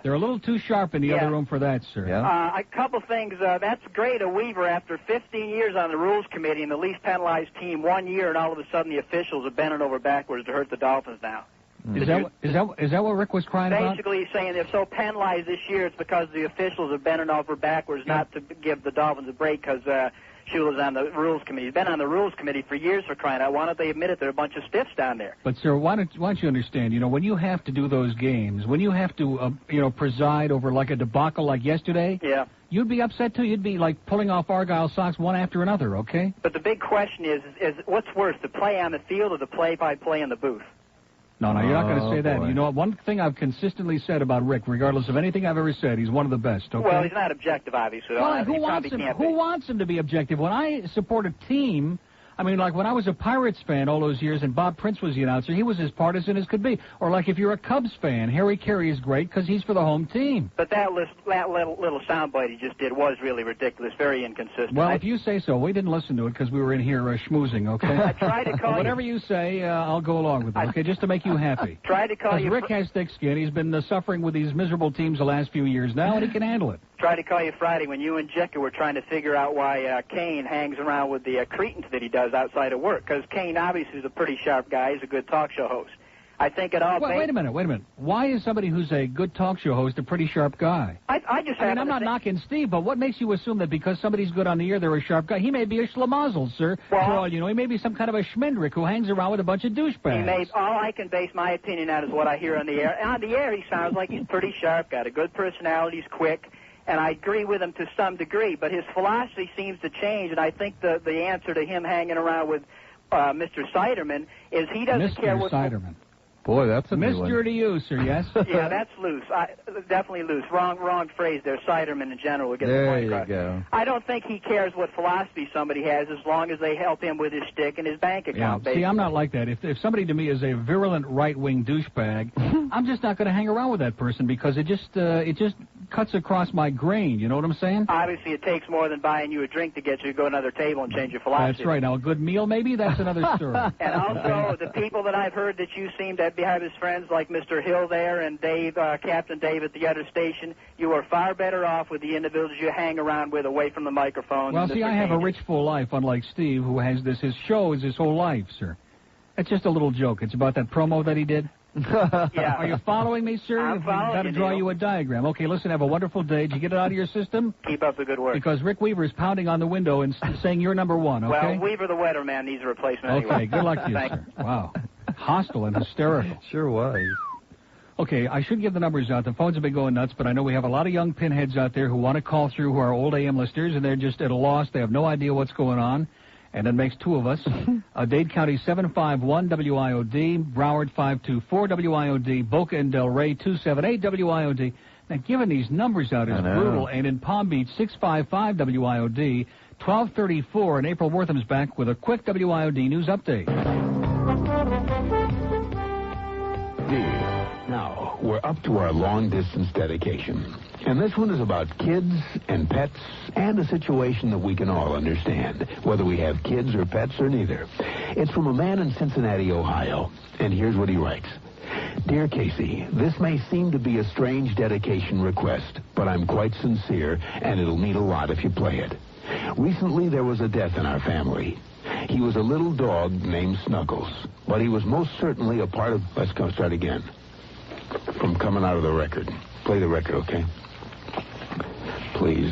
They're a little too sharp in the other room for that, sir. Yeah. A couple things. That's great. A Weaver, after 15 years on the Rules Committee and the least penalized team, 1 year, and all of a sudden the officials are bending over backwards to hurt the Dolphins now. Is that what Rick was crying about? Basically, he's saying they're so penalized this year, it's because the officials are bending over backwards not to give the Dolphins a break because Shula's on the Rules Committee. He's been on the Rules Committee for years, for crying out. Why don't they admit it? There are a bunch of stiffs down there. But, sir, why don't you understand, when you have to do those games, when you have to, preside over like a debacle like yesterday, you'd be upset, too. You'd be like pulling off Argyle socks one after another, okay? But the big question is what's worse, the play on the field or the play-by-play in the booth? No, you're not going to say that. Boy. You know, one thing I've consistently said about Rick, regardless of anything I've ever said, he's one of the best, okay? Well, he's not objective, obviously. Well, who wants him to be objective? When I support a team, I mean, like when I was a Pirates fan all those years and Bob Prince was the announcer, he was as partisan as could be. Or like if you're a Cubs fan, Harry Carey is great because he's for the home team. But that little soundbite he just did was really ridiculous, very inconsistent. Well, if you say so. We didn't listen to it because we were in here schmoozing, okay? I tried to call whatever you say, I'll go along with it, okay, just to make you happy. Tried to call you. Rick has thick skin. He's been suffering with these miserable teams the last few years now, and he can handle it. Tried to call you Friday when you and Jecka were trying to figure out why Kane hangs around with the cretins that he does outside of work. Because Kane obviously is a pretty sharp guy. He's a good talk show host. I think it all. Wait a minute. Why is somebody who's a good talk show host a pretty sharp guy? I'm not knocking Steve, but what makes you assume that because somebody's good on the air, they're a sharp guy? He may be a schlemazel, sir. For all you know, he may be some kind of a schmendrick who hangs around with a bunch of douchebags. All I can base my opinion on is what I hear on the air. On the air, he sounds like he's pretty sharp, got a good personality, he's quick. And I agree with him to some degree, but his philosophy seems to change, and I think the answer to him hanging around with Mr. Siderman is he doesn't care what... Mr. Siderman. Boy, that's a new one. Mr. to you, sir, yes? Yeah, that's loose. Definitely loose. Wrong phrase there. Siderman in general will get the point across. There you go. I don't think he cares what philosophy somebody has as long as they help him with his stick and his bank account. See, I'm not like that. If somebody to me is a virulent right-wing douchebag, I'm just not going to hang around with that person because it just cuts across my grain. You know what I'm saying? Obviously, it takes more than buying you a drink to get you to go to another table and change your philosophy. That's right. Now, a good meal, maybe? That's another story. And also, the people that I've heard that you seem to have as friends, like Mr. Hill there and Dave, Captain Dave at the other station, you are far better off with the individuals you hang around with away from the microphone. Well, see, I have a rich, full life, unlike Steve, who has this. His show is his whole life, sir. It's just a little joke. It's about that promo that he did. Yeah. Are you following me, sir? I'm following I've got to you, draw Neil. you a diagram. Okay, listen, have a wonderful day. Did you get it out of your system? Keep up the good work. Because Rick Weaver is pounding on the window and saying you're number one, okay? Well, Weaver the weatherman needs a replacement Okay, anyway. good luck to you, Thanks. sir. Wow. Hostile and hysterical. Sure was. Okay, I should give the numbers out. The phones have been going nuts, but I know we have a lot of young pinheads out there who want to call through who are old AM listeners, and they're just at a loss. They have no idea what's going on. And that makes two of us. Dade County 751 WIOD, Broward 524 WIOD, Boca and Del Rey 278 WIOD. Now, giving these numbers out is brutal. And in Palm Beach 655 WIOD, 1234, and April Wortham's back with a quick WIOD news update. Now, we're up to our long-distance dedication. And this one is about kids and pets and a situation that we can all understand, whether we have kids or pets or neither. It's from a man in Cincinnati, Ohio. And here's what he writes. Dear Casey, this may seem to be a strange dedication request, but I'm quite sincere, and it'll mean a lot if you play it. Recently, there was a death in our family. He was a little dog named Snuggles, but he was most certainly a part of... Let's go start again. From coming out of the record. Play the record, okay? Please.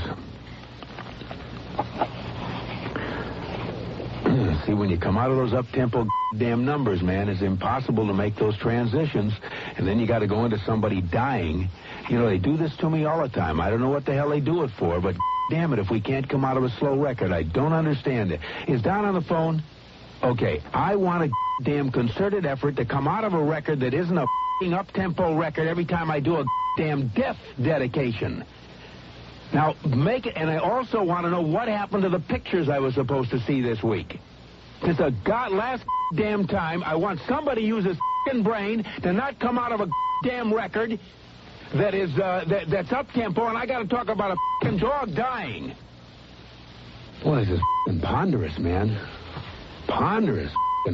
See, when you come out of those up-tempo damn numbers, man, it's impossible to make those transitions, and then you got to go into somebody dying. You know, they do this to me all the time. I don't know what the hell they do it for, but damn it, if we can't come out of a slow record, I don't understand it. Is Don on the phone? Okay, I want a damn concerted effort to come out of a record that isn't a up-tempo record every time I do a damn death dedication. Now, make it, and I also want to know what happened to the pictures I was supposed to see this week. It's a last damn time I want somebody to use his brain to not come out of a damn record that is that's up-tempo, and I got to talk about a dog dying. What is this ponderous, man? Ponderous.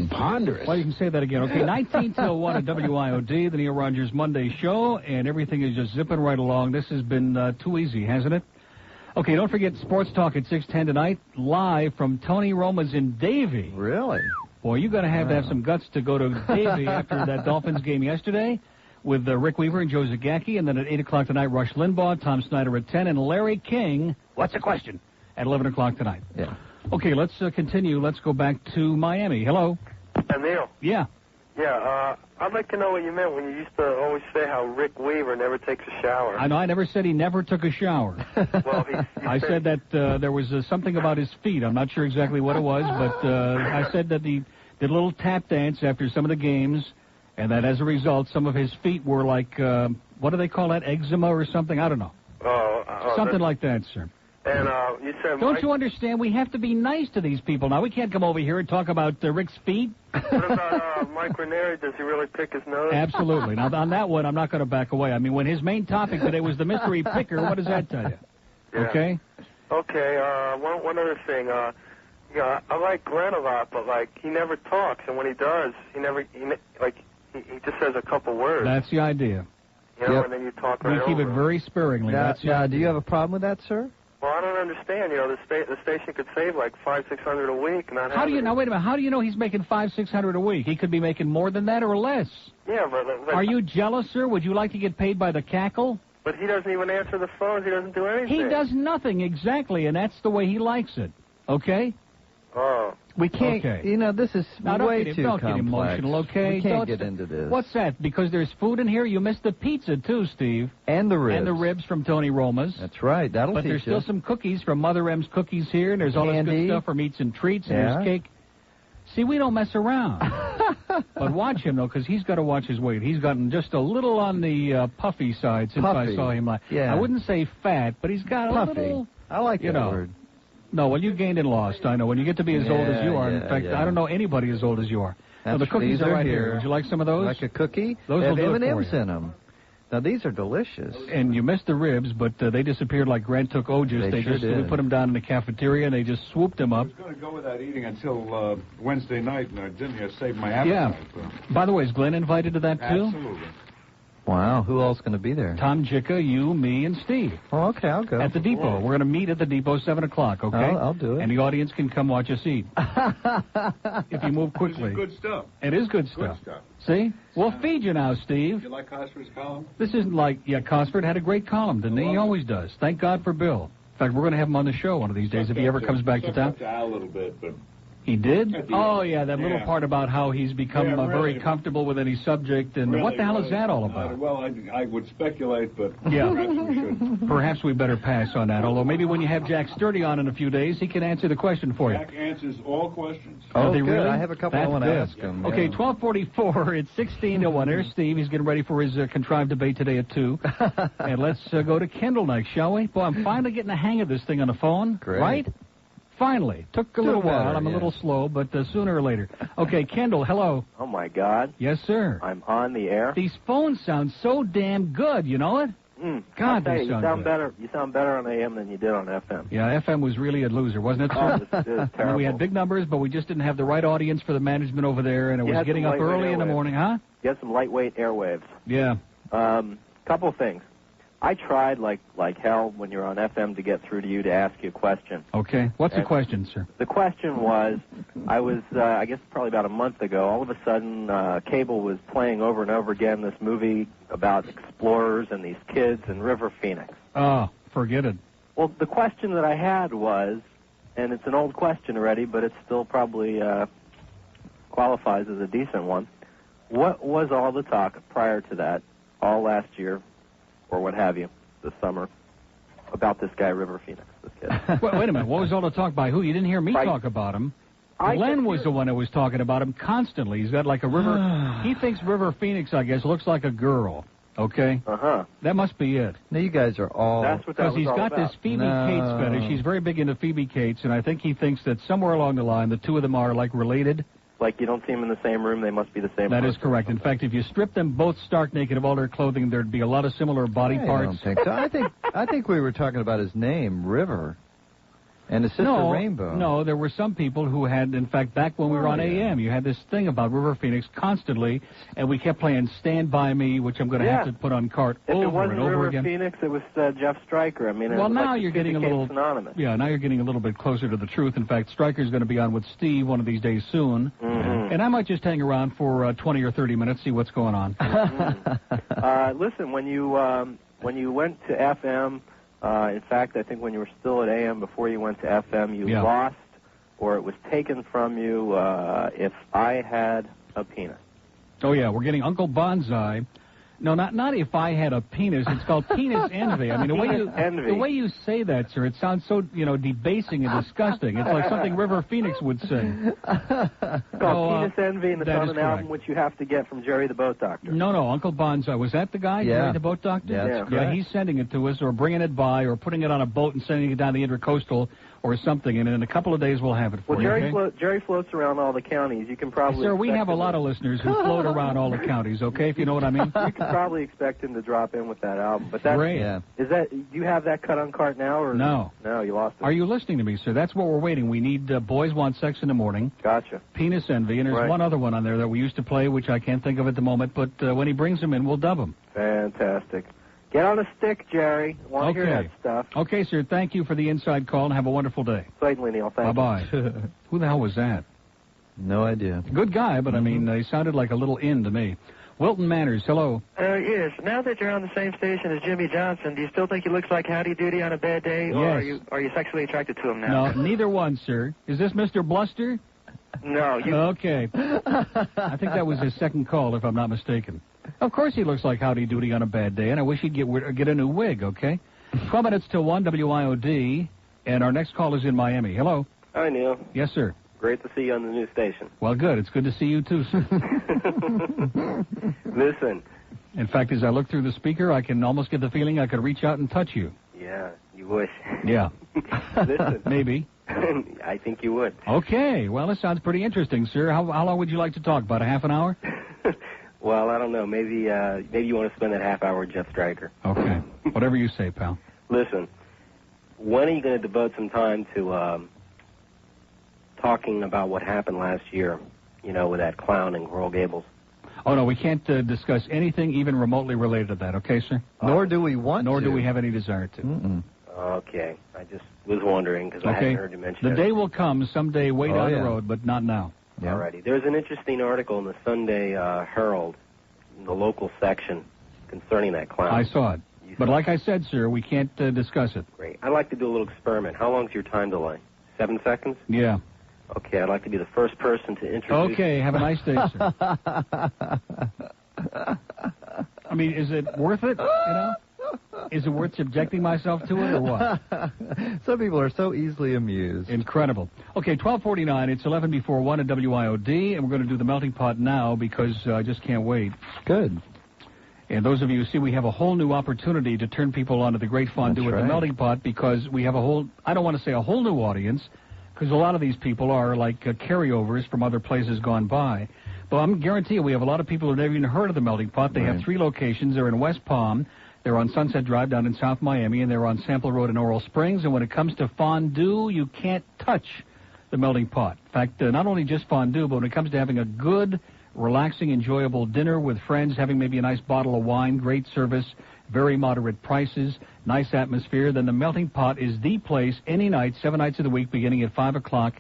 Ponderous. Well, you can say that again. Okay, 19 till 1 at WIOD, the Neil Rogers Monday show, and everything is just zipping right along. This has been too easy, hasn't it? Okay, don't forget Sports Talk at 6:10 tonight, live from Tony Roma's in Davie. Really? Boy, you got to have some guts to go to Davie after that Dolphins game yesterday with Rick Weaver and Joe Zagacki, and then at 8 o'clock tonight, Rush Limbaugh, Tom Snyder at 10, and Larry King, what's the question, at 11 o'clock tonight. Yeah. Okay, let's continue. Let's go back to Miami. Hello. Neil. Yeah. Yeah, I'd like to know what you meant when you used to always say how Rick Weaver never takes a shower. I know. I never said he never took a shower. Well, I said that there was something about his feet. I'm not sure exactly what it was, but I said that he did a little tap dance after some of the games, and that as a result, some of his feet were like, what do they call that, eczema or something? I don't know. Something like that, sir. And you said... Don't you understand? We have to be nice to these people. Now, we can't come over here and talk about Rick's feet. What about Mike Reneery? Does he really pick his nose? Absolutely. Now, on that one, I'm not going to back away. I mean, when his main topic today was the mystery picker, what does that tell you? Yeah. Okay? Okay, one other thing. Yeah, I like Glenn a lot, but, like, he never talks, and when he does, he just says a couple words. That's the idea. You know, and then you talk right We keep over it him. very sparingly. Now, do you have a problem with that, sir? Well, I don't understand. You know, the station could save like $500-600 a week. How do you now? Wait a minute. How do you know he's making $500-600 a week? He could be making more than that or less. Yeah, but are you jealous, sir? Would you like to get paid by the cackle? But he doesn't even answer the phones. He doesn't do anything. He does nothing exactly, and that's the way he likes it. Okay. Oh. We can't. Okay. You know, this is way too don't complex. get emotional, okay? We can't get into this. What's that? Because there's food in here? You missed the pizza, too, Steve. And the ribs. And the ribs from Tony Roma's. That's right. That'll But teach there's still you. some cookies from Mother M's Cookies here, and there's all this good stuff from Eats and Treats, and there's cake. See, we don't mess around. But watch him, though, because he's got to watch his weight. He's gotten just a little on the puffy side since I saw him. Yeah. I wouldn't say fat, but he's got a little... I like that word. No, well, you gained and lost. I know. When you get to be as old as you are, in fact, I don't know anybody as old as you are. Now, the cookies are right here. Would you like some of those? Like a cookie? Those They will have do it for M&M's you. in them. Now, these are delicious. And you missed the ribs, but they disappeared like Grant took Otis. They sure did. We put them down in the cafeteria, and they just swooped them up. I was going to go without eating until Wednesday night, and I didn't. I saved my appetite. Yeah. By the way, is Glenn invited to that, too? Absolutely. Wow, who else going to be there? Tom Jicka, you, me, and Steve. Oh, okay, I'll go. At the depot. We're going to meet at the depot 7 o'clock, okay? I'll do it. And the audience can come watch us eat. If you move quickly. This is good stuff. It is good stuff. See? We'll feed you now, Steve. You like Cosford's column? This isn't like, Cosford had a great column, didn't he? He always does. Thank God for Bill. In fact, we're going to have him on the show one of these days if he ever comes back to town. A little bit, but... He did? Oh, yeah, that little part about how he's become very comfortable with any subject. And what the hell is that all about? Well, I would speculate, but yeah. Perhaps we should. Perhaps we better pass on that. Although maybe when you have Jack Sturdy on in a few days, he can answer the question for you. Jack answers all questions. Oh, good. Really? I have a couple I want to ask him. Okay, yeah. 12:44. It's 16-1. There's Steve. He's getting ready for his contrived debate today at 2. And let's go to Kendall next, shall we? Boy, I'm finally getting the hang of this thing on the phone. Great. Right? Finally. Took a little while. I'm a little slow, but sooner or later. Okay, Kendall, hello. Oh, my God. Yes, sir. I'm on the air. These phones sound so damn good, you know it? God, they sound good. better. You sound better on AM than you did on FM. Yeah, FM was really a loser, wasn't it, sir? It was terrible. We had big numbers, but we just didn't have the right audience for the management over there, and it was getting up early in the morning, huh? You had some lightweight airwaves. Yeah. Couple things. I tried like hell when you're on FM to get through to you to ask you a question. Okay. What's the question, sir? The question was, I was, I guess probably about a month ago, all of a sudden cable was playing over and over again this movie about explorers and these kids in River Phoenix. Oh, forget it. Well, the question that I had was, and it's an old question already, but it still probably qualifies as a decent one. What was all the talk prior to that, all last year, or what have you, this summer, about this guy, River Phoenix, this kid? Wait a minute. What was all the talk by who? You didn't hear me talk about him. Glenn was the one that was talking about him constantly. He's got like a river. He thinks River Phoenix, I guess, looks like a girl. Okay? Uh-huh. That must be it. Now, you guys are all... That's what that was all he's got about. this Phoebe Cates fetish. He's very big into Phoebe Cates, and I think he thinks that somewhere along the line, the two of them are, like, related. Like you don't see them in the same room, they must be the same That person. is correct. In fact, if you strip them both stark naked of all their clothing, there'd be a lot of similar body parts. I don't think so. I think we were talking about his name, River, and his sister Rainbow. No, there were some people who had, in fact, back when we were on AM, you had this thing about River Phoenix constantly, and we kept playing Stand By Me, which I'm going to have to put on cart if over it wasn't and over River again. Phoenix, it was Jeff Stryker. I mean, well, now like you're getting a little synonymous. Yeah, now you're getting a little bit closer to the truth. In fact, Stryker's going to be on with Steve one of these days soon, and I might just hang around for 20 or 30 minutes, see what's going on. Listen, when you went to FM, in fact, I think when you were still at AM before you went to FM, you lost, or it was taken from you, If I Had a Penis. Oh, yeah, we're getting Uncle Bonsai. No, not If I Had a Penis. It's called Penis Envy. I mean, the way you say that, sir, it sounds so, debasing and disgusting. It's like something River Phoenix would say. It's called Penis Envy, and it's on an album which you have to get from Jerry the Boat Doctor. No, Uncle Bonsai. Was that the guy, Jerry the Boat Doctor? Yeah, he's sending it to us, or bringing it by, or putting it on a boat and sending it down the Intercoastal or something, and in a couple of days we'll have it for you. Well, Jerry floats around all the counties. You can probably... Sir, we have a lot of listeners who float around all the counties, okay, if you know what I mean? You can probably expect him to drop in with that album. But that's... Great. Yeah. Do you have that cut on cart now? Or No. No, you lost it. Are you listening to me, sir? That's what we're waiting. We need Boys Want Sex in the Morning. Gotcha. Penis Envy, and there's one other one on there that we used to play, which I can't think of at the moment, but when he brings them in, we'll dub them. Fantastic. Get on a stick, Jerry. Want to hear that stuff. Okay, sir. Thank you for the inside call, and have a wonderful day. Certainly, Neil. Thank you. Bye-bye. Who the hell was that? No idea. Good guy, but, I mean, he sounded like a little in to me. Wilton Manners, hello. Yes. Now that you're on the same station as Jimmy Johnson, do you still think he looks like Howdy Doody on a bad day, or are you sexually attracted to him now? No, neither one, sir. Is this Mr. Bluster? No. Okay. I think that was his second call, if I'm not mistaken. Of course he looks like Howdy Doody on a bad day, and I wish he'd get a new wig, okay? 12 minutes till 1, WIOD, and our next call is in Miami. Hello. Hi, Neil. Yes, sir. Great to see you on the new station. Well, good. It's good to see you, too, sir. Listen. In fact, as I look through the speaker, I can almost get the feeling I could reach out and touch you. Yeah, you wish. Yeah. Listen. Maybe. I think you would. Okay. Well, this sounds pretty interesting, sir. How long would you like to talk? About a half an hour? Well, I don't know. Maybe you want to spend that half hour with Jeff Stryker. Okay. Whatever you say, pal. Listen, when are you going to devote some time to talking about what happened last year, with that clown in Coral Gables? Oh, no, we can't discuss anything even remotely related to that, okay, sir? Nor do we want Nor to. do we have any desire to. Mm-mm. Okay. I just was wondering because I hadn't heard you mention it. The day will come someday way down the road, but not now. Yeah. Alrighty. There's an interesting article in the Sunday Herald, in the local section, concerning that clown. I saw it. But like I said, sir, we can't discuss it. Great. I'd like to do a little experiment. How long's your time delay? 7 seconds? Yeah. Okay, I'd like to be the first person to introduce... Okay, have a nice day, sir. I mean, is it worth it, Is it worth subjecting myself to it, or what? Some people are so easily amused. Incredible. Okay, 12:49. It's 11 before 1 at WIOD, and we're going to do the melting pot now because I just can't wait. Good. And those of you who see, we have a whole new opportunity to turn people onto the great fondue at the melting pot because we have a whole, I don't want to say a whole new audience, because a lot of these people are like carryovers from other places gone by. But I'm guaranteeing we have a lot of people who have never even heard of the melting pot. They have 3 locations. They're in West Palm. They're on Sunset Drive down in South Miami, and they're on Sample Road in Oral Springs. And when it comes to fondue, you can't touch the melting pot. In fact, not only just fondue, but when it comes to having a good, relaxing, enjoyable dinner with friends, having maybe a nice bottle of wine, great service, very moderate prices, nice atmosphere, then the melting pot is the place any night, 7 nights of the week, beginning at 5 o'clock,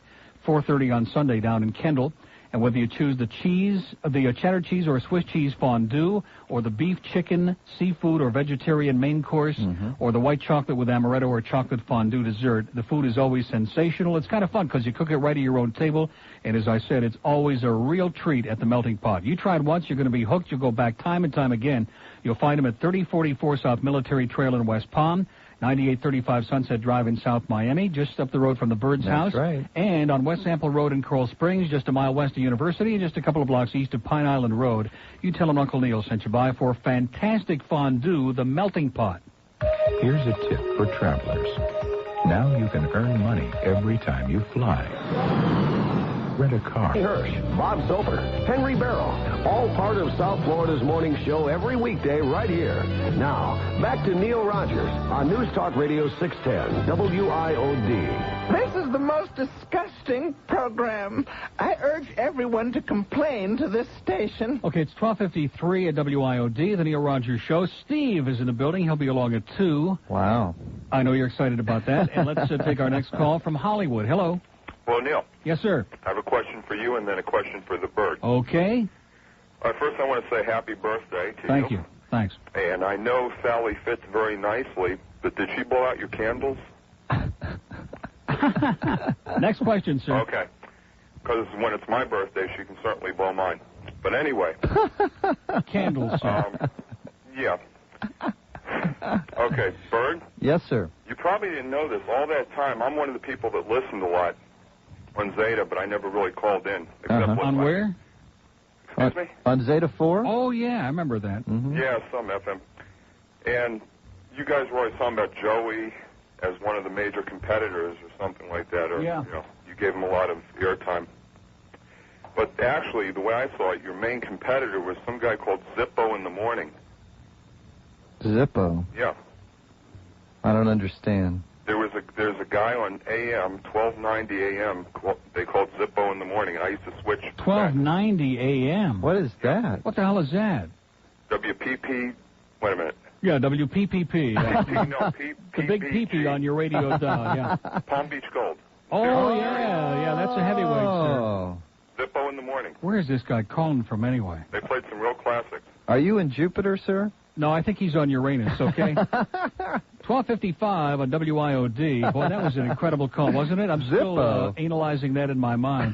4:30 on Sunday down in Kendall. And whether you choose the cheddar cheese or Swiss cheese fondue, or the beef, chicken, seafood, or vegetarian main course, or the white chocolate with amaretto or chocolate fondue dessert, the food is always sensational. It's kind of fun because you cook it right at your own table. And as I said, it's always a real treat at the melting pot. You try it once, you're going to be hooked. You'll go back time and time again. You'll find them at 3044 South Military Trail in West Palm, 9835 Sunset Drive in South Miami, just up the road from the Bird's House. That's right. And on West Sample Road in Coral Springs, just a mile west of University and just a couple of blocks east of Pine Island Road. You tell them Uncle Neil sent you by for fantastic fondue, the melting pot. Here's a tip for travelers. Now you can earn money every time you fly. Rent a car. Hirsch, Bob Soper, Henry Barrow, all part of South Florida's morning show every weekday right here. Now, back to Neil Rogers on News Talk Radio 610, WIOD. This is the most disgusting program. I urge everyone to complain to this station. Okay, it's 12:53 at WIOD, the Neil Rogers Show. Steve is in the building. He'll be along at 2. Wow. I know you're excited about that. And let's take our next call from Hollywood. Hello. Well, Neil. Yes, sir. I have a question for you and then a question for the bird. Okay. First, I want to say happy birthday to you. Thank you. Thanks. And I know Sally fits very nicely, but did she blow out your candles? Next question, sir. Okay. Because when it's my birthday, she can certainly blow mine. But anyway. Candles, sir. Yeah. Okay, Bird? Yes, sir. You probably didn't know this. All that time, I'm one of the people that listened a lot on Zeta, but I never really called in. On where? Excuse me? On Zeta 4? Oh, yeah, I remember that. Yeah, some FM. And you guys were always talking about Joey as one of the major competitors or something like that. Or, Yeah. You gave him a lot of airtime. But actually, the way I saw it, your main competitor was some guy called Zippo in the morning. Zippo? Yeah. I don't understand. There's a guy on AM, 1290 AM, they called Zippo in the morning, and I used to switch. 1290 AM. What is that? What the hell is that? WPP, wait a minute. Yeah, WPPP. Yeah. No, The big PP on your radio dial, yeah. Palm Beach Gold. Oh, yeah, that's a heavyweight, sir. Zippo in the morning. Where is this guy calling from anyway? They played some real classics. Are you in Jupiter, sir? No, I think he's on Uranus, okay? 12:55 on WIOD. Boy, that was an incredible call, wasn't it? I'm still analyzing that in my mind.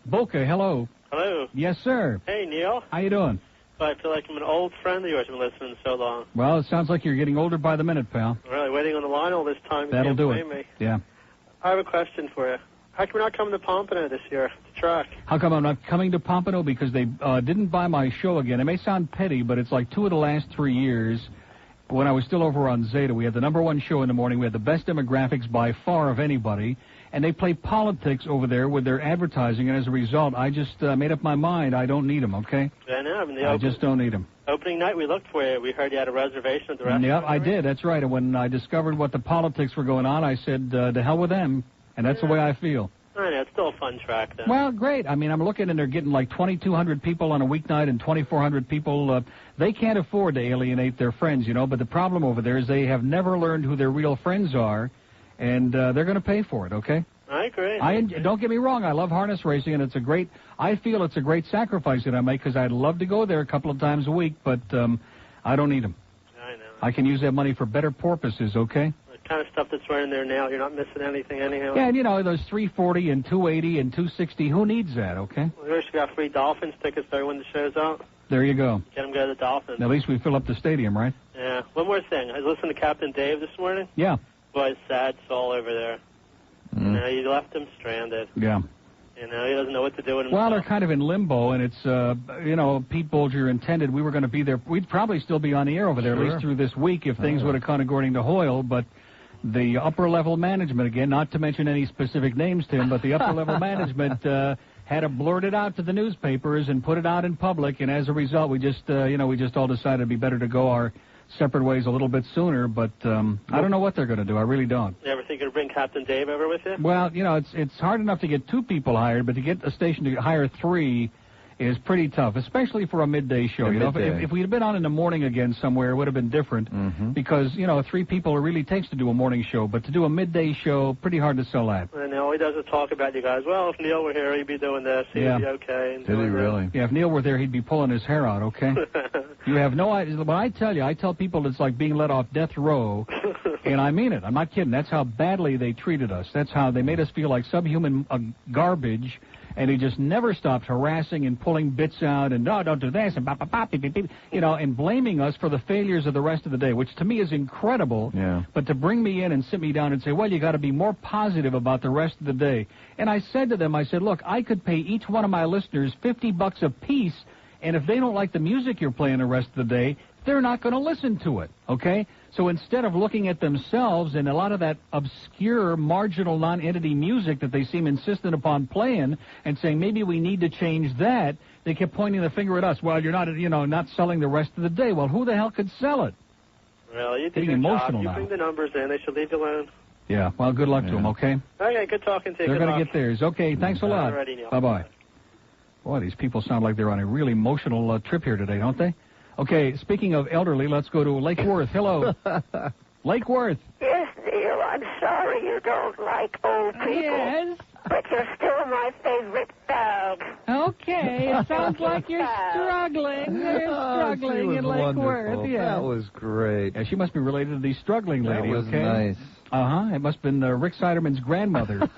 Boca, hello. Hello. Yes, sir. Hey, Neil. How you doing? I feel like I'm an old friend of yours. I've been listening so long. Well, it sounds like you're getting older by the minute, pal. Really, waiting on the line all this time. That'll do it. Me. Yeah. I have a question for you. How come you're not coming to Pompano this year, the track? How come I'm not coming to Pompano? Because they didn't buy my show again. It may sound petty, but it's like 2 of the last 3 years. When I was still over on Zeta, we had the #1 show in the morning. We had the best demographics by far of anybody. and they play politics over there with their advertising, and as a result, I just made up my mind I don't need them, okay? I know. I mean, I just don't need them. Opening night, we looked for you. We heard you had a reservation at the restaurant. Yeah, I did. That's right. And when I discovered what the politics were going on, I said, to hell with them, and that's the way I feel. I know. It's still a fun track, though. Well, great. I mean, I'm looking, and they're getting like 2,200 people on a weeknight and 2,400 people. They can't afford to alienate their friends, you know, but the problem over there is they have never learned who their real friends are, and they're going to pay for it, okay? I agree. Don't get me wrong. I love harness racing, and I feel it's a great sacrifice that I make because I'd love to go there a couple of times a week, but I don't need them. I know. I can use that money for better purposes, okay? The kind of stuff that's running there now, you're not missing anything anyhow. Yeah, and you know, those 340 and 280 and 260, who needs that, okay? We also got free Dolphins tickets there when the show's out. There you go. Get them go to the Dolphins. At least we fill up the stadium, right? Yeah. One more thing. I listened to Captain Dave this morning. Yeah. Boy, it's sad soul over there. You know, you left him stranded. Yeah. You know, he doesn't know what to do with himself. Well, they're kind of in limbo, and it's, you know, Pete Bolger intended we were going to be there. We'd probably still be on the air over there, at least through this week, if things would have gone according to Hoyle, but the upper-level management, again, not to mention any specific names, Tim, but the upper-level management had to blurt it out to the newspapers and put it out in public, and as a result, we just all decided it'd be better to go our separate ways a little bit sooner, but I don't know what they're going to do. I really don't. You ever think of bring Captain Dave over with you? Well, you know, it's hard enough to get 2 people hired, but to get a station to hire 3 is pretty tough, especially for a midday show. You know, if we had been on in the morning again somewhere, it would have been different because, you know, 3 people it really takes to do a morning show, but to do a midday show, pretty hard to sell that. And all he does is talk about you guys. Well, if Neil were here, he'd be doing this. He'd be okay. Did he really? Yeah, if Neil were there, he'd be pulling his hair out, okay? You have no idea. When I tell people it's like being let off death row, and I mean it. I'm not kidding. That's how badly they treated us. That's how they made us feel like subhuman garbage, and he just never stopped harassing and pulling bits out and, no, don't do this, and you know, and blaming us for the failures of the rest of the day, which to me is incredible. Yeah. But to bring me in and sit me down and say, well, you got to be more positive about the rest of the day. And I said to them, I said, look, I could pay each one of my listeners $50 a piece, and if they don't like the music you're playing the rest of the day, they're not going to listen to it, okay? So instead of looking at themselves and a lot of that obscure, marginal, non-entity music that they seem insistent upon playing and saying maybe we need to change that, they kept pointing the finger at us. Well, you're not, you know, not selling the rest of the day. Well, who the hell could sell it? Well, you do Getting your emotional job. You now. bring the numbers in. They should leave you alone. Yeah, well, good luck to them, okay? Okay, good talking to you. They're going to get theirs. Okay, thanks a lot. Alrighty, Neil. Bye-bye. Boy, these people sound like they're on a really emotional trip here today, don't they? Okay, speaking of elderly, let's go to Lake Worth. Hello. Lake Worth. Yes, Neil, I'm sorry you don't like old people. Yes. But you're still my favorite dog. Okay, it sounds like you're struggling. You're struggling in Lake wonderful. Worth, yeah. That was great. Yeah, she must be related to the struggling lady, that was okay? Nice. It must have been Rick Siderman's grandmother.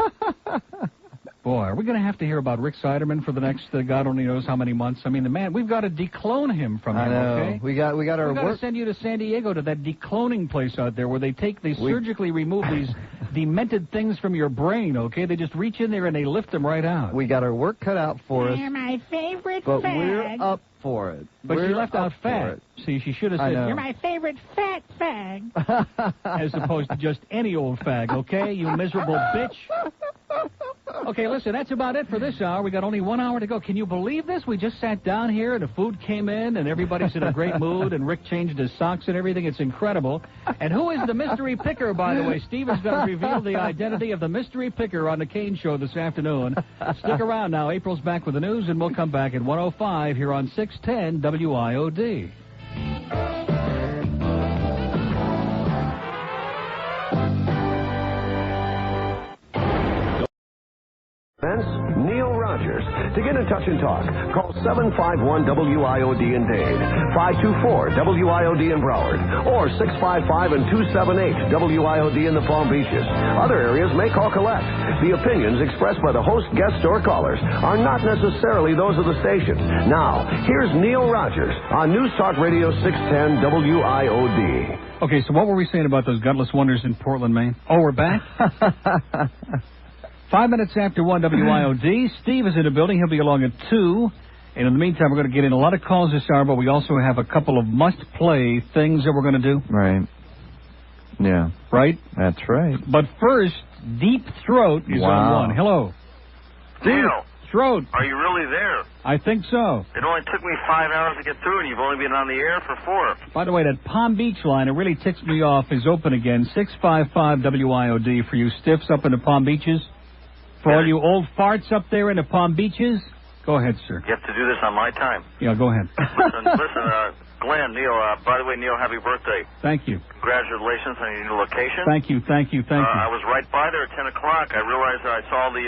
Boy, are we going to have to hear about Rick Siderman for the next God only knows how many months? I mean, the man, we've got to declone him from him, I know. okay? We got our We've got to work. send you to San Diego to that decloning place out there where they surgically remove these demented things from your brain, okay? They just reach in there and they lift them right out. We got our work cut out for us. You're my favorite But fag. we're up for it. But she we're left out up for fat. it. See, she should have said, You're my favorite fat fag. as opposed to just any old fag, okay? You miserable bitch. Okay, listen, that's about it for this hour. We got only 1 hour to go. Can you believe this? We just sat down here, and the food came in, and everybody's in a great mood, and Rick changed his socks and everything. It's incredible. And who is the mystery picker, by the way? Steve is going to reveal the identity of the mystery picker on the Kane Show this afternoon. Stick around now. April's back with the news, and we'll come back at 1:05 here on 610 WIOD. Neil Rogers. To get in touch and talk, call 751-WIOD in Dade, 524-WIOD in Broward, or 655-278-WIOD in the Palm Beaches. Other areas may call collect. The opinions expressed by the host, guests, or callers are not necessarily those of the station. Now, here's Neil Rogers on News Talk Radio 610 WIOD. Okay, so what were we saying about those gutless wonders in Portland, Maine? Oh, we're back? 5 minutes after 1 WIOD. Steve is in the building. He'll be along at 2. And in the meantime, we're going to get in a lot of calls this hour, but we also have a couple of must-play things that we're going to do. Right. Yeah. Right? That's right. But first, Deep Throat is on 1. Hello. Neil. Throat. Are you really there? I think so. It only took me 5 hours to get through, and you've only been on the air for 4. By the way, that Palm Beach line, it really ticks me off, is open again. 655 WIOD for you stiffs up in the Palm Beaches. For all you old farts up there in the Palm Beaches. Go ahead, sir. You have to do this on my time. Yeah, go ahead. Listen, Glenn, Neil, by the way, Neil, happy birthday. Thank you. Congratulations on your new location. Thank you. I was right by there at 10 o'clock. I realized I saw the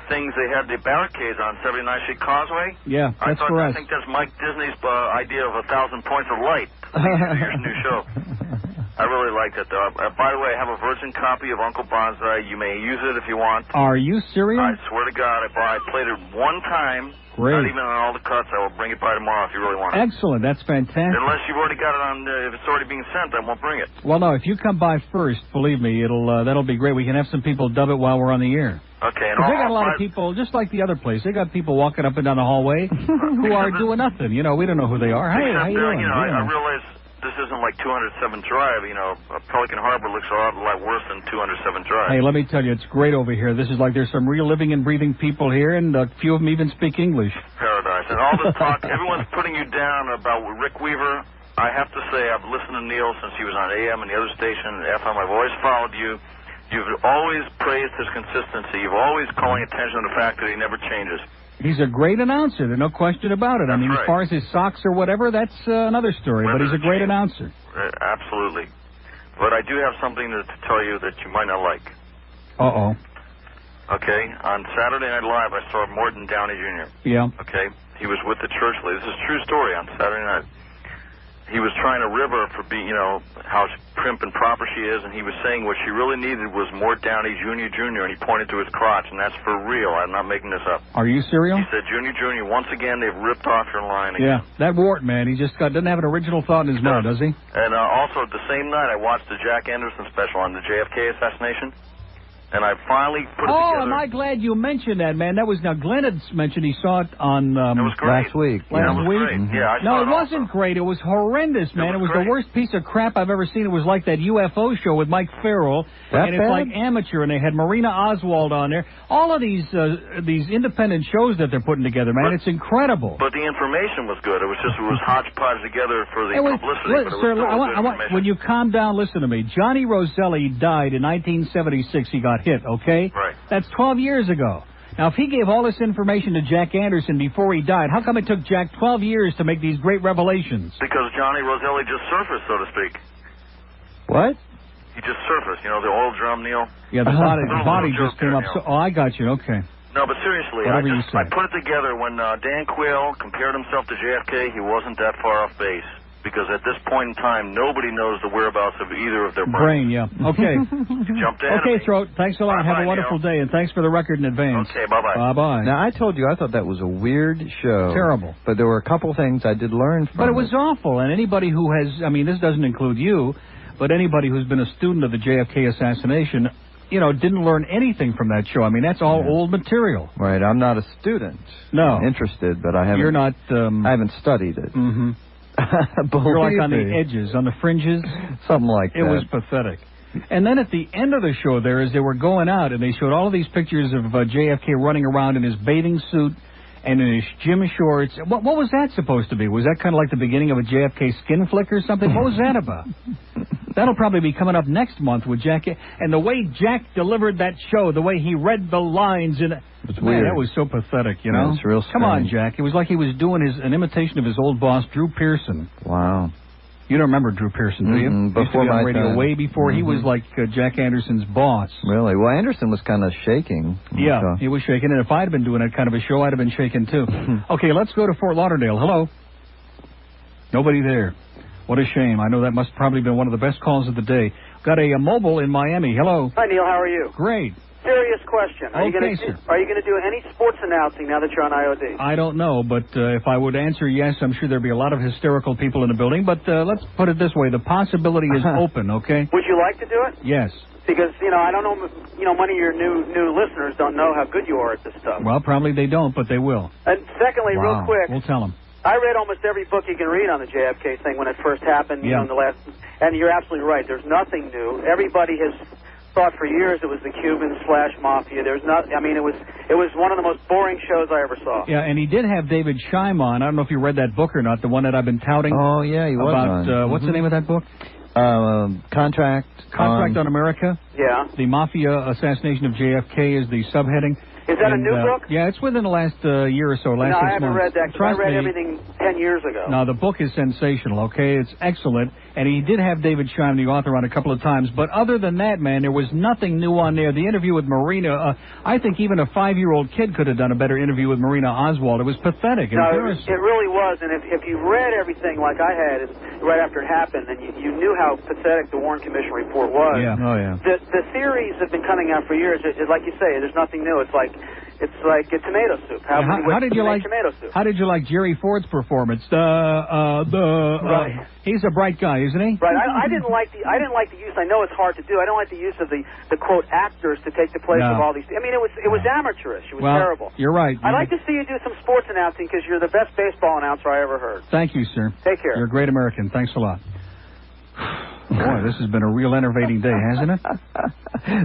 things they had, the barricades on 79th Street Causeway. Yeah, that's for us. I think that's Mike Disney's idea of 1,000 points of light. Your new show. I really liked it, though. By the way, I have a virgin copy of Uncle Bonsai. You may use it if you want. Are you serious? I swear to God, I played it one time. Great. Not even on all the cuts. I will bring it by tomorrow if you really want it. Excellent. That's fantastic. Unless you've already got it on, if it's already being sent, I won't bring it. Well, no, if you come by first, believe me, that'll be great. We can have some people dub it while we're on the air. Okay. And they got a lot of people, just like the other place. They got people walking up and down the hallway who are doing nothing. You know, we don't know who they are. Hey, how you doing? I realize this isn't like 207 Drive. You know, Pelican Harbor looks a lot worse than 207 Drive. Hey, let me tell you, it's great over here. This is like there's some real living and breathing people here, and a few of them even speak English. Paradise. And all this talk, everyone's putting you down about Rick Weaver. I have to say, I've listened to Neil since he was on AM and the other station, FM. I've always followed you. You've always praised his consistency. You've always calling attention to the fact that he never changes. He's a great announcer. There's no question about it. I mean, right. As far as his socks or whatever, that's another story. But he's a great announcer. Absolutely. But I do have something to tell you that you might not like. Uh-oh. Okay. On Saturday Night Live, I saw Morton Downey Jr. Yeah. Okay. He was with the church lady. This is a true story on Saturday night. He was trying to rib her for being, how prim and proper she is, and he was saying what she really needed was Mort Downey Jr., and he pointed to his crotch, and that's for real. I'm not making this up. Are you serious? He said, Jr., once again, they've ripped off your line again. Yeah, that Wart, man, he just doesn't have an original thought in his mind, does he? And also, the same night, I watched the Jack Anderson special on the JFK assassination. And I finally put it together. Oh, am I glad you mentioned that, man. That was, now, Glenn had mentioned he saw it on... it was great. Last week. Last week? Mm-hmm. Yeah, I No, saw it wasn't great. It was horrendous, man. It was the worst piece of crap I've ever seen. It was like that UFO show with Mike Farrell. That and it's bad? like amateur, and they had Marina Oswald on there. All of these independent shows that they're putting together, man, it's incredible. But the information was good. It was hodgepodge together for the publicity. Sir, I want, when you calm down, listen to me. Johnny Roselli died in 1976. He got hit, okay? Right. That's 12 years ago. Now, if he gave all this information to Jack Anderson before he died, how come it took Jack 12 years to make these great revelations? Because Johnny Roselli just surfaced, so to speak. What? He just surfaced, the oil drum, Neil. Yeah, the body just came up. I got you. Okay. No, but seriously, I put it together. When Dan Quayle compared himself to JFK, he wasn't that far off base. Because at this point in time, nobody knows the whereabouts of either of their brains. Yeah. Okay. You jumped in. Okay, Throat. Thanks a lot. Have a wonderful day, and thanks for the record in advance. Okay, bye-bye. Bye-bye. Now, I told you I thought that was a weird show. Terrible. But there were a couple things I did learn from But it was awful, and anybody who has, this doesn't include you, but anybody who's been a student of the JFK assassination, didn't learn anything from that show. That's all old material. Right. I'm not a student. No. I'm interested, but I haven't. You're not. I haven't studied it. Mm-hmm. You're like on the edges, on the fringes. Something like that. It was pathetic. And then at the end of the show, they were going out, and they showed all of these pictures of JFK running around in his bathing suit and in his gym shorts. What was that supposed to be? Was that kind of like the beginning of a JFK skin flick or something? What was that about? That'll probably be coming up next month with Jack. And the way Jack delivered that show, the way he read the lines in it. It's weird. That was so pathetic, Yeah, it's real Come on, strange. Jack. It was like he was doing an imitation of his old boss, Drew Pearson. Wow. You don't remember Drew Pearson, do you? Before Used to be on my radio time. way before. He was like Jack Anderson's boss. Really? Well, Anderson was kind of shaking. Yeah, he was shaking. And if I'd been doing that kind of a show, I'd have been shaking, too. Okay, let's go to Fort Lauderdale. Hello? Nobody there. What a shame. I know that must probably been one of the best calls of the day. Got a mobile in Miami. Hello. Hi, Neil. How are you? Great. Serious question. Are you Okay, gonna, sir. Are you going to do any sports announcing now that you're on IOD? I don't know, but if I would answer yes, I'm sure there'd be a lot of hysterical people in the building. But let's put it this way. The possibility is open, okay? Would you like to do it? Yes. Because, I don't know, many of your new listeners don't know how good you are at this stuff. Well, probably they don't, but they will. And secondly, real quick, We'll tell them. I read almost every book you can read on the JFK thing when it first happened, you know, in the last... And you're absolutely right. There's nothing new. Everybody has thought for years it was the Cuban/Mafia. There's not... I mean, it was one of the most boring shows I ever saw. Yeah, and he did have David Scheim on. I don't know if you read that book or not, the one that I've been touting. Oh, yeah, he was on. What's the name of that book? Contract on America. Yeah. The Mafia Assassination of JFK is the subheading. Is that a new book? Yeah, it's within the last year or so, last 6 months. No, I haven't read that, because I read everything 10 years ago. No, the book is sensational, okay? It's excellent. And he did have David Scheim, the author, on a couple of times. But other than that, man, there was nothing new on there. The interview with Marina, I think even a 5-year-old kid could have done a better interview with Marina Oswald. It was pathetic. No, it really was. And if you read everything like I had right after it happened, and you knew how pathetic the Warren Commission report was. Yeah. Oh, yeah. The theories have been coming out for years. Like you say, there's nothing new. It's like a tomato soup. How did you like tomato soup? How did you like Jerry Ford's performance? Right. He's a bright guy, isn't he? Right. I didn't like the use. I know it's hard to do. I don't like the use of the quote actors to take the place of all these. I mean, it was amateurish. It was terrible. You're right. I'd like to see you do some sports announcing because you're the best baseball announcer I ever heard. Thank you, sir. Take care. You're a great American. Thanks a lot. Boy, this has been a real enervating day, hasn't it?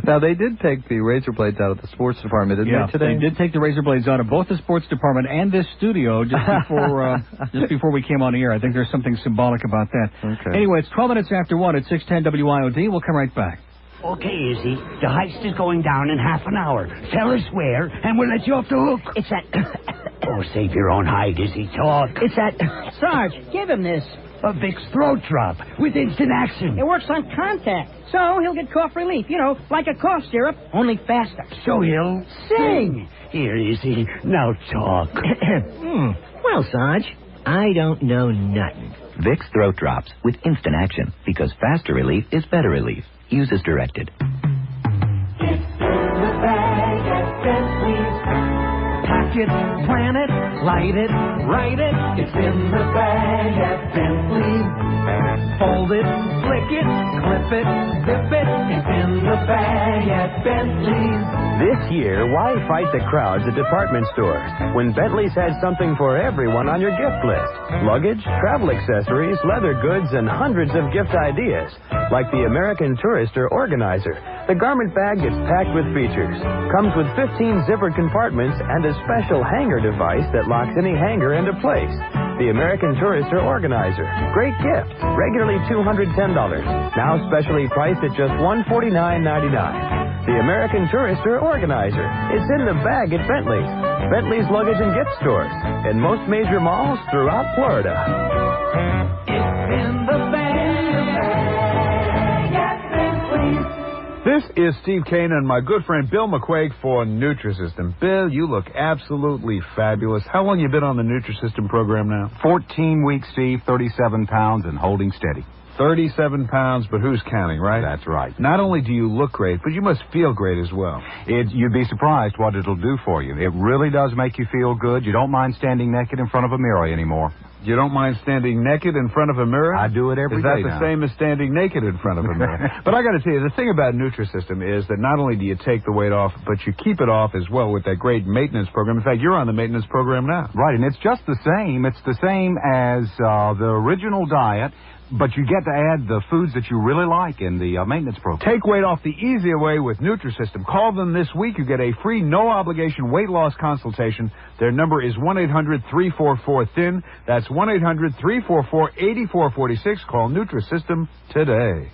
Now, they did take the razor blades out of the sports department, didn't they, today? They did take the razor blades out of both the sports department and this studio just before we came on the air. I think there's something symbolic about that. Okay. Anyway, it's 12 minutes after 1 at 610 WIOD. We'll come right back. Okay, Izzy. The heist is going down in half an hour. Tell us where, and we'll let you off the hook. It's that... Oh, save your own hide, Izzy. Talk. It's that... Sarge, give him this. A Vicks throat drop with instant action. It works on contact, so he'll get cough relief. You know, like a cough syrup, only faster. So he'll... Sing! Here, Izzy. Now talk. Well, Sarge, I don't know nothing. Vicks throat drops with instant action, because faster relief is better relief. Use as directed. Pack it, plan it, light it, write it. It's in the bag at Bentley. Fold it, flick it, clip it, zip it. It's in the bag at Bentley's. This year, why fight the crowds at department stores when Bentley's has something for everyone on your gift list? Luggage, travel accessories, leather goods, and hundreds of gift ideas. Like the American Tourister Organizer. The garment bag gets packed with features. Comes with 15 zippered compartments and a special hanger device that locks any hanger into place. The American Tourister Organizer. Great gift. Regularly $210. Now specially priced at just $149.99. The American Tourister Organizer. It's in the bag at Bentley's. Bentley's Luggage and Gift Stores. In most major malls throughout Florida. It's in the bag at Bentley's. This is Steve Kane and my good friend Bill McQuaig for Nutrisystem. Bill, you look absolutely fabulous. How long you been on the Nutrisystem program now? 14 weeks, Steve, 37 pounds and holding steady. 37 pounds, but who's counting, right? That's right. Not only do you look great, but you must feel great as well. You'd be surprised what it'll do for you. It really does make you feel good. You don't mind standing naked in front of a mirror anymore. You don't mind standing naked in front of a mirror? I do it every day. Is that the same as standing naked in front of a mirror? But I got to tell you, the thing about Nutrisystem is that not only do you take the weight off, but you keep it off as well with that great maintenance program. In fact, you're on the maintenance program now. Right, and it's just the same. It's the same as the original diet, but you get to add the foods that you really like in the maintenance program. Take weight off the easier way with Nutrisystem. Call them this week. You get a free, no-obligation weight loss consultation. Their number is 1-800-344-THIN. That's 1-800-344-8446. Call Nutrisystem today.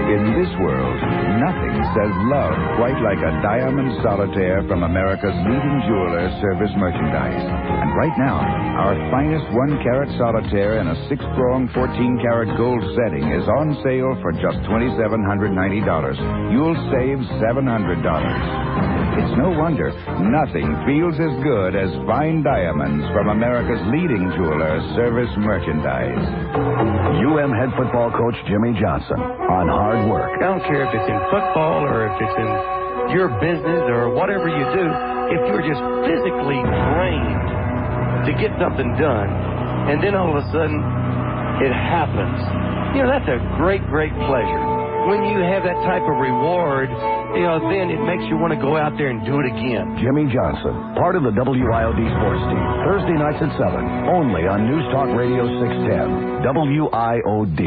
In this world, nothing says love quite like a diamond solitaire from America's leading jeweler, Service Merchandise. And right now, our finest 1-carat solitaire in a 6-prong 14-karat gold setting is on sale for just $2,790. You'll save $700. It's no wonder nothing feels as good as fine diamonds from America's leading jeweler, Service Merchandise. head football coach Jimmy Johnson on hard work. I don't care if it's in football or if it's in your business or whatever you do, if you're just physically trained to get something done, and then all of a sudden it happens. You know, that's a great, great pleasure. When you have that type of reward then it makes you want to go out there and do it again. Jimmy Johnson, part of the WIOD sports team. Thursday nights at 7, only on News Talk Radio 610. WIOD.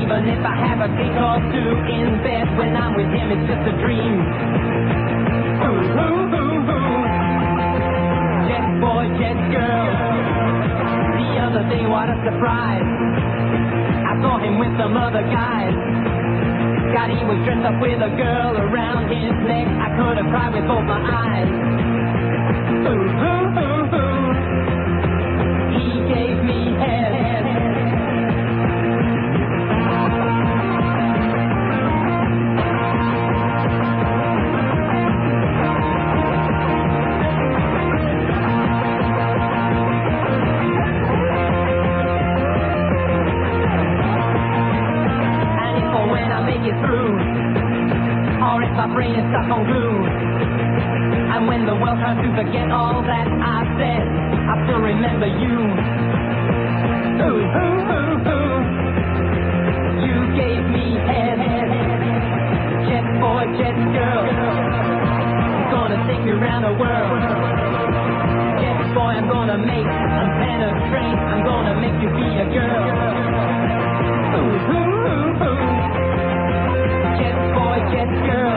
Even if I have a cake or two in bed, when I'm with him, it's just a dream. Ooh, ooh, ooh, ooh. Jet boy, jet girl. The other day, what a surprise. I saw him with some other guys. God, he was dressed up with a girl around his neck. I could have cried with both my eyes. Ooh, ooh, ooh, ooh. He gave me head. Through, or if my brain is stuck on glue, and when the world tries to forget all that I said, I still remember you. Ooh, ooh, ooh, ooh. You gave me head. Jet boy, jet girl, I'm gonna take you around the world. Jet boy, I'm gonna make and penetrate. I'm gonna make you be a girl. Ooh, ooh, ooh, ooh. Jet girl,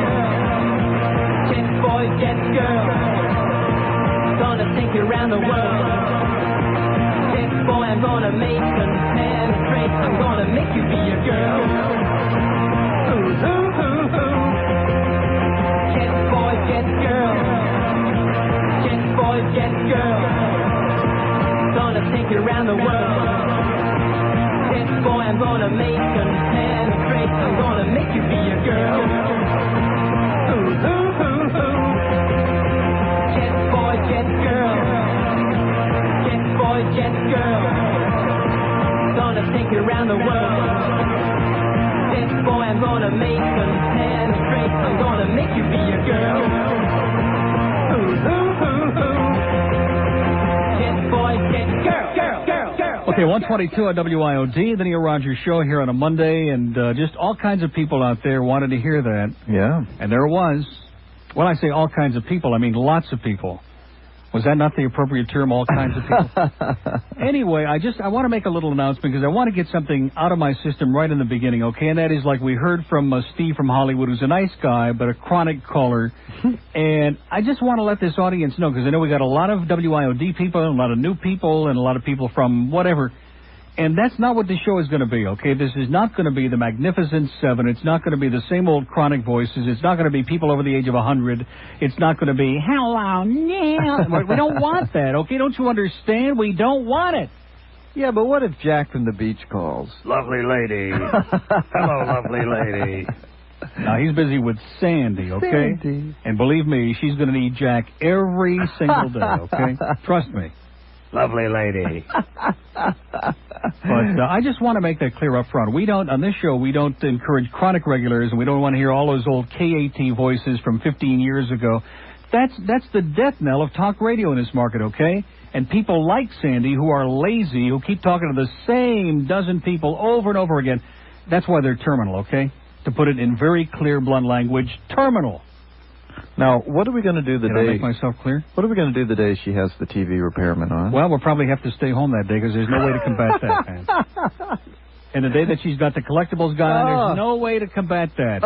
jet boy, jet girl, gonna take you around the world. Jet boy, I'm gonna make and penetrate. I'm gonna make you be a girl. Ooh, ooh, ooh, ooh. Jet boy, jet girl, jet boy, jet girl, gonna take you around the world. Jet boy, I'm gonna make and penetrate. I'm gonna make you be a girl. Ooh, ooh, ooh, ooh. Jet boy, jet girl. Jet boy, jet girl. Gonna take you around the world. Jet boy, I'm gonna make and penetrate. I'm gonna make you be a girl. Ooh, ooh, ooh, ooh. Jet boy, jet girl, girl, girl, girl. Okay, 122 on WIOD, the Neil Rogers Show here on a Monday, and just all kinds of people out there wanted to hear that. Yeah. And there was. When I say all kinds of people, I mean lots of people. Was that not the appropriate term, all kinds of people? Anyway, I want to make a little announcement because I want to get something out of my system right in the beginning, okay? And that is like we heard from Steve from Hollywood, who's a nice guy, but a chronic caller. And I just want to let this audience know, because I know we got a lot of WIOD people, and a lot of new people, and a lot of people from whatever. And that's not what the show is going to be, okay? This is not going to be the Magnificent Seven. It's not going to be the same old chronic voices. It's not going to be people over the age of 100. It's not going to be, hello, Neil. We don't want that, okay? Don't you understand? We don't want it. Yeah, but what if Jack from the beach calls? Lovely lady. Hello, lovely lady. Now, he's busy with Sandy, okay? Sandy. And believe me, she's going to need Jack every single day, okay? Trust me. Lovely lady. But I just want to make that clear up front. We don't, on this show, we don't encourage chronic regulars, and we don't want to hear all those old KAT voices from 15 years ago. That's the death knell of talk radio in this market, okay? And people like Sandy who are lazy, who keep talking to the same dozen people over and over again, that's why they're terminal, okay? To put it in very clear, blunt language, terminal. Now, what are we going to do the Did day... I make myself clear? What are we going to do the day she has the TV repairman on? Well, we'll probably have to stay home that day because there's no way to combat that, man. And the day that she's got the collectibles guy on, there's no way to combat that.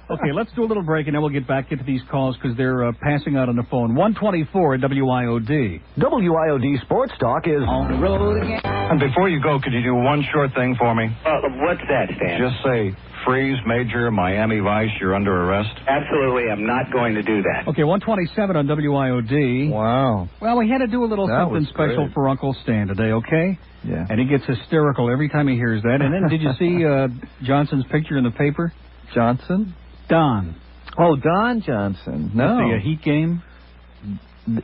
Okay, let's do a little break, and then we'll get back into these calls because they're passing out on the phone. 124 at WIOD. WIOD Sports Talk is on the road again. And before you go, could you do one short thing for me? What's that, Stan? Just say, freeze, Major, Miami Vice, you're under arrest. Absolutely, I'm not going to do that. Okay, 127 on WIOD. Wow. Well, we had to do a little That something was special great. for Uncle Stan today, okay? Yeah. And he gets hysterical every time he hears that. And then, did you see Johnson's picture in the paper? Johnson? Don. Oh, Don Johnson. No. The Heat game.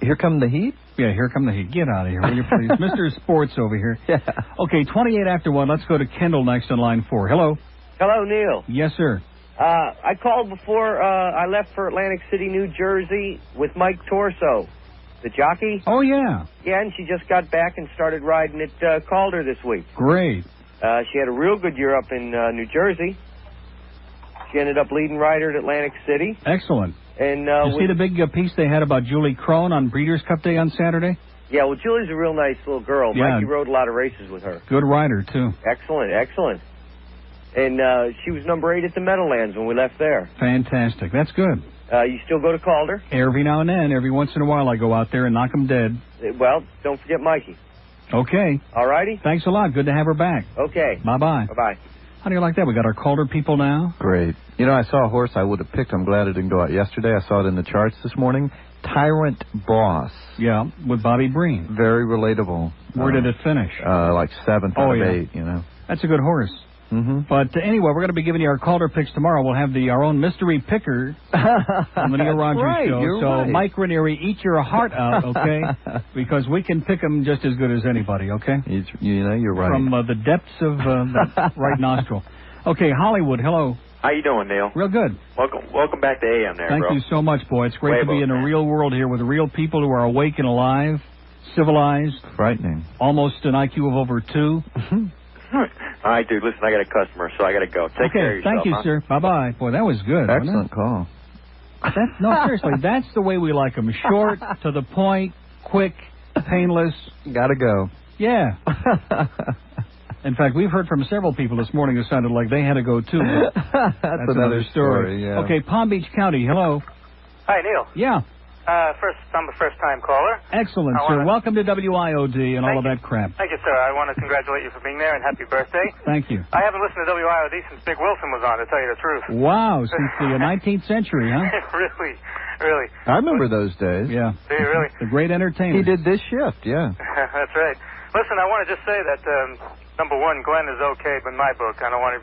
Here come the Heat? Yeah, here come the Heat. Get out of here, will you please? Mr. Sports over here. Yeah. Okay, 28 after 1. Let's go to Kendall next on line 4. Hello. Hello, Neil. Yes, sir. I called before I left for Atlantic City, New Jersey with Mike Torso, the jockey. Oh, yeah. Yeah, and she just got back and started riding at Calder this week. Great. She had a real good year up in New Jersey. She ended up leading rider at Atlantic City. Excellent. And you see the big piece they had about Julie Crone on Breeders' Cup Day on Saturday? Yeah, well, Julie's a real nice little girl. Yeah. Mikey rode a lot of races with her. Good rider, too. Excellent, excellent. And she was number 8 at the Meadowlands when we left there. Fantastic. That's good. You still go to Calder? Every now and then, every once in a while, I go out there and knock them dead. Well, don't forget Mikey. Okay. All righty? Thanks a lot. Good to have her back. Okay. Bye-bye. Bye-bye. How do you like that? We got our Calder people now. Great. You know, I saw a horse I would have picked. I'm glad it didn't go out yesterday. I saw it in the charts this morning. Tyrant Boss. Yeah, with Bobby Breen. Very relatable. Where did it finish? Like 7th out of 8, you know. That's a good horse. Mm-hmm. But anyway, we're going to be giving you our Calder picks tomorrow. We'll have our own mystery picker on the Neil Rogers right, Show. You're so, right. Mike Reneery, eat your heart out, okay? Because we can pick them just as good as anybody, okay? You know, you're right. From the depths of the right nostril. Okay, Hollywood, hello. How you doing, Neil? Real good. Welcome back to AM there, Thank bro. you so much, boy. It's great to be in the real world here with real people who are awake and alive, civilized. Frightening. Almost an IQ of over 2. All right, dude, listen, I got a customer, so I got to go. Take care of yourself. Thank you, sir. Bye-bye. Boy, that was good. Excellent call. No, seriously, that's the way we like them. Short, to the point, quick, painless. Gotta go. Yeah. In fact, we've heard from several people this morning who sounded like they had to go, too. That's another story. Yeah. Okay, Palm Beach County, hello. Hi, Neil. Yeah. I'm a first-time caller. Excellent, sir. Welcome to WIOD and all of that crap. Thank you, sir. I want to congratulate you for being there and happy birthday. Thank you. I haven't listened to WIOD since Big Wilson was on, to tell you the truth. Wow, since the 19th century, huh? Really. I remember those days. Yeah. Do you really? The great entertainer. He did this shift, yeah. That's right. Listen, I want to just say that, number one, Glenn is okay in my book. I don't want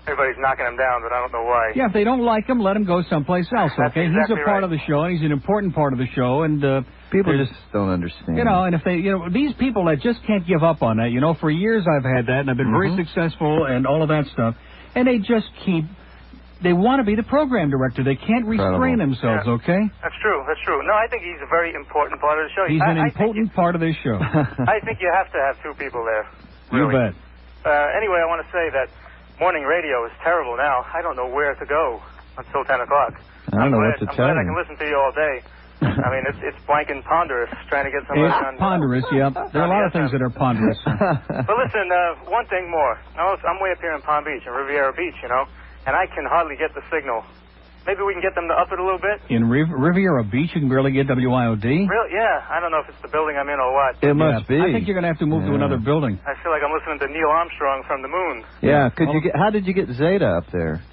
everybody's knocking him down, but I don't know why. Yeah, if they don't like him, let him go someplace else, okay? That's He's a exactly part right. of the show, and he's an important part of the show, and people just don't understand. You know, and if they, these people that just can't give up on that, for years I've had that, and I've been very successful and all of that stuff, and they just they want to be the program director. They can't restrain themselves, okay? That's true. No, I think he's a very important part of the show. He's an important part of this show. I think you have to have two people there. Really. You bet. Anyway, I want to say that morning radio is terrible now. I don't know where to go until 10 o'clock. I don't know what to tell I'm glad I you. can listen to you all day. I mean, it's blank and ponderous trying to get somebody on. It's ponderous, yeah. There are a lot of things that are ponderous. But listen, one thing more. I'm way up here in Palm Beach, in Riviera Beach, and I can hardly get the signal. Maybe we can get them to up it a little bit? In Riviera Beach, you can barely get WIOD? Really? Yeah. I don't know if it's the building I'm in or what. It must be. I think you're going to have to move to another building. I feel like I'm listening to Neil Armstrong from the moon. Yeah. How did you get Zeta up there?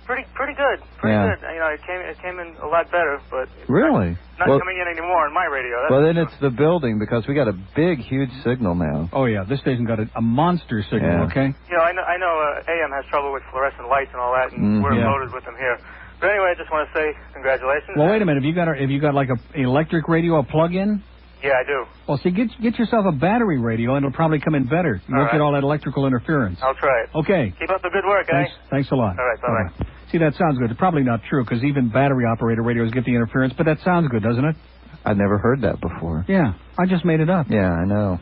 Pretty good. Pretty good. It came in a lot better, but really not coming in anymore on my radio. That's then it's the building, because we got a big, huge signal now. Oh yeah, this station got a monster signal. Okay. I know AM has trouble with fluorescent lights and all that, and we're loaded with them here. But anyway, I just want to say congratulations. Well, wait a minute. Have you got like an electric radio, a plug-in? Yeah, I do. Well, see, get yourself a battery radio, and it'll probably come in better. You won't get all that electrical interference. I'll try it. Okay. Keep up the good work, Thanks a lot. All right, bye-bye. See, that sounds good. It's probably not true, because even battery-operated radios get the interference, but that sounds good, doesn't it? I've never heard that before. Yeah, I just made it up. Yeah, I know.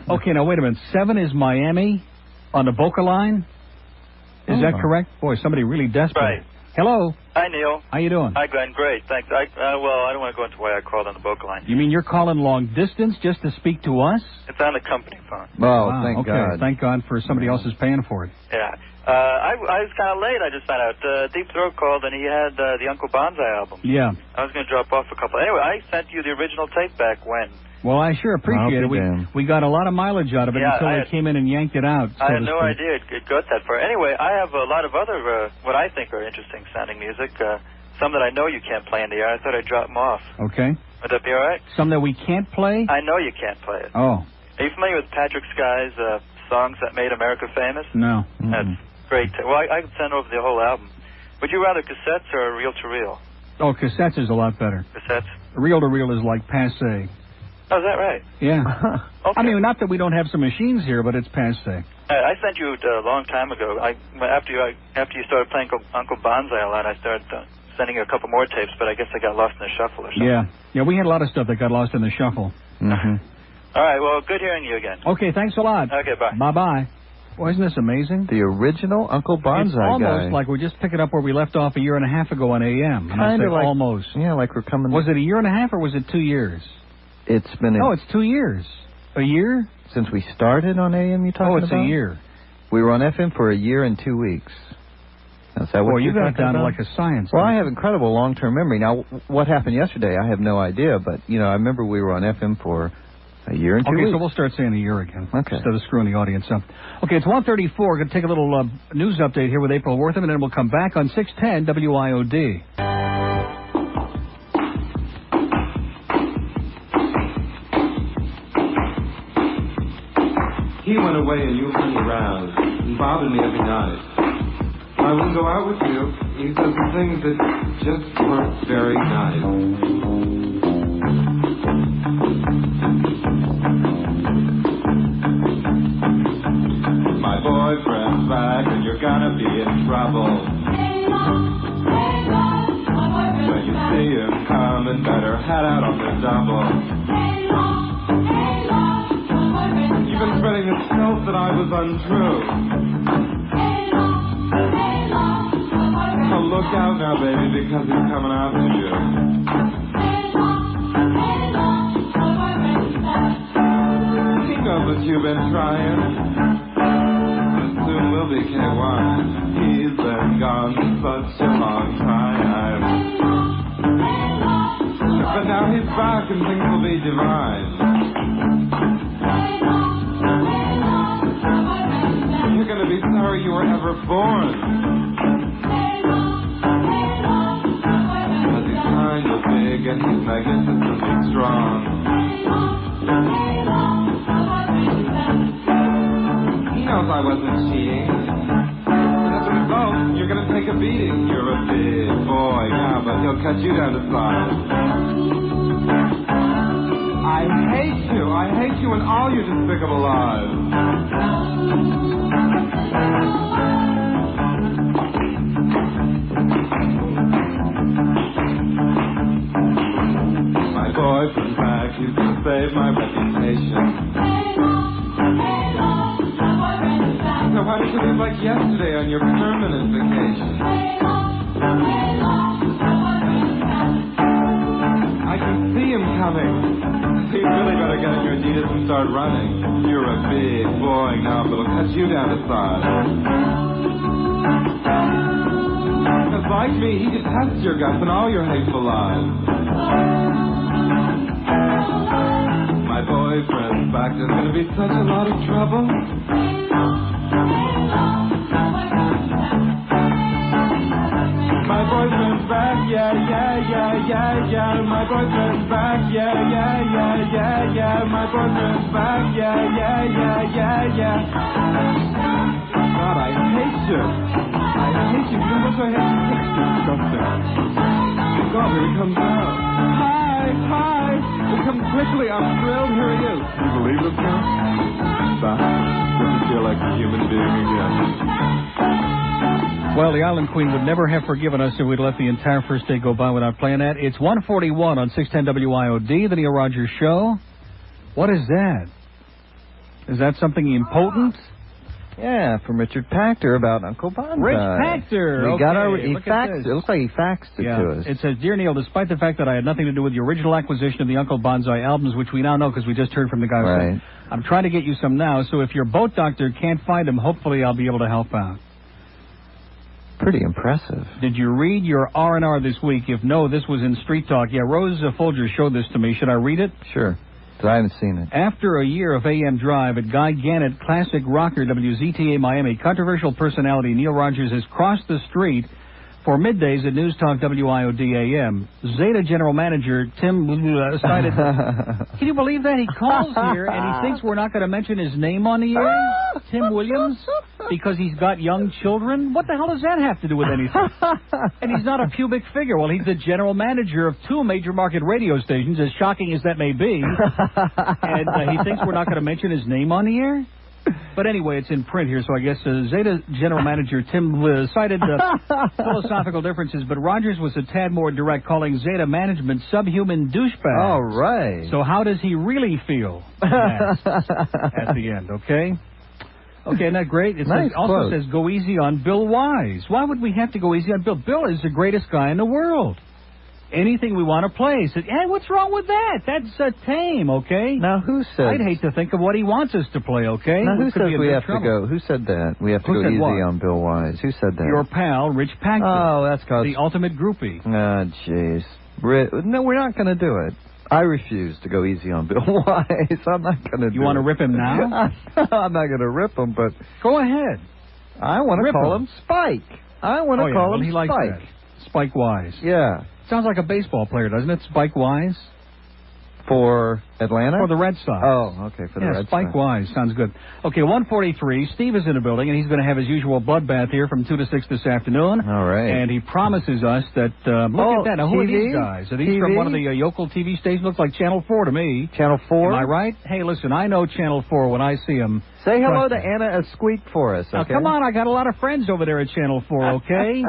Okay, now, wait a minute. 7 is Miami on the Boca line? Is that correct? Boy, somebody really desperate. Right. Hello. Hi, Neil. How you doing? Hi, Glenn. Great, thanks. I don't want to go into why I called on the Boca line. You mean you're calling long distance just to speak to us? It's on the company phone. Oh, thank God. Thank God for somebody else is paying for it. Yeah. I was kind of late, I just found out. Deep Throat called, and he had the Uncle Bonsai album. Yeah. I was going to drop off a couple. Anyway, I sent you the original tape back when? Well, I sure appreciate it. We got a lot of mileage out of it until they came in and yanked it out. I had no idea it got that far. Anyway, I have a lot of other, what I think are interesting sounding music. Some that I know you can't play in the air. I thought I'd drop them off. Okay. Would that be all right? Some that we can't play? I know you can't play it. Oh. Are you familiar with Patrick Sky's songs that made America famous? No. That's great. Well, I could send over the whole album. Would you rather cassettes or reel-to-reel? Oh, cassettes is a lot better. Cassettes? Reel-to-reel is like passé. Oh, is that right? Yeah. Okay. I mean, not that we don't have some machines here, but it's passé. I sent you a long time ago. After you started playing Uncle Bonsai a lot, I started sending you a couple more tapes, but I guess they got lost in the shuffle or something. Yeah, we had a lot of stuff that got lost in the shuffle. All right, well, good hearing you again. Okay, thanks a lot. Okay, bye. Bye-bye. Well, isn't this amazing? The original Uncle Bonsai It's almost guy. like we're just picking up where we left off a year and a half ago on AM. Kind of like almost. Yeah, like we're coming. Was it a year and a half or was it 2 years? It's been. No, it's 2 years. A year? Since we started on AM, you talking about? Oh, it's a year. We were on FM for a year and 2 weeks. Is that what you got it down to like a science. Well, I have incredible long-term memory. Now, what happened yesterday, I have no idea, but, you know, I remember we were on FM for a year and 2 weeks. Okay, so we'll start saying a year again. Okay. Instead of screwing the audience up. Okay, it's 1:34. We're going to take a little news update here with April Wortham, and then we'll come back on 610 WIOD. He went away and you hung around and bothered me every night. I wouldn't go out with you. He said some things that just weren't very nice. My boyfriend's back and you're gonna be in trouble. When you see him coming, better head out on the double. You've been spreading this filth that I was untrue. So look out now, baby, because he's coming after you. He knows what you've been trying. But soon we'll be K1. He's been gone such a long time. But now he's back and things will be divine. You're gonna be sorry you were ever born. Cause he's kind of big and he's magnificently strong. He knows I wasn't cheating. And as a result, you're gonna take a beating. You're a big boy now, but he'll cut you down to size. I hate you. I hate you and all your despicable lies. My boyfriend's back. He's gonna save my reputation. So why don't you leave like yesterday on your permanent vacation? I can see him coming. So you really better get on your Adidas and start running. You're a big boy now, but it'll cut you down to size. Because like me, he detests your guts and all your hateful lies. My boyfriend's back. There's going to be such a lot of trouble. My boyfriend's back, yeah, yeah, yeah, yeah, yeah. My boyfriend's back, yeah, yeah, yeah, yeah, yeah. My boyfriend's back, yeah, yeah, yeah, yeah, yeah. God, I hate you. I hate you. You know what I hate you? It's disgusting. God, here he comes out. Hi, hi. Well, come quickly. I'm thrilled. Here he is. Can you believe this now? Back. Doesn't feel like a human being again. Well, the Island Queen would never have forgiven us if we'd let the entire first day go by without playing that. It's 1:41 on 610 WIOD, the Neil Rogers Show. What is that? Is that something impotent? Yeah, from Richard Pachter about Uncle Bonsai. Rich Pachter! We got our, It looks like he faxed it to us. It says, Dear Neil, despite the fact that I had nothing to do with the original acquisition of the Uncle Bonsai albums, which we now know because we just heard from the guy who said, I'm trying to get you some now, so if your boat doctor can't find them, hopefully I'll be able to help out. Pretty impressive. Did you read your R&R this week? If no, this was in Street Talk. Yeah, Rose Folger showed this to me. Should I read it? Sure. I haven't seen it. After a year of AM Drive at Guy Gannett, classic rocker WZTA Miami, controversial personality Neil Rogers has crossed the street for middays at News Talk WIOD AM. Zeta General Manager Tim decided... Can you believe that? He calls here and he thinks we're not going to mention his name on the air? Tim Williams? Because he's got young children? What the hell does that have to do with anything? And he's not a pubic figure. Well, he's the general manager of 2 major market radio stations, as shocking as that may be. And he thinks we're not going to mention his name on the air? But anyway, it's in print here, so I guess Zeta General Manager Tim cited philosophical differences, but Rogers was a tad more direct, calling Zeta management subhuman douchebags. All right. So how does he really feel? At the end, okay? Okay, isn't that great? It also says, go easy on Bill Wise. Why would we have to go easy on Bill? Bill is the greatest guy in the world. anything we want to play. He said, hey, what's wrong with that? That's tame, okay? Now, who said... I'd hate to think of what he wants us to play, okay? Now, who says we have to go... Who said that? We have to go easy on Bill Wise. Who said that? Your pal, Rich Packard. Oh, that's cause... The ultimate groupie. Ah, jeez. No, we're not going to do it. I refuse to go easy on Bill Wise. I'm not going to do it. You want to rip him now? I'm not going to rip him, but... Go ahead. I want to call him Spike. I want to call him he Spike. Likes that. Spike Wise. Yeah. Sounds like a baseball player, doesn't it? Spike Wise? For Atlanta? For the Red Sox. Oh, okay, for the Red Sox. Spike Wise. Sounds good. Okay, 1:43. Steve is in the building, and he's going to have his usual bloodbath here from 2 to 6 this afternoon. All right. And he promises us that, look at that. Now, who are these guys? Are these from one of the yokel TV stations? Looks like Channel 4 to me. Channel 4? Am I right? Hey, listen, I know Channel 4 when I see them. Say hello to Anna Squeak for us, okay? Now, come on, I got a lot of friends over there at Channel 4, okay?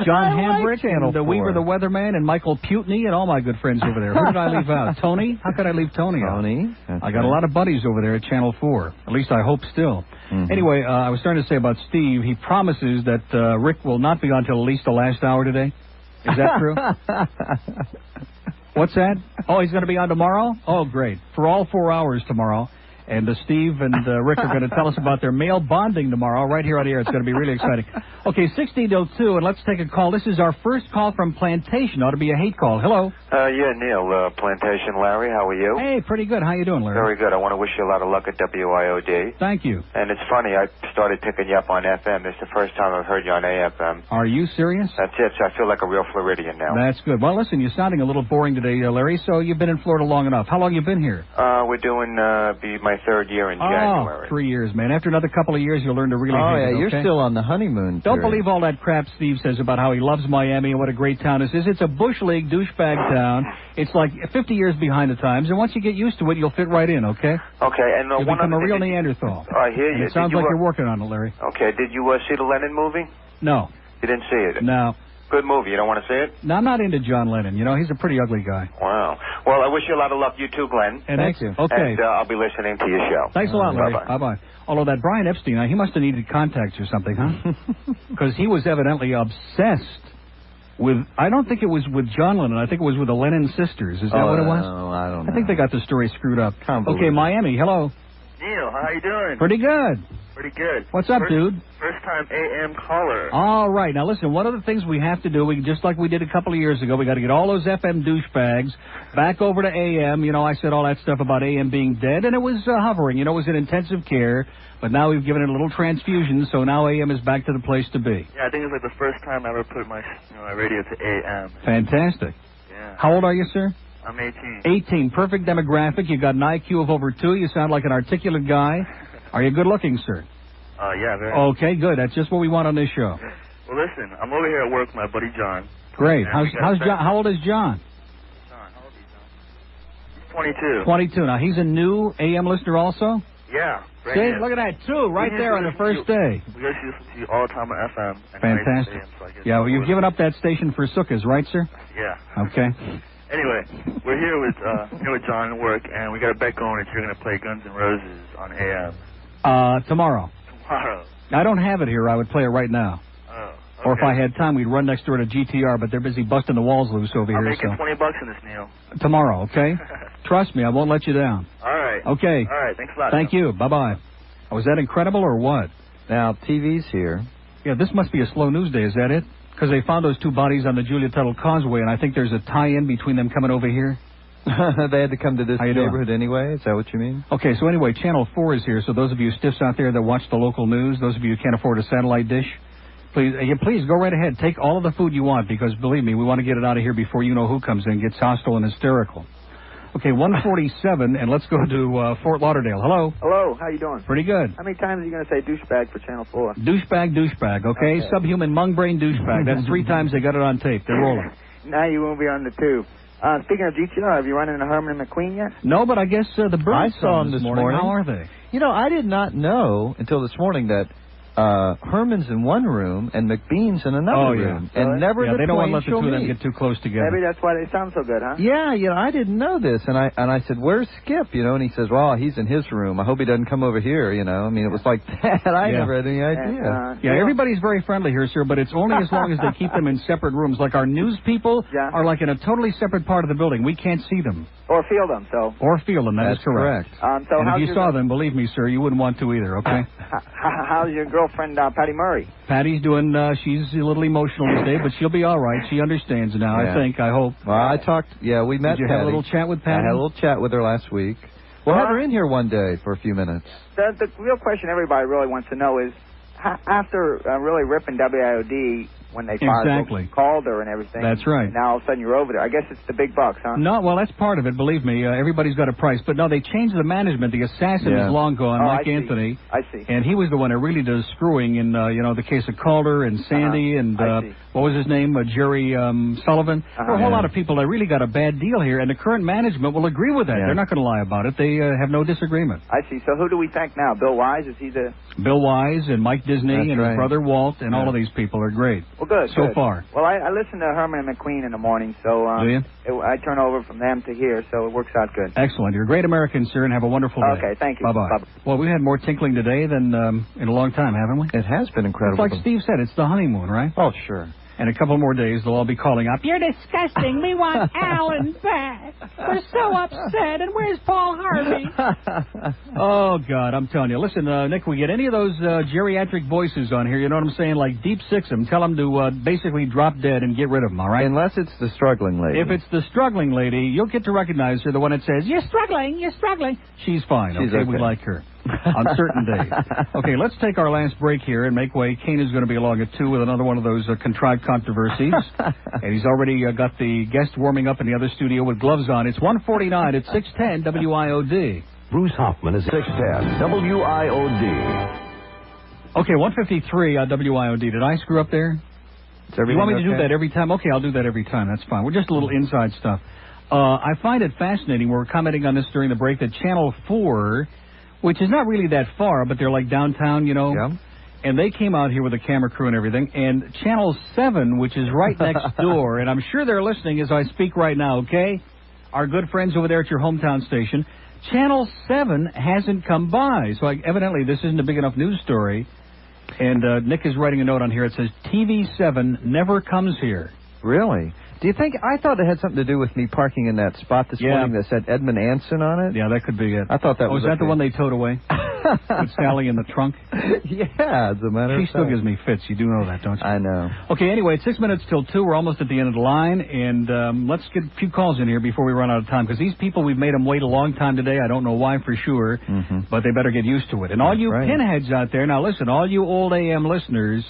John Hambrick and Weaver the Weatherman and Michael Putney and all my good friends over there. Who did I leave out? Tony? How could I leave Tony out? I got a lot of buddies over there at Channel 4. At least I hope still. Anyway, I was starting to say about Steve. He promises that Rick will not be on till at least the last hour today. Is that true? What's that? Oh, he's going to be on tomorrow? Oh, great. For all 4 hours tomorrow. And Steve and Rick are going to tell us about their male bonding tomorrow right here on the air. It's going to be really exciting. Okay, 16:02, and let's take a call. This is our first call from Plantation. Ought to be a hate call. Hello. Yeah, Neil, Plantation Larry. How are you? Hey, pretty good. How you doing, Larry? Very good. I want to wish you a lot of luck at WIOD. Thank you. And it's funny, I started picking you up on FM. It's the first time I've heard you on AFM. Are you serious? That's it. So I feel like a real Floridian now. That's good. Well, listen, you're sounding a little boring today, Larry, so you've been in Florida long enough. How long you been here? We're doing, be my third year in January. 3 years, man. After another couple of years, you'll learn to really hate it, okay? You're still on the honeymoon. Don't believe all that crap Steve says about how he loves Miami and what a great town this is. It's a bush league douchebag town. It's like 50 years behind the times, and once you get used to it, you'll fit right in, okay? Okay, and you'll become a real Neanderthal. I hear you. And it sounds like you're working on it, Larry. Okay, did you see the Lennon movie? No. You didn't see it? No. Good movie. You don't want to see it? No, I'm not into John Lennon. You know, he's a pretty ugly guy. Wow. Well, I wish you a lot of luck. You too, Glenn. And thank you. Okay. And I'll be listening to your show. Thanks a lot, Larry. Bye-bye. Bye-bye. Although that Brian Epstein, he must have needed contacts or something, huh? Because he was evidently obsessed with, I don't think it was with John Lennon. I think it was with the Lennon sisters. Is that what it was? No, I don't know. I think they got the story screwed up. Okay, Miami, hello. Neil, how you doing? Pretty good. Pretty good. What's up, dude? First time AM caller. All right. Now, listen, one of the things we have to do, just like we did a couple of years ago, we got to get all those FM douchebags back over to AM. You know, I said all that stuff about AM being dead, and it was hovering. You know, it was in intensive care, but now we've given it a little transfusion, so now AM is back to the place to be. Yeah, I think it's like the first time I ever put my radio to AM. Fantastic. Yeah. How old are you, sir? I'm 18. 18. Perfect demographic. You got an IQ of over 2. You sound like an articulate guy. Are you good looking, sir? Yeah, very. Okay, good. That's just what we want on this show. Well, listen, I'm over here at work with my buddy John. Great. How's John? How old is John? John, how old is John? He's 22. 22. Now, he's a new AM listener also? Yeah. See, look at that, too, right there on the first day. We used to listen to you all the time on FM. Fantastic. Yeah, well, you've given up that station for Sukkahs, right, sir? Yeah. Okay. Anyway, we're here with John at work, and we got a bet going that you're going to play Guns N' Roses on AM. Tomorrow. Tomorrow. I don't have it here. I would play it right now. Oh. Okay. Or if I had time, we'd run next door to GTR, but they're busy busting the walls loose over I'm here. making $20 in this, Neil. Tomorrow, okay? Trust me, I won't let you down. All right. Okay. All right, thanks a lot. Thank you. Bye-bye. Was that incredible or what? Now, TV's here. Yeah, this must be a slow news day. Is that it? Because they found those two bodies on the Julia Tuttle Causeway, and I think there's a tie-in between them coming over here. They had to come to this neighborhood anyway? Is that what you mean? Okay, so anyway, Channel 4 is here, so those of you stiffs out there that watch the local news, those of you who can't afford a satellite dish, please go right ahead. Take all of the food you want, because believe me, we want to get it out of here before you know who comes in, gets hostile and hysterical. Okay, 147, and let's go to Fort Lauderdale. Hello. Hello, how you doing? Pretty good. How many times are you going to say douchebag for Channel 4? Douchebag, okay? Subhuman mung-brain douchebag. That's 3 times they got it on tape. They're rolling. Now you won't be on the tube. Speaking of GTR, have you run into Herman and McQueen yet? No, but I guess the birds I saw them this morning. How are they? You know, I did not know until this morning that Herman's in one room and McBean's in another room. And never they don't want to let the two of them get too close together. Maybe that's why they sound so good, huh? Yeah, I didn't know this. And I said, where's Skip? And he says, well, he's in his room. I hope he doesn't come over here, I mean, it was like that. I never had any idea. And, everybody's very friendly here, sir, but it's only as long as they keep them in separate rooms. Like our news people are like in a totally separate part of the building. We can't see them. Or feel them, so. Or feel them, that is correct. And if you saw them, believe me, sir, you wouldn't want to either, okay? How's your girlfriend, Patty Murray? Patty's doing, she's a little emotional this day, but she'll be all right. She understands now, I hope. Well, I talked, we met Did you Patty. have a little chat with Patty? I had a little chat with her last week. We'll have her in here one day for a few minutes. The real question everybody really wants to know is, after really ripping WIOD when they called her and everything. That's right. Now all of a sudden you're over there. I guess it's the big bucks, huh? No, well, that's part of it. Believe me, everybody's got a price. But no, they changed the management. The assassin is long gone, Mike Anthony. I see. And he was the one that really does screwing in, the case of Calder and Sandy and what was his name, Jerry Sullivan. There are a whole lot of people that really got a bad deal here, and the current management will agree with that. They're not going to lie about it. They have no disagreement. I see. So who do we thank now? Bill Wise? Is he the... Bill Wise and Mike Disney and his brother Walt and all of these people are great. Well, good. So far. Well, I listen to Herman and McQueen in the morning, so do you? I turn over from them to here, so it works out good. Excellent. You're a great American, sir, and have a wonderful day. Okay, thank you. Bye-bye. Well, we've had more tinkling today than in a long time, haven't we? It has been incredible. It's like Steve said, it's the honeymoon, right? Oh, sure. And a couple more days, they'll all be calling up. You're disgusting. We want Alan back. We're so upset. And where's Paul Harvey? Oh, God, I'm telling you. Listen, Nick, we get any of those geriatric voices on here, you know what I'm saying? Like Deep Six them. Tell them to basically drop dead and get rid of them, all right? Unless it's the struggling lady. If it's the struggling lady, you'll get to recognize her, the one that says, you're struggling. She's fine, okay? We like her. On certain days. Okay, let's take our last break here and make way. Kane is going to be along at 2 with another one of those contrived controversies. And he's already got the guest warming up in the other studio with gloves on. It's 1:49 at 610 WIOD. Bruce Hoffman is 610 WIOD. Okay, 153 WIOD. Did I screw up there? You want me to do that every time? Okay, I'll do that every time. That's fine. We're just a little inside stuff. I find it fascinating. We're commenting on this during the break that Channel 4... which is not really that far, but they're like downtown, Yeah. And they came out here with a camera crew and everything. And Channel 7, which is right next door, and I'm sure they're listening as I speak right now, okay? Our good friends over there at your hometown station. Channel 7 hasn't come by. So evidently this isn't a big enough news story. And Nick is writing a note on here. It says, TV7 never comes here. Really? Do you think, I thought it had something to do with me parking in that spot this morning that said Edmund Anson on it? Yeah, that could be it. I thought that was that the one they towed away? With Sally in the trunk? Yeah, as a matter of fact. She still gives me fits. You do know that, don't you? I know. Okay, anyway, it's 6 minutes till 2. We're almost at the end of the line, and let's get a few calls in here before we run out of time, because these people, we've made them wait a long time today. I don't know why for sure, but they better get used to it. And all you pinheads out there, now listen, all you old AM listeners...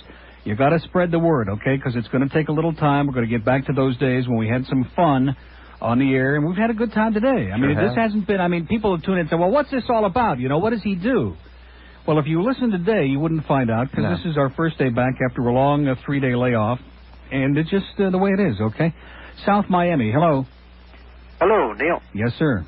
you got to spread the word, okay, because it's going to take a little time. We're going to get back to those days when we had some fun on the air, and we've had a good time today. I mean, this hasn't been, people have tuned in and said, well, what's this all about? What does he do? Well, if you listen today, you wouldn't find out, because this is our first day back after a long 3-day layoff, and it's just the way it is, okay? South Miami, hello. Hello, Neil. Yes, sir.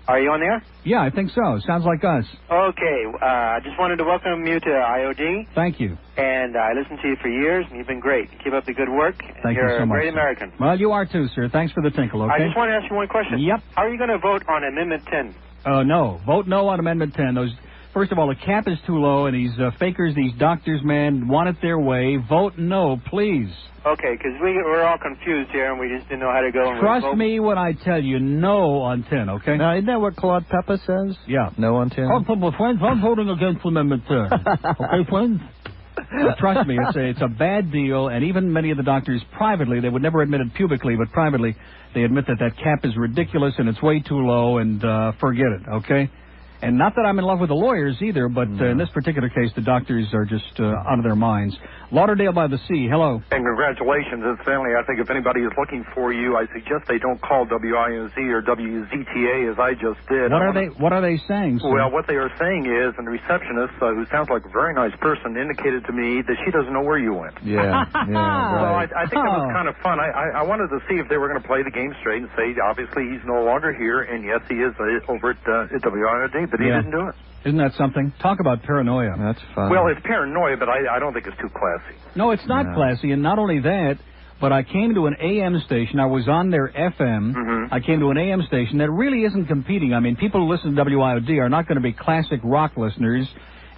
Are you on there? Yeah, I think so. Sounds like us. Okay, I just wanted to welcome you to IOD. Thank you. And I listened to you for years, and you've been great. Keep up the good work. Thank you so much. You're a great American. Well, you are too, sir. Thanks for the tinkle, okay? I just want to ask you one question. Yep. How are you going to vote on Amendment 10? No. Vote no on Amendment 10. First of all, the cap is too low, and these fakers, these doctors, man, want it their way. Vote no, please. Okay, because we're all confused here, and we just didn't know how to go. And Trust me when I tell you no on 10, okay? Now, isn't that what Claude Peppa says? Yeah. No on 10? Friends, I'm voting against Amendment 10. Okay, friends? Trust me, it's a bad deal, and even many of the doctors privately, they would never admit it publicly, but privately, they admit that cap is ridiculous and it's way too low, and forget it, okay? And not that I'm in love with the lawyers either, but in this particular case, the doctors are just out of their minds. Lauderdale by the Sea, hello. And congratulations, incidentally. I think if anybody is looking for you, I suggest they don't call WIOZ or WZTA as I just did. What are they saying, sir? Well, what they are saying is, and the receptionist, who sounds like a very nice person, indicated to me that she doesn't know where you went. Yeah, right. Well, I think that was kind of fun. I wanted to see if they were going to play the game straight and say, obviously, he's no longer here, and yes, he is over at WIOD. But he didn't do it. Isn't that something? Talk about paranoia. That's fun. Well, it's paranoia, but I don't think it's too classy. No, it's not classy, and not only that, but I came to an AM station. I was on their FM. Mm-hmm. I came to an AM station that really isn't competing. I mean, people who listen to WIOD are not going to be classic rock listeners,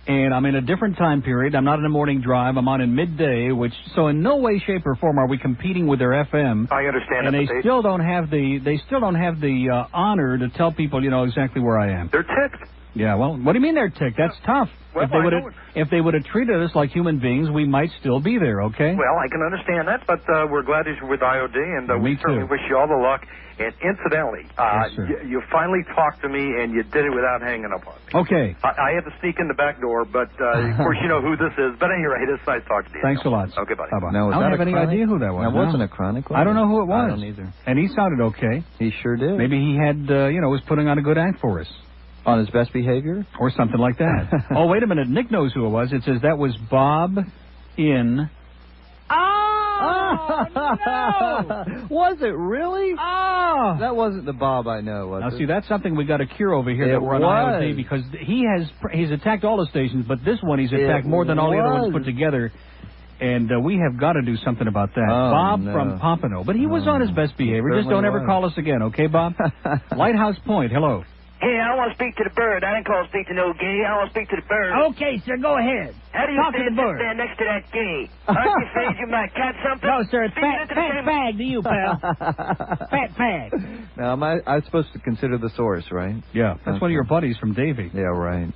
and I'm in a different time period. I'm not in a morning drive. I'm on in midday, so in no way, shape, or form are we competing with their FM. I understand, and they still don't have the honor to tell people, exactly where I am. They're ticked. Yeah, well, what do you mean they're ticked? That's tough. Well, if they would have treated us like human beings, we might still be there, okay? Well, I can understand that, but we're glad that you're with IOD, and we certainly wish you all the luck. And incidentally, you finally talked to me, and you did it without hanging up on me. Okay. I had to sneak in the back door, but of course you know who this is. But anyway, it's nice talking to you. Thanks a lot. Okay, buddy. Bye-bye. Now, I don't have any idea who that was. That wasn't a chronic one. I don't know who it was. I don't either. And he sounded okay. He sure did. Maybe he had, was putting on a good act for us. On his best behavior? Or something like that. Oh, wait a minute. Nick knows who it was. It says that was Bob in... Oh, no! Was it really? Oh! That wasn't the Bob I know, was it? Now, see, that's something we got to cure over here that we're on IOD, because he's attacked all the stations, but this one he's attacked more than all the other ones put together. And we have got to do something about that. Oh, Bob no. from Pompano. But he was on his best behavior. Just don't ever call us again, okay, Bob? Lighthouse Point, hello. Hey, I want to speak to the bird. I didn't call to speak to no gay. I want to speak to the bird. Okay, sir, go ahead. How do you Talk to the bird. stand next to that gay? Aren't you afraid you might catch something? No, sir, it's fat fag to you, pal. Fat fag. Now, I'm supposed to consider the source, right? Yeah, that's one of your buddies from Davie. Yeah, right.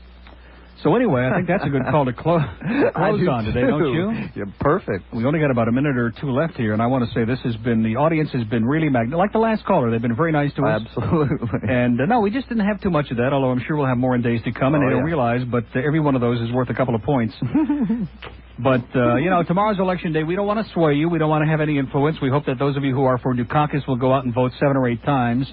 So anyway, I think that's a good call to close on today, don't you? Yeah, perfect. We only got about a minute or two left here, and I want to say the audience has been really like the last caller. They've been very nice to us. Absolutely. And no, we just didn't have too much of that, although I'm sure we'll have more in days to come, and they don't realize, but every one of those is worth a couple of points. But, tomorrow's election day, we don't want to sway you. We don't want to have any influence. We hope that those of you who are for Dukakis will go out and vote 7 or 8 times.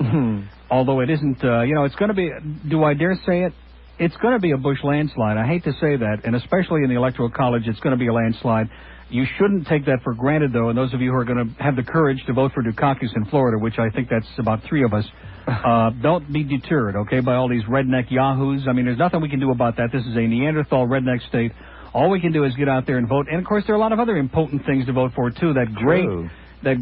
Although it isn't, it's going to be, do I dare say it? It's going to be a Bush landslide. I hate to say that, and especially in the Electoral College, it's going to be a landslide. You shouldn't take that for granted, though, and those of you who are going to have the courage to vote for Dukakis in Florida, which I think that's about 3 of us, don't be deterred, okay, by all these redneck yahoos. I mean, there's nothing we can do about that. This is a Neanderthal redneck state. All we can do is get out there and vote. And, of course, there are a lot of other impotent things to vote for, too. That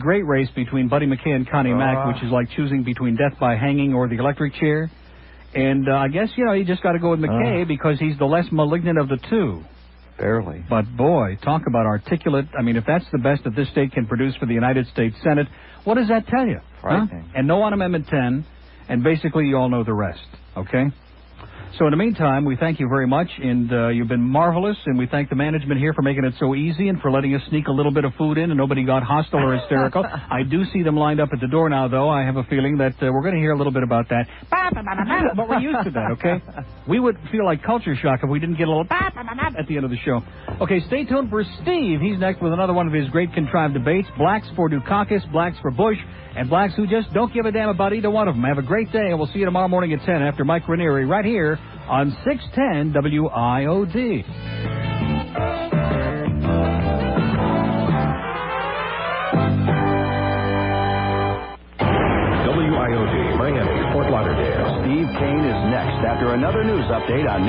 great race between Buddy McKay and Connie Mack, which is like choosing between death by hanging or the electric chair. And I guess, you just got to go with McKay because he's the less malignant of the two. Barely. But, boy, talk about articulate. I mean, if that's the best that this state can produce for the United States Senate, what does that tell you? Frightening. Huh? And no on Amendment 10, and basically you all know the rest, okay? So in the meantime, we thank you very much, and you've been marvelous, and we thank the management here for making it so easy and for letting us sneak a little bit of food in and nobody got hostile or hysterical. I do see them lined up at the door now, though. I have a feeling that we're going to hear a little bit about that. But we're used to that, okay? We would feel like culture shock if we didn't get a little at the end of the show. Okay, stay tuned for Steve. He's next with another one of his great contrived debates. Blacks for Dukakis, blacks for Bush, and blacks who just don't give a damn about either one of them. Have a great day, and we'll see you tomorrow morning at 10 after Mike Reneery right here on 610 WIOD. WIOD, Miami, Fort Lauderdale. Steve Kane is next after another news update on